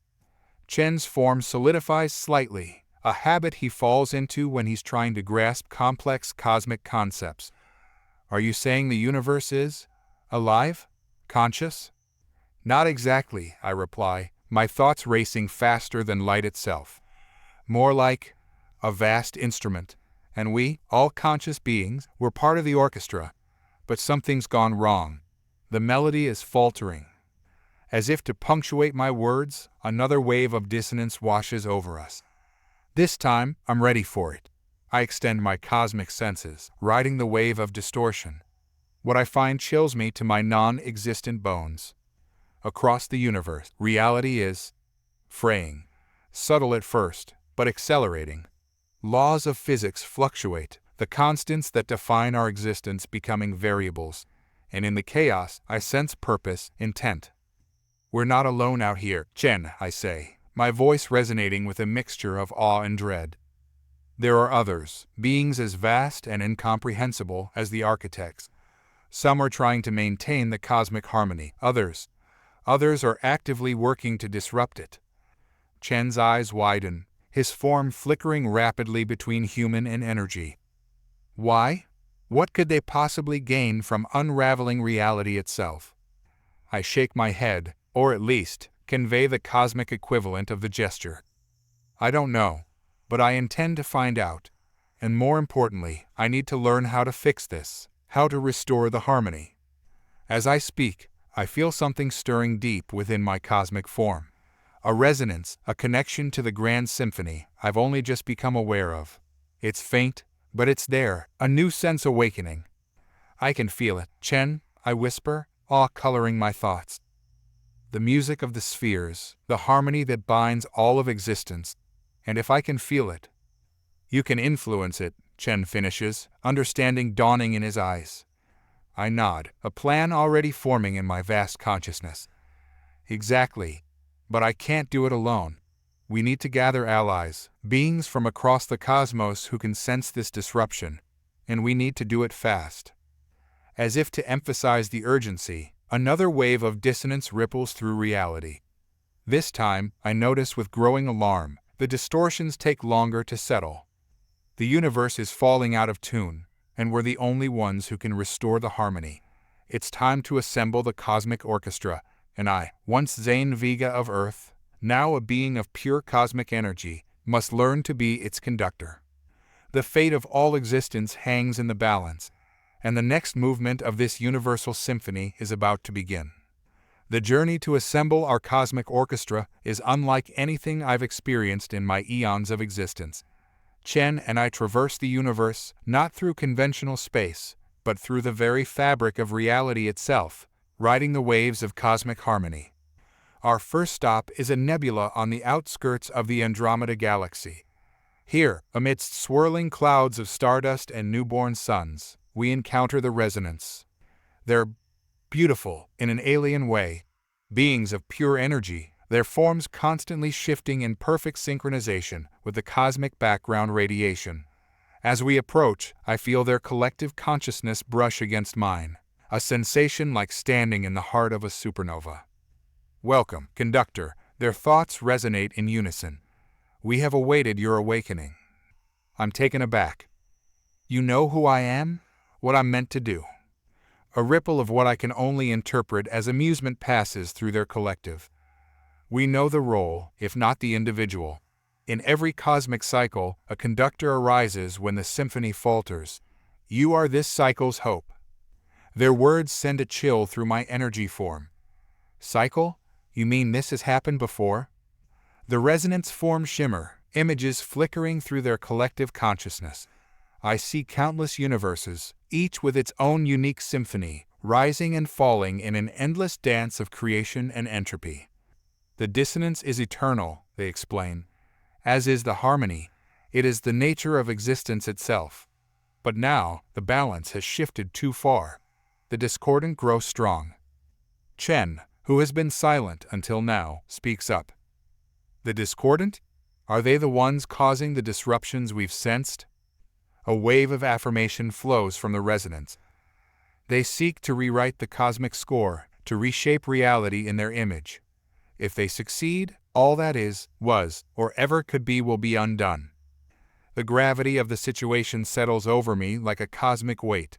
Chen's form solidifies slightly, a habit he falls into when he's trying to grasp complex cosmic concepts. "Are you saying the universe is alive? Conscious?" "Not exactly," I reply, my thoughts racing faster than light itself. More like a vast instrument, and we, all conscious beings, were part of the orchestra. But something's gone wrong. The melody is faltering. As if to punctuate my words, another wave of dissonance washes over us. This time, I'm ready for it. I extend my cosmic senses, riding the wave of distortion. What I find chills me to my non-existent bones. Across the universe, reality is fraying, subtle at first, but accelerating. Laws of physics fluctuate, the constants that define our existence becoming variables, and in the chaos, I sense purpose, intent. We're not alone out here, Chen, I say, my voice resonating with a mixture of awe and dread. There are others, beings as vast and incomprehensible as the architects. Some are trying to maintain the cosmic harmony, others are actively working to disrupt it. Chen's eyes widen, his form flickering rapidly between human and energy. Why? What could they possibly gain from unraveling reality itself? I shake my head, or at least, convey the cosmic equivalent of the gesture. I don't know, but I intend to find out. And more importantly, I need to learn how to fix this, how to restore the harmony. As I speak, I feel something stirring deep within my cosmic form. A resonance, a connection to the grand symphony I've only just become aware of. It's faint, but it's there, a new sense awakening. I can feel it, Chen, I whisper, awe coloring my thoughts. The music of the spheres, the harmony that binds all of existence, and if I can feel it, you can influence it, Chen finishes, understanding dawning in his eyes. I nod, a plan already forming in my vast consciousness. Exactly, but I can't do it alone. We need to gather allies, beings from across the cosmos who can sense this disruption, and we need to do it fast. As if to emphasize the urgency, another wave of dissonance ripples through reality. This time, I notice with growing alarm, the distortions take longer to settle. The universe is falling out of tune, and we're the only ones who can restore the harmony. It's time to assemble the cosmic orchestra, and I, once Zane Vega of Earth, now a being of pure cosmic energy, must learn to be its conductor. The fate of all existence hangs in the balance, and the next movement of this universal symphony is about to begin. The journey to assemble our cosmic orchestra is unlike anything I've experienced in my eons of existence. Chen and I traverse the universe not through conventional space, but through the very fabric of reality itself, riding the waves of cosmic harmony. Our first stop is a nebula on the outskirts of the Andromeda Galaxy. Here, amidst swirling clouds of stardust and newborn suns, we encounter the resonance. They're beautiful in an alien way, beings of pure energy, their forms constantly shifting in perfect synchronization with the cosmic background radiation. As we approach, I feel their collective consciousness brush against mine, a sensation like standing in the heart of a supernova. Welcome, conductor, their thoughts resonate in unison. We have awaited your awakening. I'm taken aback. You know who I am? What I'm meant to do. A ripple of what I can only interpret as amusement passes through their collective. We know the role, if not the individual. In every cosmic cycle, a conductor arises when the symphony falters. You are this cycle's hope. Their words send a chill through my energy form. Cycle? You mean this has happened before? The resonance forms shimmer, images flickering through their collective consciousness. I see countless universes, each with its own unique symphony, rising and falling in an endless dance of creation and entropy. The dissonance is eternal, they explain. As is the harmony, it is the nature of existence itself. But now, the balance has shifted too far. The discordant grows strong. Chen, who has been silent until now, speaks up. The discordant? Are they the ones causing the disruptions we've sensed? A wave of affirmation flows from the resonance. They seek to rewrite the cosmic score, to reshape reality in their image. If they succeed, all that is, was, or ever could be will be undone. The gravity of the situation settles over me like a cosmic weight.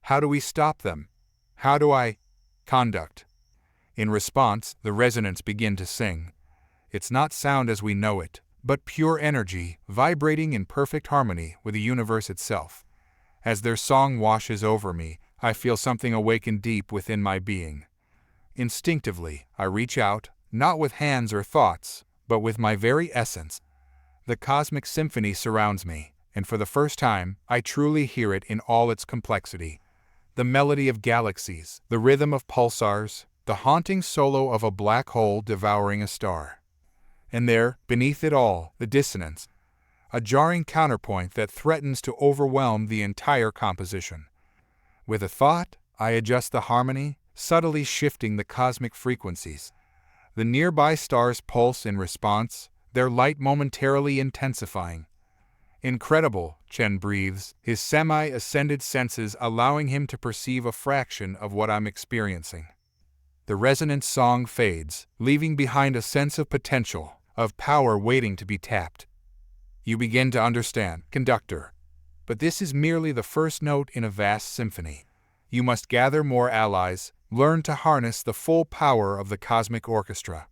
How do we stop them? How do I conduct? In response, the resonance begin to sing. It's not sound as we know it, but pure energy, vibrating in perfect harmony with the universe itself. As their song washes over me, I feel something awaken deep within my being. Instinctively, I reach out, not with hands or thoughts, but with my very essence. The cosmic symphony surrounds me, and for the first time, I truly hear it in all its complexity. The melody of galaxies, the rhythm of pulsars, the haunting solo of a black hole devouring a star. And there, beneath it all, the dissonance, a jarring counterpoint that threatens to overwhelm the entire composition. With a thought, I adjust the harmony, subtly shifting the cosmic frequencies. The nearby stars pulse in response, their light momentarily intensifying. Incredible, Chen breathes, his semi-ascended senses allowing him to perceive a fraction of what I'm experiencing. The resonant song fades, leaving behind a sense of potential, of power waiting to be tapped. You begin to understand, conductor. But this is merely the first note in a vast symphony. You must gather more allies, learn to harness the full power of the cosmic orchestra.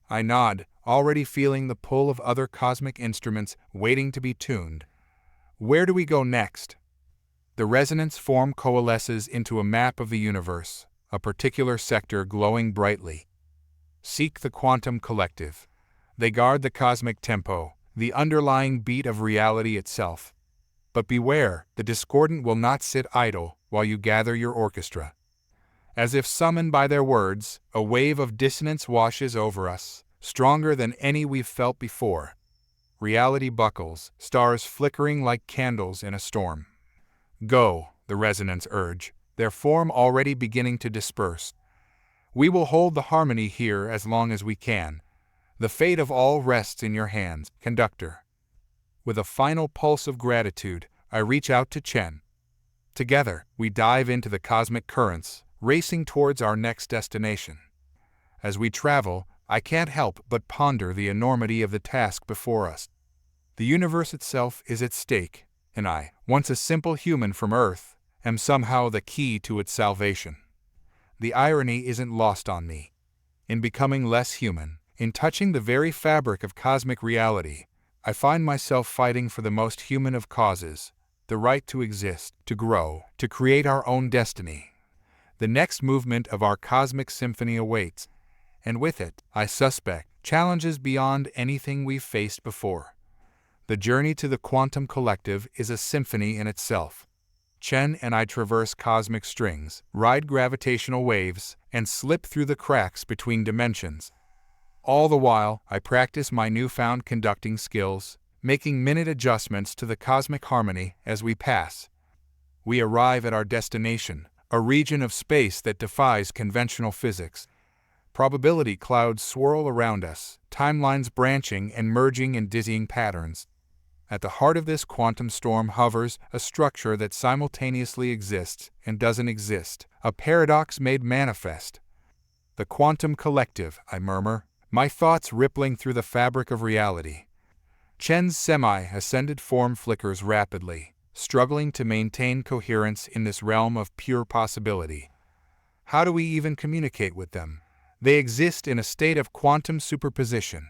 I nod, already feeling the pull of other cosmic instruments waiting to be tuned. Where do we go next? The resonance form coalesces into a map of the universe, a particular sector glowing brightly. Seek the quantum collective. They guard the cosmic tempo, the underlying beat of reality itself. But beware, the discordant will not sit idle while you gather your orchestra. As if summoned by their words, a wave of dissonance washes over us, stronger than any we've felt before. Reality buckles, stars flickering like candles in a storm. Go, the resonance urge, their form already beginning to disperse. We will hold the harmony here as long as we can. The fate of all rests in your hands, conductor. With a final pulse of gratitude, I reach out to Chen. Together, we dive into the cosmic currents, racing towards our next destination. As we travel, I can't help but ponder the enormity of the task before us. The universe itself is at stake, and I, once a simple human from Earth, am somehow the key to its salvation. The irony isn't lost on me. In becoming less human, in touching the very fabric of cosmic reality, I find myself fighting for the most human of causes, the right to exist, to grow, to create our own destiny. The next movement of our cosmic symphony awaits, and with it, I suspect, challenges beyond anything we've faced before. The journey to the quantum collective is a symphony in itself. Chen and I traverse cosmic strings, ride gravitational waves, and slip through the cracks between dimensions. All the while, I practice my newfound conducting skills, making minute adjustments to the cosmic harmony as we pass. We arrive at our destination, a region of space that defies conventional physics. Probability clouds swirl around us, timelines branching and merging in dizzying patterns. At the heart of this quantum storm hovers a structure that simultaneously exists and doesn't exist, a paradox made manifest. The quantum collective, I murmur, my thoughts rippling through the fabric of reality. Chen's semi-ascended form flickers rapidly, struggling to maintain coherence in this realm of pure possibility. How do we even communicate with them? They exist in a state of quantum superposition.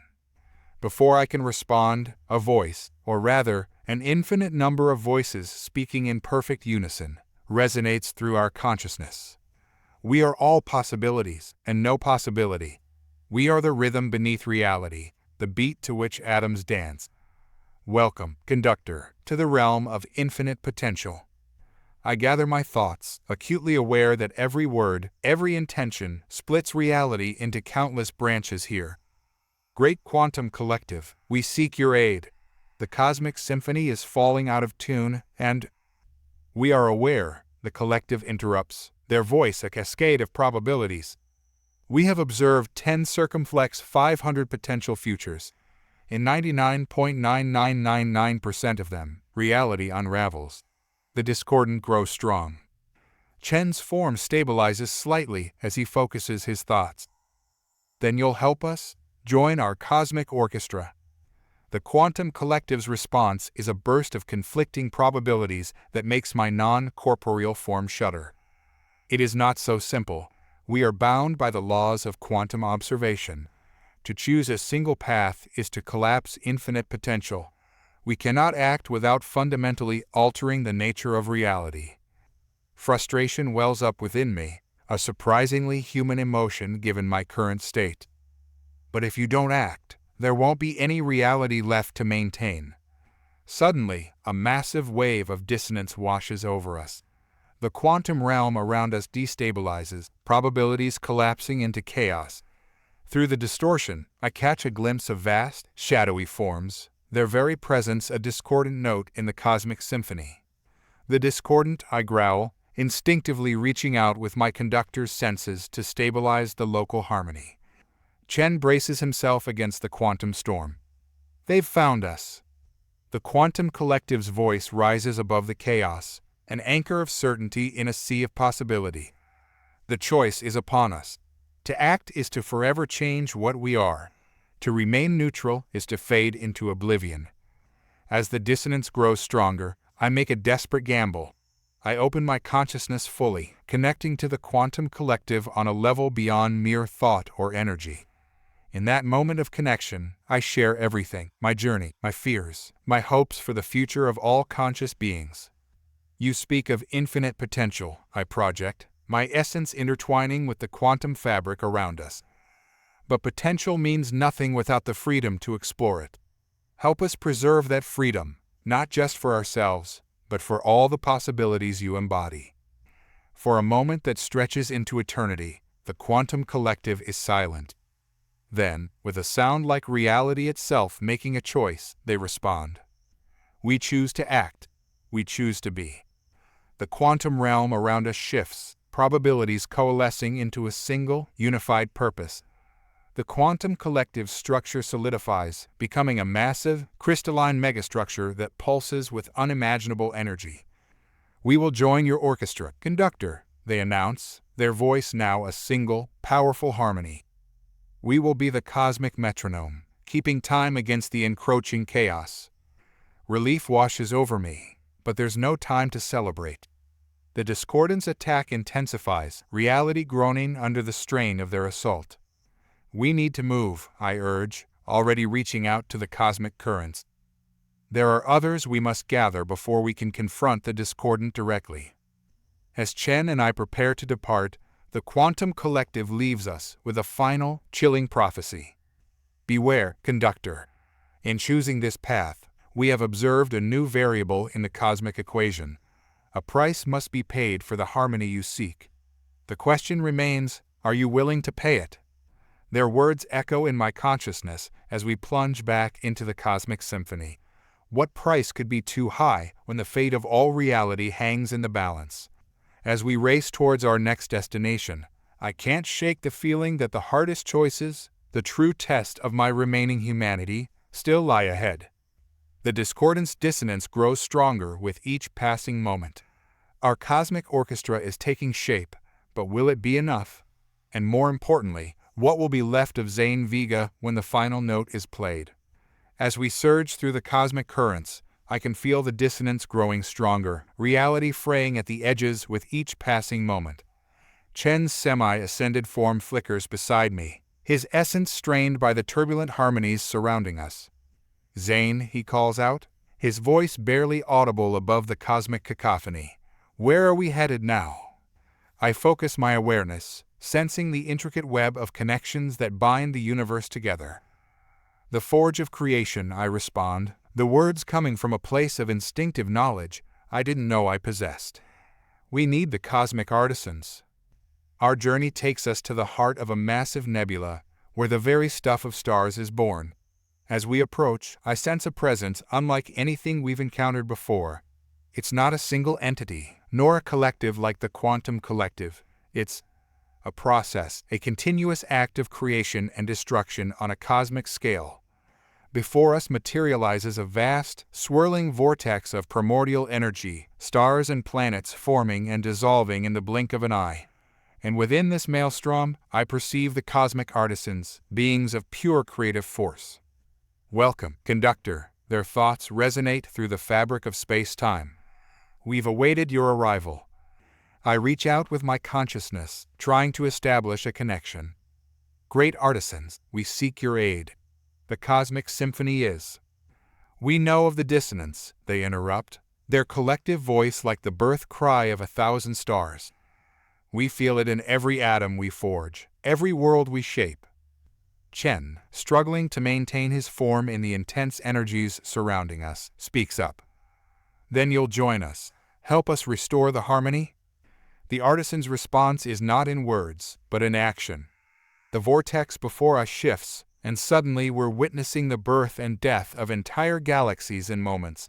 Before I can respond, a voice, or rather, an infinite number of voices speaking in perfect unison, resonates through our consciousness. We are all possibilities, and no possibility. We are the rhythm beneath reality, the beat to which atoms dance. Welcome, conductor, to the realm of infinite potential. I gather my thoughts, acutely aware that every word, every intention, splits reality into countless branches here. Great quantum collective, we seek your aid. The cosmic symphony is falling out of tune, and we are aware, the collective interrupts, their voice a cascade of probabilities. We have observed 10 circumflex 500 potential futures. In 99.9999% of them, reality unravels. The discordant grows strong. Chen's form stabilizes slightly as he focuses his thoughts. Then you'll help us? Join our cosmic orchestra. The quantum collective's response is a burst of conflicting probabilities that makes my non-corporeal form shudder. It is not so simple. We are bound by the laws of quantum observation. To choose a single path is to collapse infinite potential. We cannot act without fundamentally altering the nature of reality. Frustration wells up within me, a surprisingly human emotion given my current state. But if you don't act, there won't be any reality left to maintain. Suddenly, a massive wave of dissonance washes over us. The quantum realm around us destabilizes, probabilities collapsing into chaos. Through the distortion, I catch a glimpse of vast, shadowy forms, their very presence a discordant note in the cosmic symphony. The discordant, I growl, instinctively reaching out with my conductor's senses to stabilize the local harmony. Chen braces himself against the quantum storm. They've found us. The quantum collective's voice rises above the chaos, an anchor of certainty in a sea of possibility. The choice is upon us. To act is to forever change what we are. To remain neutral is to fade into oblivion. As the dissonance grows stronger, I make a desperate gamble. I open my consciousness fully, connecting to the quantum collective on a level beyond mere thought or energy. In that moment of connection, I share everything, my journey, my fears, my hopes for the future of all conscious beings. You speak of infinite potential, I project, my essence intertwining with the quantum fabric around us. But potential means nothing without the freedom to explore it. Help us preserve that freedom, not just for ourselves, but for all the possibilities you embody. For a moment that stretches into eternity, the quantum collective is silent. Then, with a sound like reality itself making a choice, they respond. We choose to act. We choose to be. The quantum realm around us shifts, probabilities coalescing into a single, unified purpose. The quantum collective structure solidifies, becoming a massive, crystalline megastructure that pulses with unimaginable energy. We will join your orchestra, conductor, they announce, their voice now a single, powerful harmony. We will be the cosmic metronome, keeping time against the encroaching chaos. Relief washes over me, but there's no time to celebrate. The discordance attack intensifies, reality groaning under the strain of their assault. We need to move, I urge, already reaching out to the cosmic currents. There are others we must gather before we can confront the discordant directly. As Chen and I prepare to depart, the quantum collective leaves us with a final, chilling prophecy. Beware, conductor. In choosing this path, we have observed a new variable in the cosmic equation. A price must be paid for the harmony you seek. The question remains, are you willing to pay it? Their words echo in my consciousness as we plunge back into the cosmic symphony. What price could be too high when the fate of all reality hangs in the balance? As we race towards our next destination, I can't shake the feeling that the hardest choices, the true test of my remaining humanity, still lie ahead. The discordance dissonance grows stronger with each passing moment. Our cosmic orchestra is taking shape, but will it be enough? And more importantly, what will be left of Zane Vega when the final note is played? As we surge through the cosmic currents, I can feel the dissonance growing stronger, reality fraying at the edges with each passing moment. Chen's semi-ascended form flickers beside me, his essence strained by the turbulent harmonies surrounding us. Zane, he calls out, his voice barely audible above the cosmic cacophony. Where are we headed now? I focus my awareness, sensing the intricate web of connections that bind the universe together. The forge of creation, I respond, the words coming from a place of instinctive knowledge I didn't know I possessed. We need the cosmic artisans. Our journey takes us to the heart of a massive nebula, where the very stuff of stars is born. As we approach, I sense a presence unlike anything we've encountered before. It's not a single entity, nor a collective like the quantum collective. It's a process, a continuous act of creation and destruction on a cosmic scale. Before us materializes a vast, swirling vortex of primordial energy, stars and planets forming and dissolving in the blink of an eye. And within this maelstrom, I perceive the cosmic artisans, beings of pure creative force. Welcome, conductor, their thoughts resonate through the fabric of space-time. We've awaited your arrival. I reach out with my consciousness, trying to establish a connection. Great artisans, we seek your aid. The cosmic symphony is. We know of the dissonance, they interrupt, their collective voice like the birth cry of 1,000 stars. We feel it in every atom we forge, every world we shape. Chen, struggling to maintain his form in the intense energies surrounding us, speaks up. Then you'll join us. Help us restore the harmony? The artisan's response is not in words, but in action. The vortex before us shifts, and suddenly we're witnessing the birth and death of entire galaxies in moments.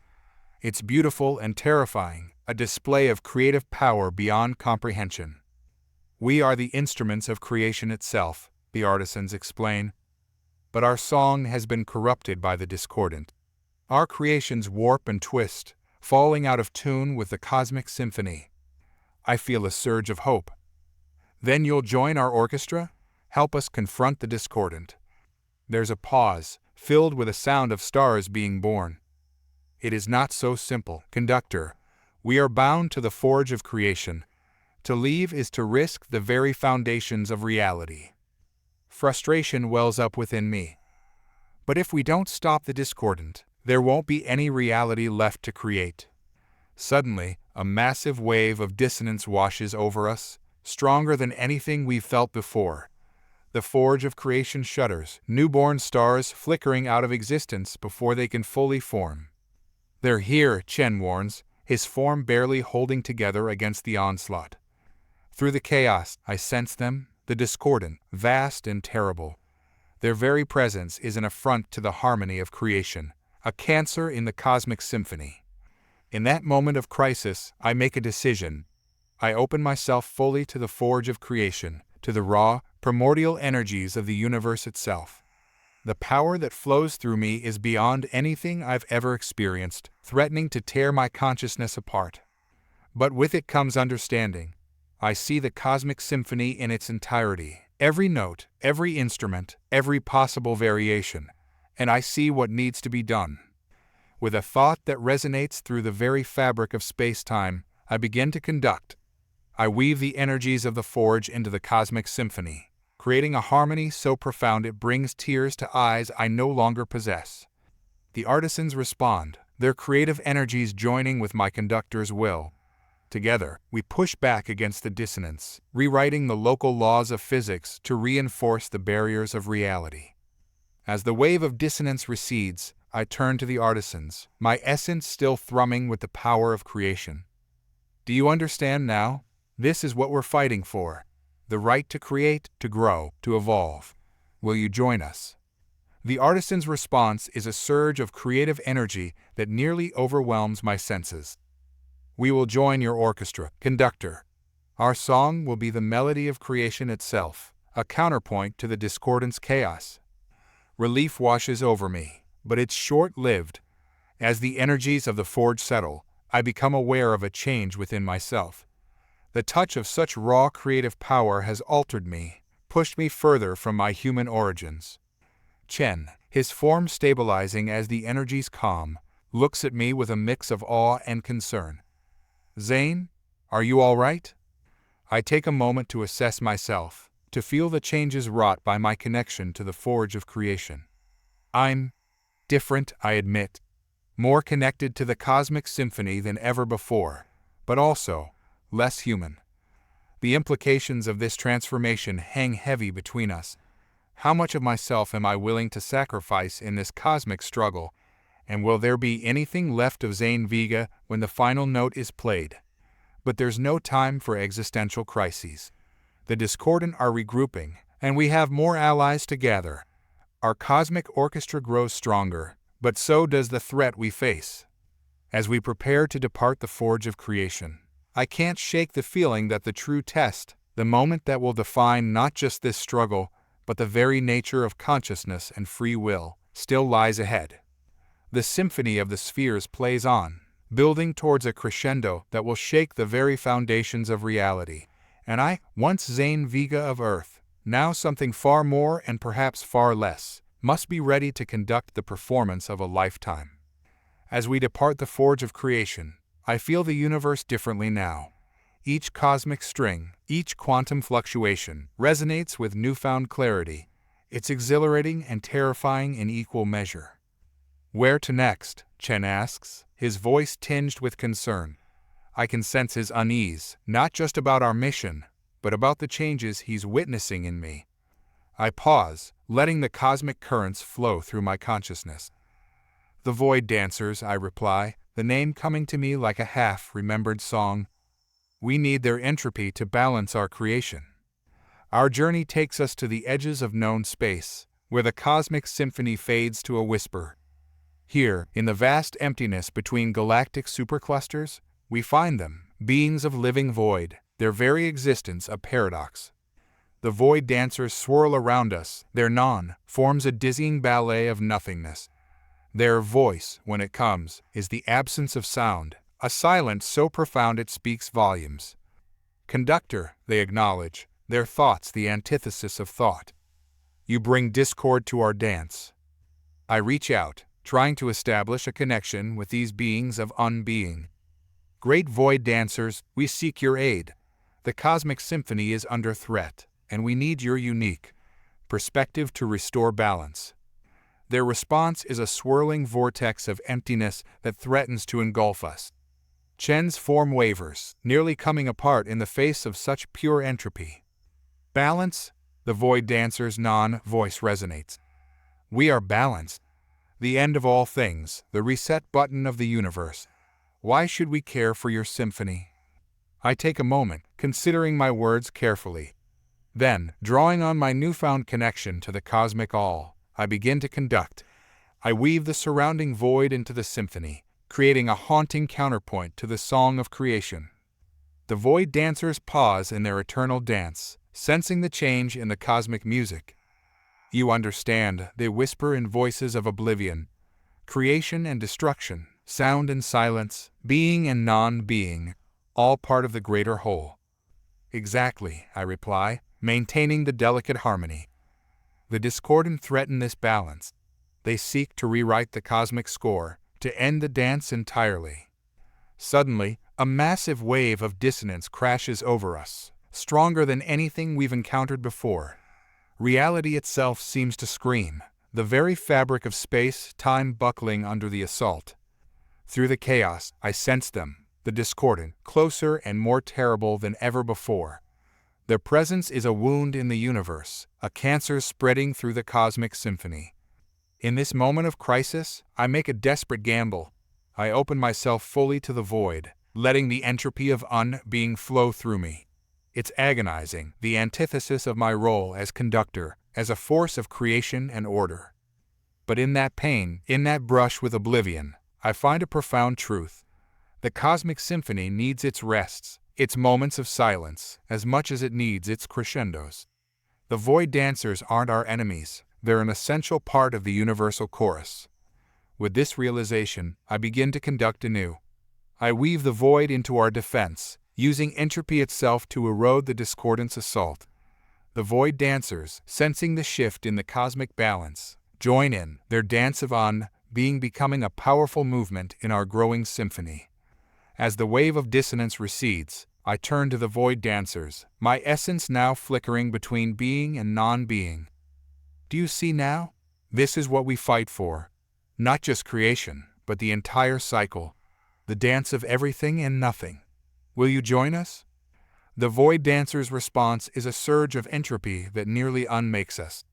It's beautiful and terrifying, a display of creative power beyond comprehension. We are the instruments of creation itself, the artisans explain. But our song has been corrupted by the discordant. Our creations warp and twist, falling out of tune with the cosmic symphony. I feel a surge of hope. Then you'll join our orchestra? Help us confront the discordant. There's a pause, filled with a sound of stars being born. It is not so simple, conductor. We are bound to the forge of creation. To leave is to risk the very foundations of reality. Frustration wells up within me. But if we don't stop the discordant, there won't be any reality left to create. Suddenly, a massive wave of dissonance washes over us, stronger than anything we've felt before. The forge of creation shudders, newborn stars flickering out of existence before they can fully form. They're here, Chen warns, his form barely holding together against the onslaught. Through the chaos, I sense them, the discordant, vast and terrible. Their very presence is an affront to the harmony of creation, a cancer in the cosmic symphony. In that moment of crisis, I make a decision. I open myself fully to the forge of creation, to the raw, primordial energies of the universe itself. The power that flows through me is beyond anything I've ever experienced, threatening to tear my consciousness apart. But with it comes understanding. I see the cosmic symphony in its entirety, every note, every instrument, every possible variation, and I see what needs to be done. With a thought that resonates through the very fabric of space-time, I begin to conduct. I weave the energies of the forge into the cosmic symphony, creating a harmony so profound it brings tears to eyes I no longer possess. The artisans respond, their creative energies joining with my conductor's will. Together, we push back against the dissonance, rewriting the local laws of physics to reinforce the barriers of reality. As the wave of dissonance recedes, I turn to the artisans, my essence still thrumming with the power of creation. Do you understand now? This is what we're fighting for. The right to create, to grow, to evolve. Will you join us? The artisan's response is a surge of creative energy that nearly overwhelms my senses. We will join your orchestra, conductor. Our song will be the melody of creation itself, a counterpoint to the discordant's chaos. Relief washes over me, but it's short-lived. As the energies of the forge settle, I become aware of a change within myself. The touch of such raw creative power has altered me, pushed me further from my human origins. Chen, his form stabilizing as the energies calm, looks at me with a mix of awe and concern. Zane, are you all right? I take a moment to assess myself, to feel the changes wrought by my connection to the forge of creation. I'm different, I admit, more connected to the cosmic symphony than ever before, but also less human. The implications of this transformation hang heavy between us. How much of myself am I willing to sacrifice in this cosmic struggle, and will there be anything left of Zane Vega when the final note is played? But there's no time for existential crises. The discordant are regrouping, and we have more allies to gather. Our cosmic orchestra grows stronger, but so does the threat we face. As we prepare to depart the forge of creation, I can't shake the feeling that the true test, the moment that will define not just this struggle, but the very nature of consciousness and free will, still lies ahead. The symphony of the spheres plays on, building towards a crescendo that will shake the very foundations of reality. And I, once Zane Vega of Earth, now something far more and perhaps far less, must be ready to conduct the performance of a lifetime. As we depart the forge of creation, I feel the universe differently now. Each cosmic string, each quantum fluctuation, resonates with newfound clarity. It's exhilarating and terrifying in equal measure. Where to next? Chen asks, his voice tinged with concern. I can sense his unease, not just about our mission, but about the changes he's witnessing in me. I pause, letting the cosmic currents flow through my consciousness. The Void Dancers, I reply, the name coming to me like a half-remembered song. We need their entropy to balance our creation. Our journey takes us to the edges of known space, where the cosmic symphony fades to a whisper. Here, in the vast emptiness between galactic superclusters, we find them, beings of living void, their very existence a paradox. The Void Dancers swirl around us, their non forms a dizzying ballet of nothingness. Their voice, when it comes, is the absence of sound, a silence so profound it speaks volumes. Conductor, they acknowledge, their thoughts the antithesis of thought. You bring discord to our dance. I reach out, trying to establish a connection with these beings of unbeing. Great Void Dancers, we seek your aid. The cosmic symphony is under threat, and we need your unique perspective to restore balance. Their response is a swirling vortex of emptiness that threatens to engulf us. Chen's form wavers, nearly coming apart in the face of such pure entropy. Balance? The Void Dancer's non-voice resonates. We are balanced. The end of all things, the reset button of the universe. Why should we care for your symphony? I take a moment, considering my words carefully. Then, drawing on my newfound connection to the cosmic all, I begin to conduct. I weave the surrounding void into the symphony, creating a haunting counterpoint to the song of creation. The Void Dancers pause in their eternal dance, sensing the change in the cosmic music. You understand, they whisper in voices of oblivion. Creation and destruction, sound and silence, being and non-being, all part of the greater whole. Exactly, I reply, maintaining the delicate harmony. The discordant threaten this balance. They seek to rewrite the cosmic score, to end the dance entirely. Suddenly, a massive wave of dissonance crashes over us, stronger than anything we've encountered before. Reality itself seems to scream, the very fabric of space-time buckling under the assault. Through the chaos, I sense them, the discordant, closer and more terrible than ever before. Their presence is a wound in the universe, a cancer spreading through the cosmic symphony. In this moment of crisis, I make a desperate gamble. I open myself fully to the void, letting the entropy of unbeing flow through me. It's agonizing, the antithesis of my role as conductor, as a force of creation and order. But in that pain, in that brush with oblivion, I find a profound truth. The cosmic symphony needs its rests, its moments of silence, as much as it needs its crescendos. The Void Dancers aren't our enemies, they're an essential part of the universal chorus. With this realization, I begin to conduct anew. I weave the void into our defense, using entropy itself to erode the discordant's assault. The Void Dancers, sensing the shift in the cosmic balance, join in, their dance of on-being becoming a powerful movement in our growing symphony. As the wave of dissonance recedes, I turn to the Void Dancers, my essence now flickering between being and non-being. Do you see now? This is what we fight for. Not just creation, but the entire cycle. The dance of everything and nothing. Will you join us? The Void Dancer's response is a surge of entropy that nearly unmakes us.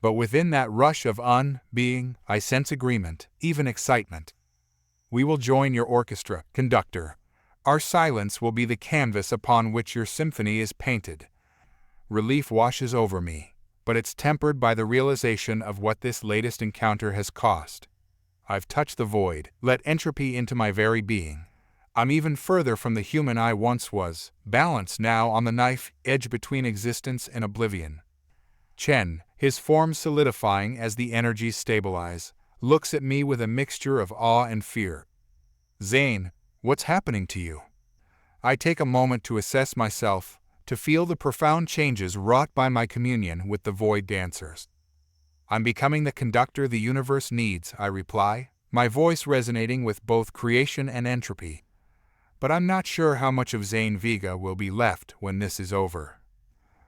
But within that rush of unbeing, I sense agreement, even excitement. We will join your orchestra, conductor. Our silence will be the canvas upon which your symphony is painted. Relief washes over me, but it's tempered by the realization of what this latest encounter has cost. I've touched the void, let entropy into my very being. I'm even further from the human I once was, balanced now on the knife edge between existence and oblivion. Chen, his form solidifying as the energies stabilize, looks at me with a mixture of awe and fear. Zane, what's happening to you? I take a moment to assess myself, to feel the profound changes wrought by my communion with the Void Dancers. I'm becoming the conductor the universe needs, I reply, my voice resonating with both creation and entropy. But I'm not sure how much of Zane Vega will be left when this is over.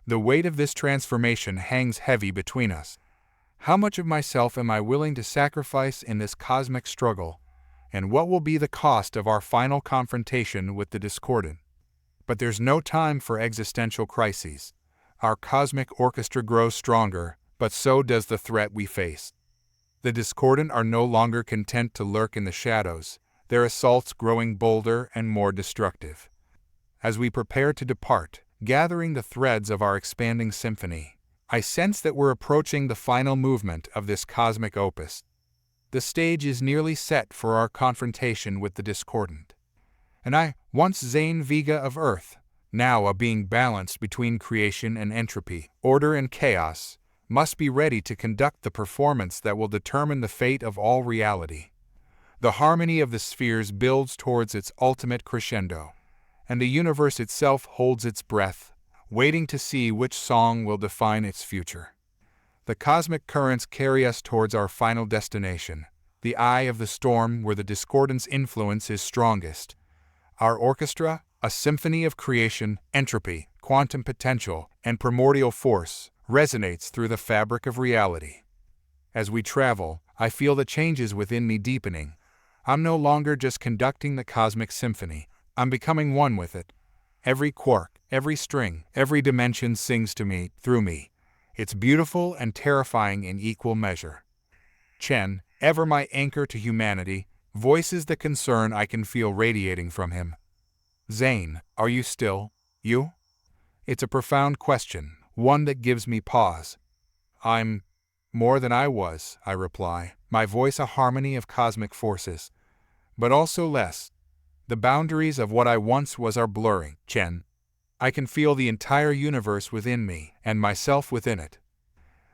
The weight of this transformation hangs heavy between us. How much of myself am I willing to sacrifice in this cosmic struggle? And what will be the cost of our final confrontation with the discordant? But there's no time for existential crises. Our cosmic orchestra grows stronger, but so does the threat we face. The discordant are no longer content to lurk in the shadows, their assaults growing bolder and more destructive. As we prepare to depart, gathering the threads of our expanding symphony, I sense that we're approaching the final movement of this cosmic opus. The stage is nearly set for our confrontation with the discordant. And I, once Zane Vega of Earth, now a being balanced between creation and entropy, order and chaos, must be ready to conduct the performance that will determine the fate of all reality. The harmony of the spheres builds towards its ultimate crescendo, and the universe itself holds its breath, waiting to see which song will define its future. The cosmic currents carry us towards our final destination, the eye of the storm where the discordant's influence is strongest. Our orchestra, a symphony of creation, entropy, quantum potential, and primordial force, resonates through the fabric of reality. As we travel, I feel the changes within me deepening. I'm no longer just conducting the cosmic symphony, I'm becoming one with it. Every quark, every string, every dimension sings to me, through me. It's beautiful and terrifying in equal measure. Chen, ever my anchor to humanity, voices the concern I can feel radiating from him. Zane, are you still you? It's a profound question, one that gives me pause. I'm more than I was, I reply, my voice a harmony of cosmic forces. But also less. The boundaries of what I once was are blurring, Chen. I can feel the entire universe within me, and myself within it.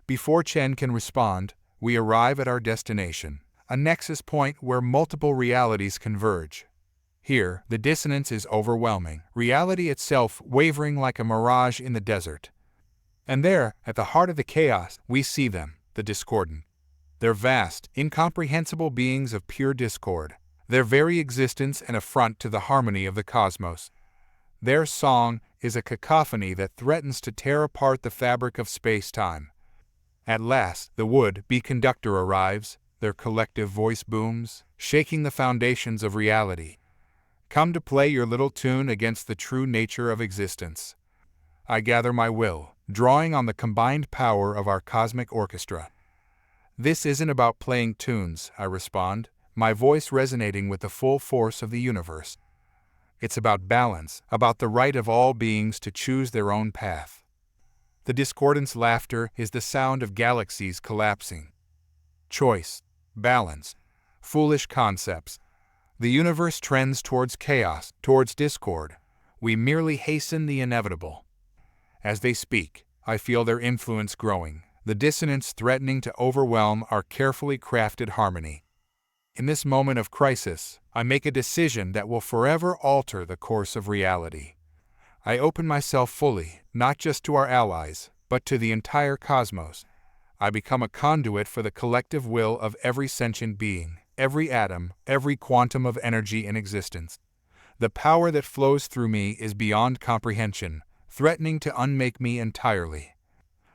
Before Chen can respond, we arrive at our destination, a nexus point where multiple realities converge. Here, the dissonance is overwhelming, reality itself wavering like a mirage in the desert. And there, at the heart of the chaos, we see them, the discordant. They're vast, incomprehensible beings of pure discord, their very existence an affront to the harmony of the cosmos. Their song is a cacophony that threatens to tear apart the fabric of space-time. At last, the would-be conductor arrives, their collective voice booms, shaking the foundations of reality. Come to play your little tune against the true nature of existence. I gather my will, drawing on the combined power of our cosmic orchestra. This isn't about playing tunes, I respond, my voice resonating with the full force of the universe. It's about balance, about the right of all beings to choose their own path. The discordant's laughter is the sound of galaxies collapsing. Choice, balance, foolish concepts. The universe trends towards chaos, towards discord. We merely hasten the inevitable. As they speak, I feel their influence growing, the dissonance threatening to overwhelm our carefully crafted harmony. In this moment of crisis, I make a decision that will forever alter the course of reality. I open myself fully, not just to our allies, but to the entire cosmos. I become a conduit for the collective will of every sentient being, every atom, every quantum of energy in existence. The power that flows through me is beyond comprehension, threatening to unmake me entirely.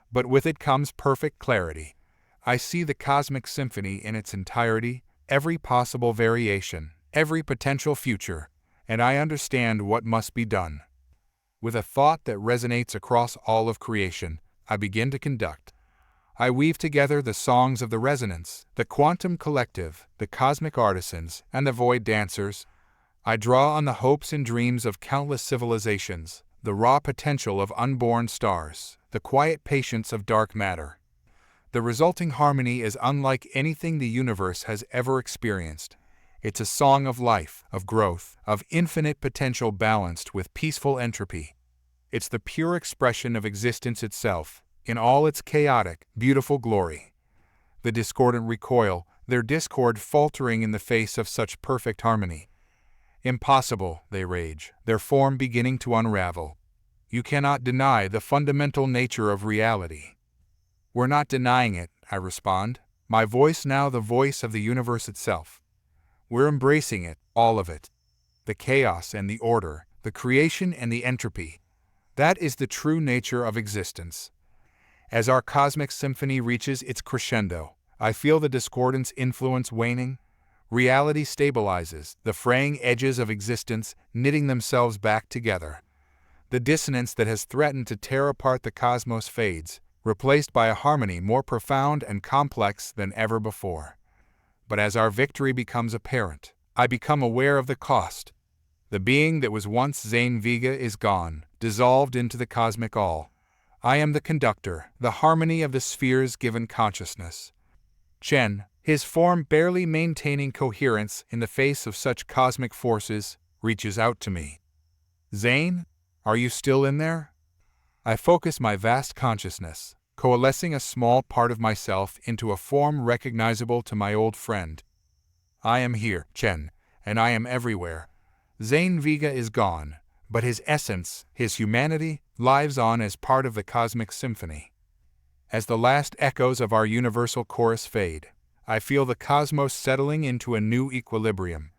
But with it comes perfect clarity. I see the cosmic symphony in its entirety, every possible variation, every potential future, and I understand what must be done. With a thought that resonates across all of creation, I begin to conduct. I weave together the songs of the resonance, the quantum collective, the cosmic artisans, and the void dancers. I draw on the hopes and dreams of countless civilizations, the raw potential of unborn stars, the quiet patience of dark matter. The resulting harmony is unlike anything the universe has ever experienced. It's a song of life, of growth, of infinite potential balanced with peaceful entropy. It's the pure expression of existence itself, in all its chaotic, beautiful glory. The discordant recoil, their discord faltering in the face of such perfect harmony. Impossible, they rage, their form beginning to unravel. You cannot deny the fundamental nature of reality. We're not denying it, I respond, my voice now the voice of the universe itself. We're embracing it, all of it. the chaos and the order, the creation and the entropy. That is the true nature of existence. As our cosmic symphony reaches its crescendo, I feel the discordance influence waning. Reality stabilizes, the fraying edges of existence knitting themselves back together. The dissonance that has threatened to tear apart the cosmos fades, replaced by a harmony more profound and complex than ever before. But as our victory becomes apparent, I become aware of the cost. The being that was once Zane Vega is gone, dissolved into the cosmic all. I am the conductor, the harmony of the sphere's given consciousness. Chen, his form barely maintaining coherence in the face of such cosmic forces, reaches out to me. Zane, are you still in there? I focus my vast consciousness, coalescing a small part of myself into a form recognizable to my old friend. I am here, Chen, and I am everywhere. Zane Vega is gone, but his essence, his humanity, lives on as part of the cosmic symphony. As the last echoes of our universal chorus fade, I feel the cosmos settling into a new equilibrium.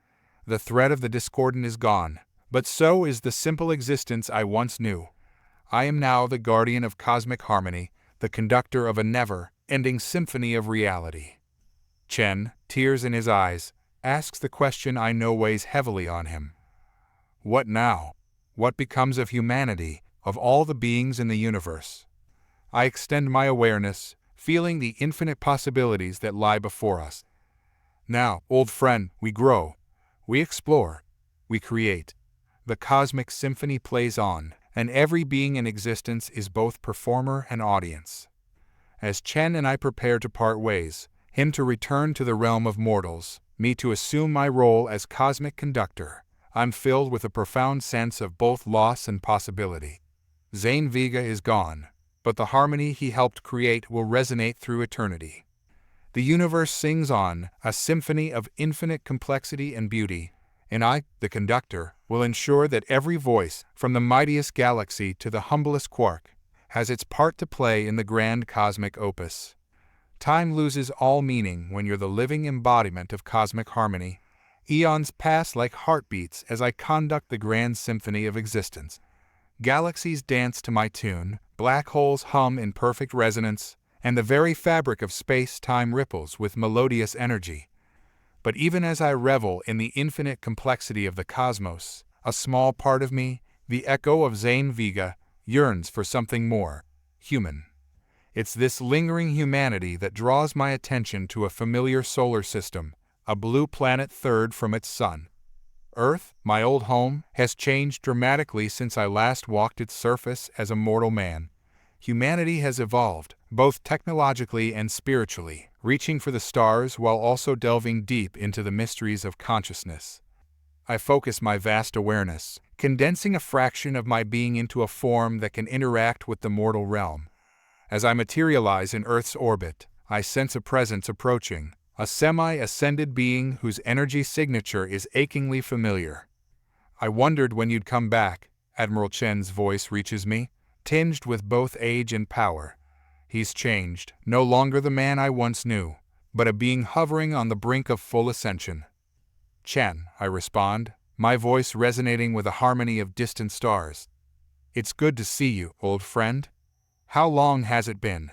The threat of the discordant is gone, but so is the simple existence I once knew. I am now the guardian of cosmic harmony, the conductor of a never-ending symphony of reality. Chen, tears in his eyes, asks the question I know weighs heavily on him. What now? What becomes of humanity, of all the beings in the universe? I extend my awareness, feeling the infinite possibilities that lie before us. Now, old friend, we grow. We explore. We create. The cosmic symphony plays on, and every being in existence is both performer and audience. As Chen and I prepare to part ways, him to return to the realm of mortals, me to assume my role as cosmic conductor, I'm filled with a profound sense of both loss and possibility. Zane Vega is gone, but the harmony he helped create will resonate through eternity. The universe sings on, a symphony of infinite complexity and beauty, and I, the conductor, will ensure that every voice, from the mightiest galaxy to the humblest quark, has its part to play in the grand cosmic opus. Time loses all meaning when you're the living embodiment of cosmic harmony. Eons pass like heartbeats as I conduct the grand symphony of existence. Galaxies dance to my tune, black holes hum in perfect resonance, and the very fabric of space-time ripples with melodious energy. But even as I revel in the infinite complexity of the cosmos, a small part of me, the echo of Zane Vega, yearns for something more human. It's this lingering humanity that draws my attention to a familiar solar system, a blue planet third from its sun. Earth, my old home, has changed dramatically since I last walked its surface as a mortal man. Humanity has evolved, both technologically and spiritually, reaching for the stars while also delving deep into the mysteries of consciousness. I focus my vast awareness, condensing a fraction of my being into a form that can interact with the mortal realm. As I materialize in Earth's orbit, I sense a presence approaching, a semi-ascended being whose energy signature is achingly familiar. I wondered when you'd come back, Admiral Chen's voice reaches me, tinged with both age and power. He's changed, no longer the man I once knew, but a being hovering on the brink of full ascension. Chen, I respond, my voice resonating with a harmony of distant stars. It's good to see you, old friend. How long has it been?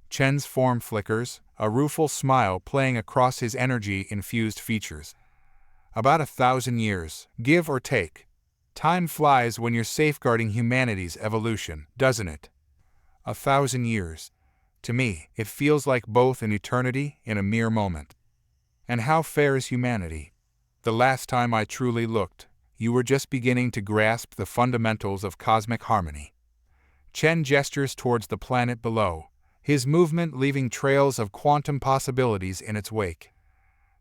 Chen's form flickers, a rueful smile playing across his energy-infused features. About 1,000 years, give or take. Time flies when you're safeguarding humanity's evolution, doesn't it? 1,000 years. To me, it feels like both an eternity and a mere moment. And how fair is humanity? The last time I truly looked, you were just beginning to grasp the fundamentals of cosmic harmony. Chen gestures towards the planet below, his movement leaving trails of quantum possibilities in its wake.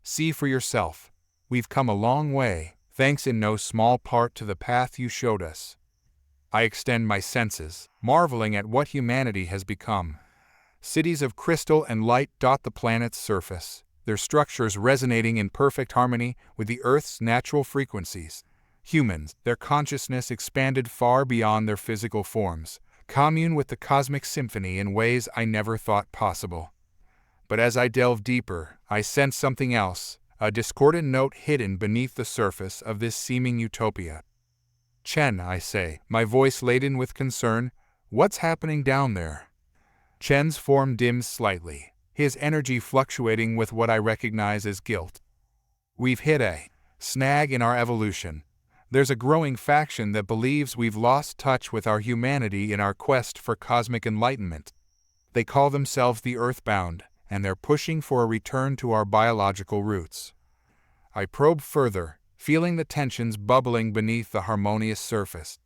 See for yourself. We've come a long way, thanks in no small part to the path you showed us. I extend my senses, marveling at what humanity has become. Cities of crystal and light dot the planet's surface, their structures resonating in perfect harmony with the Earth's natural frequencies. Humans, their consciousness expanded far beyond their physical forms, commune with the cosmic symphony in ways I never thought possible. But as I delve deeper, I sense something else, a discordant note hidden beneath the surface of this seeming utopia. "Chen," I say, my voice laden with concern, "what's happening down there?" Chen's form dims slightly, his energy fluctuating with what I recognize as guilt. "We've hit a snag in our evolution. There's a growing faction that believes we've lost touch with our humanity in our quest for cosmic enlightenment. They call themselves the Earthbound, and they're pushing for a return to our biological roots." I probe further, feeling the tensions bubbling beneath the harmonious surface.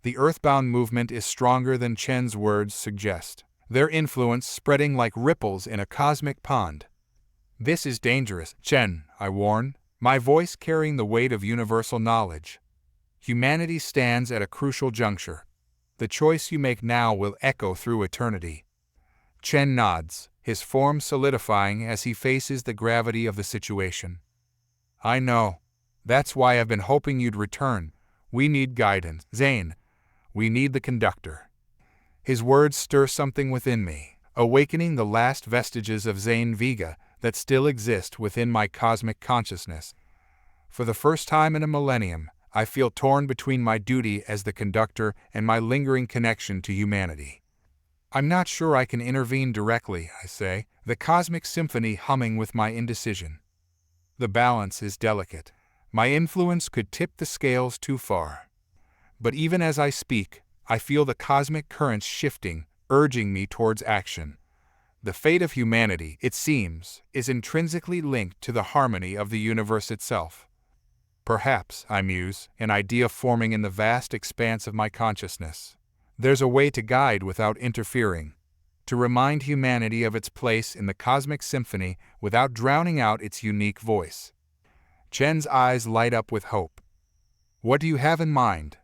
The Earthbound movement is stronger than Chen's words suggest, their influence spreading like ripples in a cosmic pond. "This is dangerous, Chen," I warn, my voice carrying the weight of universal knowledge. "Humanity stands at a crucial juncture. The choice you make now will echo through eternity." Chen nods, his form solidifying as he faces the gravity of the situation. "I know. That's why I've been hoping you'd return. We need guidance, Zane. We need the conductor." His words stir something within me, awakening the last vestiges of Zane Vega that still exist within my cosmic consciousness. For the first time in a millennium, I feel torn between my duty as the conductor and my lingering connection to humanity. "I'm not sure I can intervene directly," I say, the cosmic symphony humming with my indecision. "The balance is delicate. My influence could tip the scales too far." But even as I speak, I feel the cosmic currents shifting, urging me towards action. The fate of humanity, it seems, is intrinsically linked to the harmony of the universe itself. Perhaps, I muse, an idea forming in the vast expanse of my consciousness. There's a way to guide without interfering, to remind humanity of its place in the cosmic symphony without drowning out its unique voice. Chen's eyes light up with hope. "What do you have in mind?"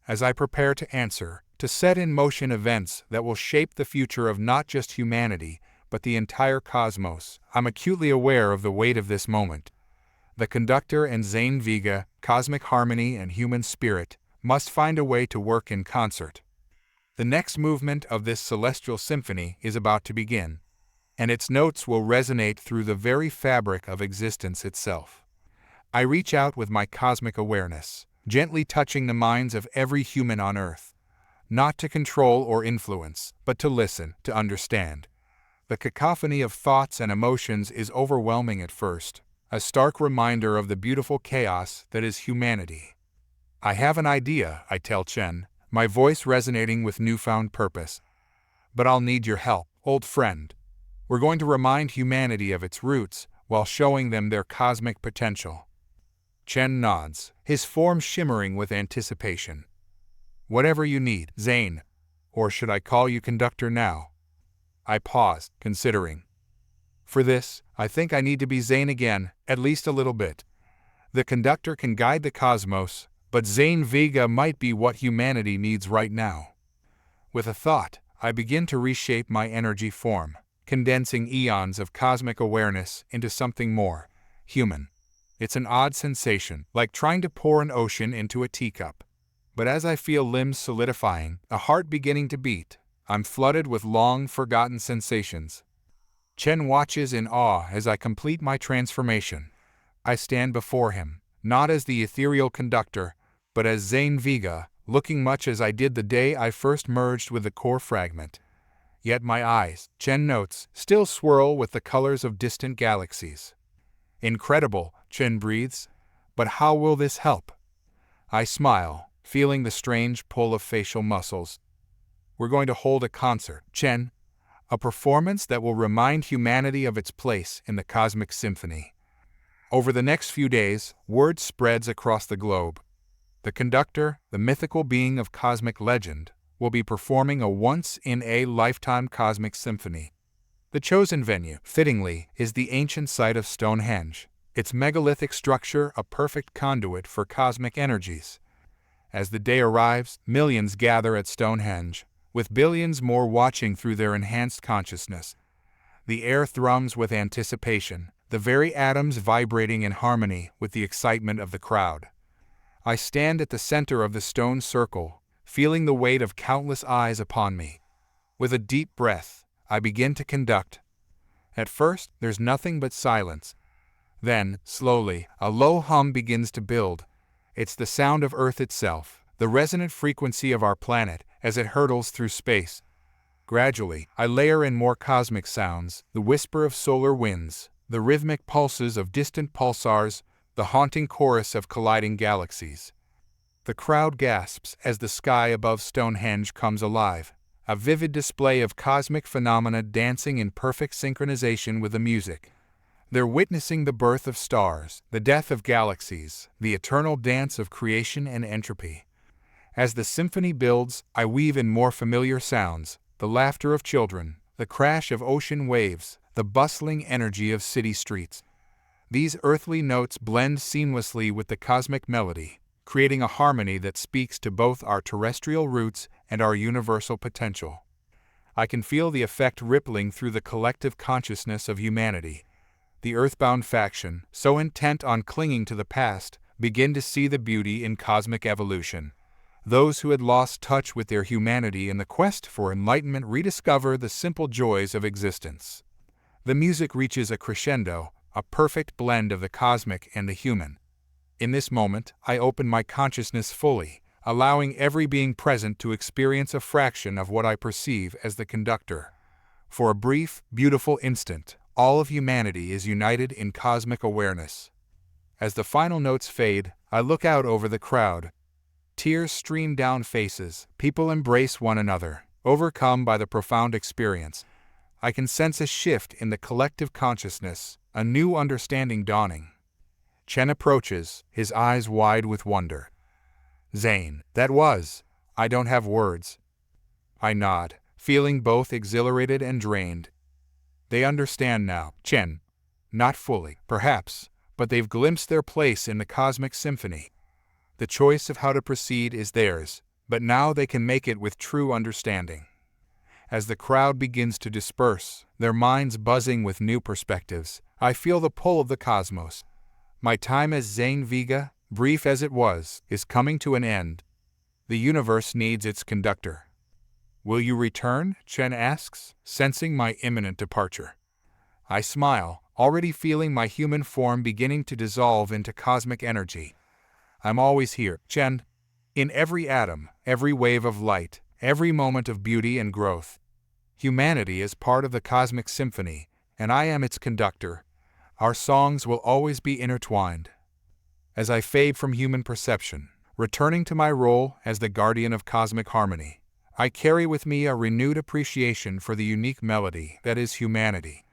As I prepare to answer, to set in motion events that will shape the future of not just humanity, but the entire cosmos, I'm acutely aware of the weight of this moment. The conductor and Zane Vega, cosmic harmony and human spirit, must find a way to work in concert. The next movement of this celestial symphony is about to begin, and its notes will resonate through the very fabric of existence itself. I reach out with my cosmic awareness, gently touching the minds of every human on Earth. Not to control or influence, but to listen, to understand. The cacophony of thoughts and emotions is overwhelming at first, a stark reminder of the beautiful chaos that is humanity. "I have an idea," I tell Chen, my voice resonating with newfound purpose. "But I'll need your help, old friend. We're going to remind humanity of its roots while showing them their cosmic potential." Chen nods, his form shimmering with anticipation. "Whatever you need, Zane. Or should I call you conductor now?" I pause, considering. For this, I think I need to be Zane again, at least a little bit. The conductor can guide the cosmos, but Zane Vega might be what humanity needs right now. With a thought, I begin to reshape my energy form, condensing eons of cosmic awareness into something more human. It's an odd sensation, like trying to pour an ocean into a teacup. But as I feel limbs solidifying, a heart beginning to beat, I'm flooded with long-forgotten sensations. Chen watches in awe as I complete my transformation. I stand before him, not as the ethereal conductor, but as Zane Vega, looking much as I did the day I first merged with the core fragment. Yet my eyes, Chen notes, still swirl with the colors of distant galaxies. "Incredible," Chen breathes. "But how will this help?" I smile, feeling the strange pull of facial muscles. "We're going to hold a concert, Chen. A performance that will remind humanity of its place in the cosmic symphony." Over the next few days, word spreads across the globe. The conductor, the mythical being of cosmic legend, will be performing a once-in-a-lifetime cosmic symphony. The chosen venue, fittingly, is the ancient site of Stonehenge, its megalithic structure a perfect conduit for cosmic energies. As the day arrives, millions gather at Stonehenge, with billions more watching through their enhanced consciousness. The air thrums with anticipation, the very atoms vibrating in harmony with the excitement of the crowd. I stand at the center of the stone circle, feeling the weight of countless eyes upon me. With a deep breath, I begin to conduct. At first, there's nothing but silence. Then, slowly, a low hum begins to build. It's the sound of Earth itself, the resonant frequency of our planet as it hurtles through space. Gradually, I layer in more cosmic sounds, the whisper of solar winds, the rhythmic pulses of distant pulsars, the haunting chorus of colliding galaxies. The crowd gasps as the sky above Stonehenge comes alive, a vivid display of cosmic phenomena dancing in perfect synchronization with the music. They're witnessing the birth of stars, the death of galaxies, the eternal dance of creation and entropy. As the symphony builds, I weave in more familiar sounds, the laughter of children, the crash of ocean waves, the bustling energy of city streets. These earthly notes blend seamlessly with the cosmic melody, creating a harmony that speaks to both our terrestrial roots and our universal potential. I can feel the effect rippling through the collective consciousness of humanity. The earthbound faction, so intent on clinging to the past, begin to see the beauty in cosmic evolution. Those who had lost touch with their humanity in the quest for enlightenment rediscover the simple joys of existence. The music reaches a crescendo, a perfect blend of the cosmic and the human. In this moment, I open my consciousness fully, allowing every being present to experience a fraction of what I perceive as the conductor. For a brief, beautiful instant, all of humanity is united in cosmic awareness. As the final notes fade, I look out over the crowd. Tears stream down faces, people embrace one another, overcome by the profound experience. I can sense a shift in the collective consciousness, a new understanding dawning. Chen approaches, his eyes wide with wonder. Zane, that was. I don't have words. I nod, feeling both exhilarated and drained. They understand now, Chen. Not fully, perhaps, but they've glimpsed their place in the cosmic symphony. The choice of how to proceed is theirs, but now they can make it with true understanding. As the crowd begins to disperse, their minds buzzing with new perspectives, I feel the pull of the cosmos. My time as Zane Vega, brief as it was, is coming to an end. The universe needs its conductor. Will you return? Chen asks, sensing my imminent departure. I smile, already feeling my human form beginning to dissolve into cosmic energy. I'm always here, Chen. In every atom, every wave of light, every moment of beauty and growth. Humanity is part of the cosmic symphony, and I am its conductor. Our songs will always be intertwined. As I fade from human perception, returning to my role as the guardian of cosmic harmony, I carry with me a renewed appreciation for the unique melody that is humanity.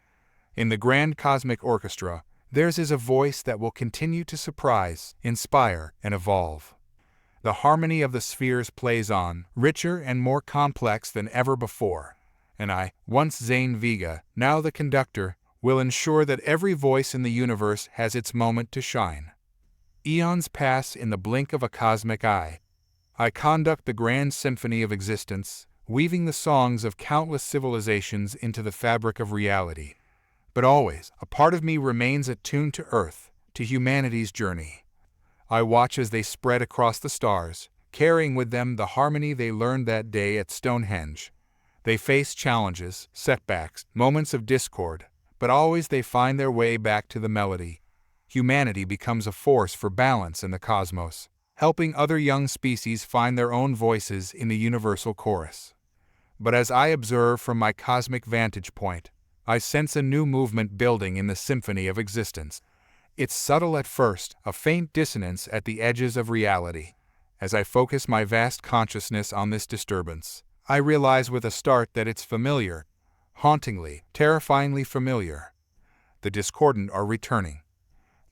In the grand cosmic orchestra, theirs is a voice that will continue to surprise, inspire, and evolve. The harmony of the spheres plays on, richer and more complex than ever before. And I, once Zane Vega, now the conductor, will ensure that every voice in the universe has its moment to shine. Eons pass in the blink of a cosmic eye. I conduct the grand symphony of existence, weaving the songs of countless civilizations into the fabric of reality. But always, a part of me remains attuned to Earth, to humanity's journey. I watch as they spread across the stars, carrying with them the harmony they learned that day at Stonehenge. They face challenges, setbacks, moments of discord, but always they find their way back to the melody. Humanity becomes a force for balance in the cosmos, helping other young species find their own voices in the universal chorus. But as I observe from my cosmic vantage point, I sense a new movement building in the symphony of existence. It's subtle at first, a faint dissonance at the edges of reality. As I focus my vast consciousness on this disturbance, I realize with a start that it's familiar, hauntingly, terrifyingly familiar. The discordant are returning.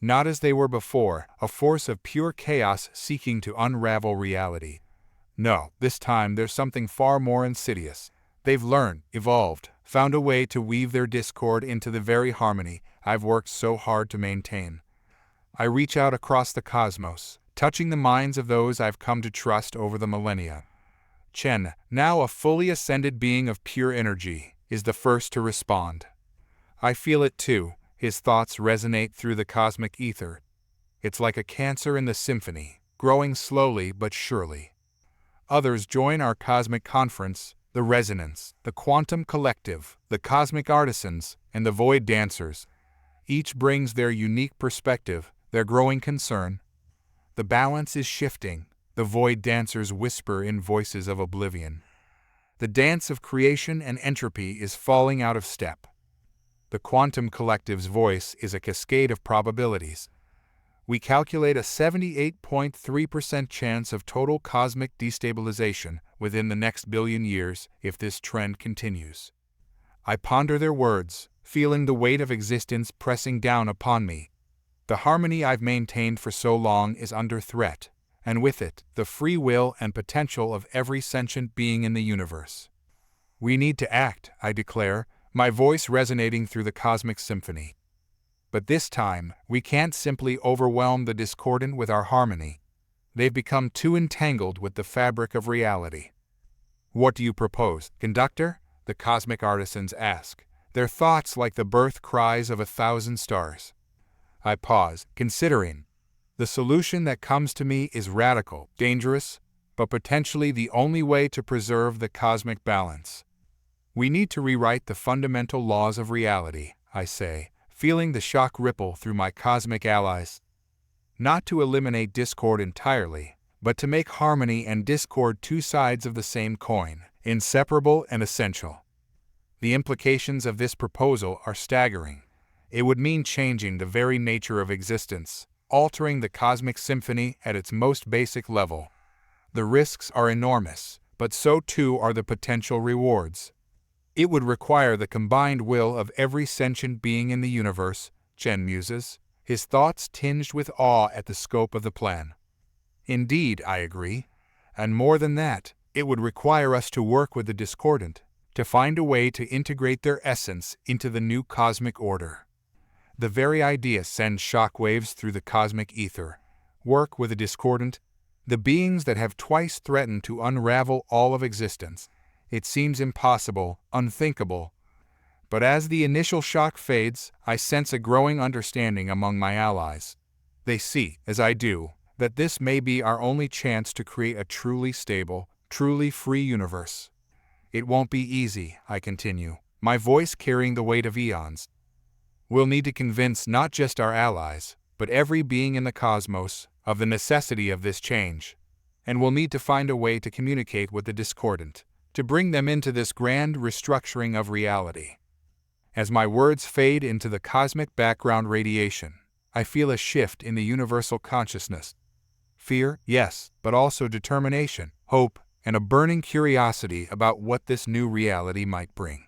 Not as they were before, a force of pure chaos seeking to unravel reality. No, this time there's something far more insidious. They've learned, evolved, found a way to weave their discord into the very harmony I've worked so hard to maintain. I reach out across the cosmos, touching the minds of those I've come to trust over the millennia. Chen, now a fully ascended being of pure energy, is the first to respond. I feel it too, his thoughts resonate through the cosmic ether. It's like a cancer in the symphony, growing slowly but surely. Others join our cosmic conference, the resonance, the quantum collective, the cosmic artisans, and the void dancers. Each brings their unique perspective, their growing concern. The balance is shifting. The void dancers whisper in voices of oblivion. The dance of creation and entropy is falling out of step. The quantum collective's voice is a cascade of probabilities. We calculate a 78.3% chance of total cosmic destabilization within the next billion years if this trend continues. I ponder their words, feeling the weight of existence pressing down upon me. The harmony I've maintained for so long is under threat, and with it, the free will and potential of every sentient being in the universe. We need to act, I declare, my voice resonating through the cosmic symphony. But this time, we can't simply overwhelm the discordant with our harmony. They've become too entangled with the fabric of reality. What do you propose, conductor? The cosmic artisans ask, their thoughts like the birth cries of 1,000 stars. I pause, considering. The solution that comes to me is radical, dangerous, but potentially the only way to preserve the cosmic balance. We need to rewrite the fundamental laws of reality, I say, feeling the shock ripple through my cosmic allies. Not to eliminate discord entirely, but to make harmony and discord two sides of the same coin, inseparable and essential. The implications of this proposal are staggering. It would mean changing the very nature of existence, altering the cosmic symphony at its most basic level. The risks are enormous, but so too are the potential rewards. It would require the combined will of every sentient being in the universe, Chen muses, his thoughts tinged with awe at the scope of the plan. Indeed, I agree. And more than that, it would require us to work with the discordant, to find a way to integrate their essence into the new cosmic order. The very idea sends shockwaves through the cosmic ether. Work with the discordant, the beings that have twice threatened to unravel all of existence. It seems impossible, unthinkable. But as the initial shock fades, I sense a growing understanding among my allies. They see, as I do, that this may be our only chance to create a truly stable, truly free universe. It won't be easy, I continue, my voice carrying the weight of eons. We'll need to convince not just our allies, but every being in the cosmos, of the necessity of this change. And we'll need to find a way to communicate with the discordant, to bring them into this grand restructuring of reality. As my words fade into the cosmic background radiation, I feel a shift in the universal consciousness. Fear, yes, but also determination, hope, and a burning curiosity about what this new reality might bring.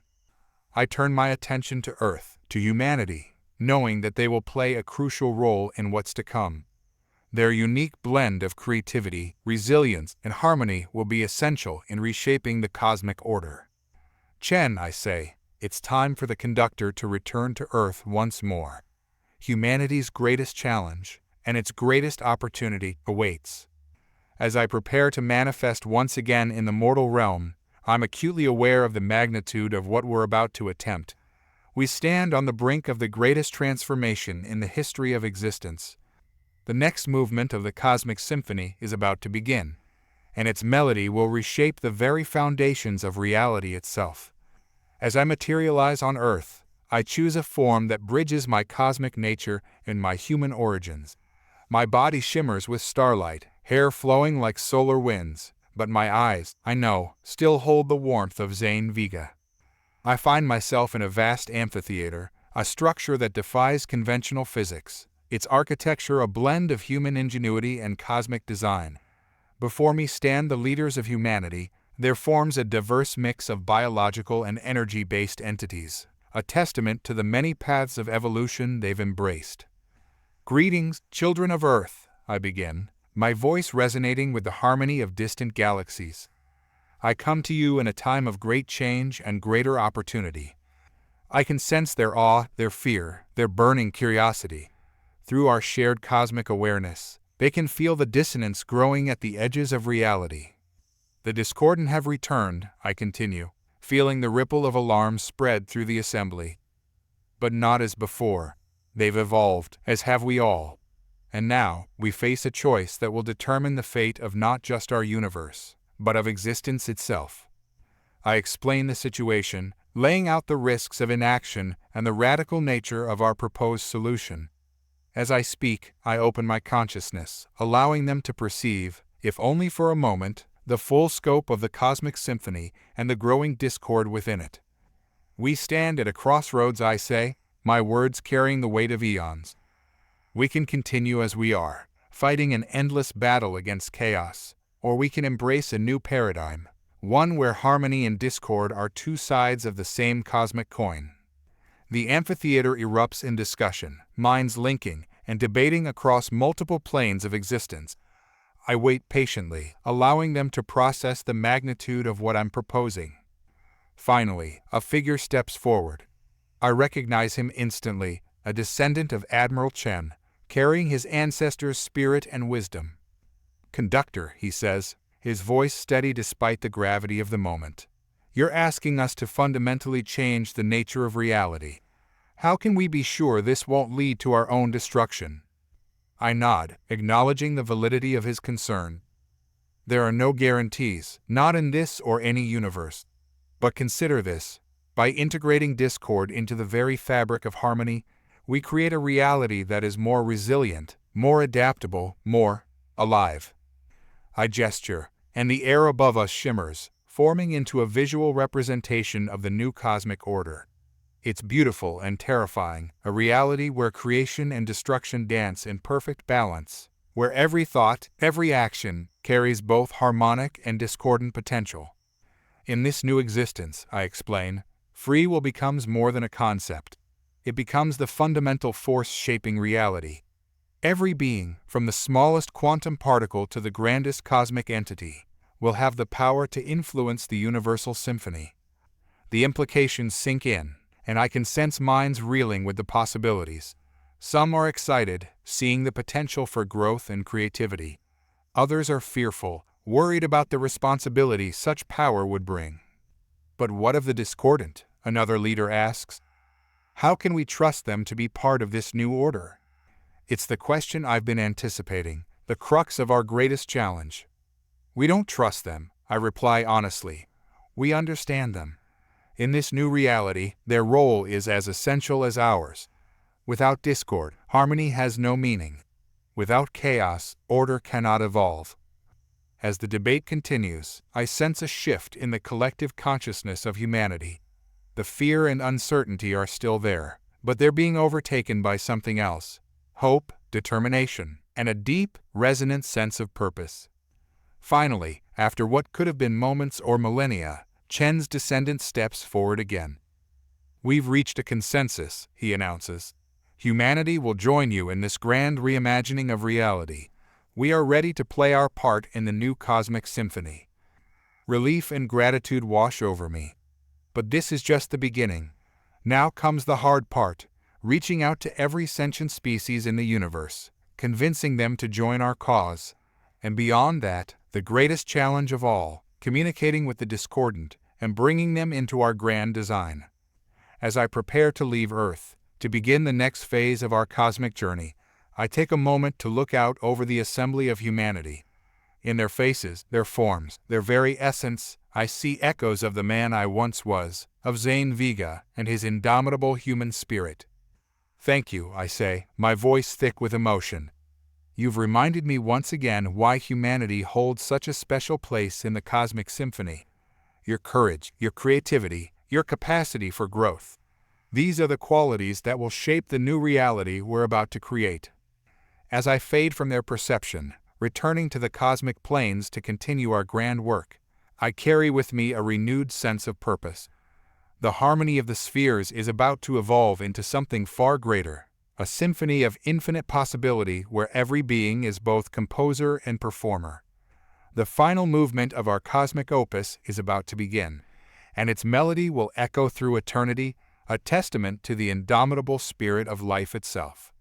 I turn my attention to Earth, to humanity, knowing that they will play a crucial role in what's to come. Their unique blend of creativity, resilience, and harmony will be essential in reshaping the cosmic order. Chen, I say, it's time for the conductor to return to Earth once more. Humanity's greatest challenge, and its greatest opportunity, awaits. As I prepare to manifest once again in the mortal realm, I'm acutely aware of the magnitude of what we're about to attempt. We stand on the brink of the greatest transformation in the history of existence. The next movement of the cosmic symphony is about to begin, and its melody will reshape the very foundations of reality itself. As I materialize on Earth, I choose a form that bridges my cosmic nature and my human origins. My body shimmers with starlight, hair flowing like solar winds, but my eyes, I know, still hold the warmth of Zane Vega. I find myself in a vast amphitheater, a structure that defies conventional physics, its architecture a blend of human ingenuity and cosmic design. Before me stand the leaders of humanity. There forms a diverse mix of biological and energy-based entities, a testament to the many paths of evolution they've embraced. Greetings, children of Earth, I begin, my voice resonating with the harmony of distant galaxies. I come to you in a time of great change and greater opportunity. I can sense their awe, their fear, their burning curiosity. Through our shared cosmic awareness, they can feel the dissonance growing at the edges of reality. The discordant have returned, I continue, feeling the ripple of alarm spread through the assembly. But not as before. They've evolved, as have we all. And now, we face a choice that will determine the fate of not just our universe, but of existence itself. I explain the situation, laying out the risks of inaction and the radical nature of our proposed solution. As I speak, I open my consciousness, allowing them to perceive, if only for a moment, the full scope of the cosmic symphony and the growing discord within it. We stand at a crossroads, I say, my words carrying the weight of eons. We can continue as we are, fighting an endless battle against chaos, or we can embrace a new paradigm, one where harmony and discord are two sides of the same cosmic coin. The amphitheater erupts in discussion, minds linking and debating across multiple planes of existence. I wait patiently, allowing them to process the magnitude of what I'm proposing. Finally, a figure steps forward. I recognize him instantly, a descendant of Admiral Chen, carrying his ancestors' spirit and wisdom. "Conductor," he says, his voice steady despite the gravity of the moment. "You're asking us to fundamentally change the nature of reality. How can we be sure this won't lead to our own destruction?" I nod, acknowledging the validity of his concern. There are no guarantees, not in this or any universe. But consider this: by integrating discord into the very fabric of harmony, we create a reality that is more resilient, more adaptable, more alive. I gesture, and the air above us shimmers, forming into a visual representation of the new cosmic order. It's beautiful and terrifying, a reality where creation and destruction dance in perfect balance, where every thought, every action, carries both harmonic and discordant potential. In this new existence, I explain, free will becomes more than a concept. It becomes the fundamental force shaping reality. Every being, from the smallest quantum particle to the grandest cosmic entity, will have the power to influence the universal symphony. The implications sink in, and I can sense minds reeling with the possibilities. Some are excited, seeing the potential for growth and creativity. Others are fearful, worried about the responsibility such power would bring. "But what of the discordant?" another leader asks. "How can we trust them to be part of this new order?" It's the question I've been anticipating, the crux of our greatest challenge. "We don't trust them," I reply honestly. "We understand them. In this new reality, their role is as essential as ours. Without discord, harmony has no meaning. Without chaos, order cannot evolve." As the debate continues, I sense a shift in the collective consciousness of humanity. The fear and uncertainty are still there, but they're being overtaken by something else: hope, determination, and a deep, resonant sense of purpose. Finally, after what could have been moments or millennia, Chen's descendant steps forward again. "We've reached a consensus," he announces. "Humanity will join you in this grand reimagining of reality. We are ready to play our part in the new cosmic symphony." Relief and gratitude wash over me. But this is just the beginning. Now comes the hard part: reaching out to every sentient species in the universe, convincing them to join our cause. And beyond that, the greatest challenge of all: communicating with the discordant and bringing them into our grand design. As I prepare to leave Earth, to begin the next phase of our cosmic journey, I take a moment to look out over the assembly of humanity. In their faces, their forms, their very essence, I see echoes of the man I once was, of Zane Vega and his indomitable human spirit. "Thank you," I say, my voice thick with emotion. "You've reminded me once again why humanity holds such a special place in the cosmic symphony. Your courage, your creativity, your capacity for growth. These are the qualities that will shape the new reality we're about to create." As I fade from their perception, returning to the cosmic planes to continue our grand work, I carry with me a renewed sense of purpose. The harmony of the spheres is about to evolve into something far greater, a symphony of infinite possibility where every being is both composer and performer. The final movement of our cosmic opus is about to begin, and its melody will echo through eternity, a testament to the indomitable spirit of life itself.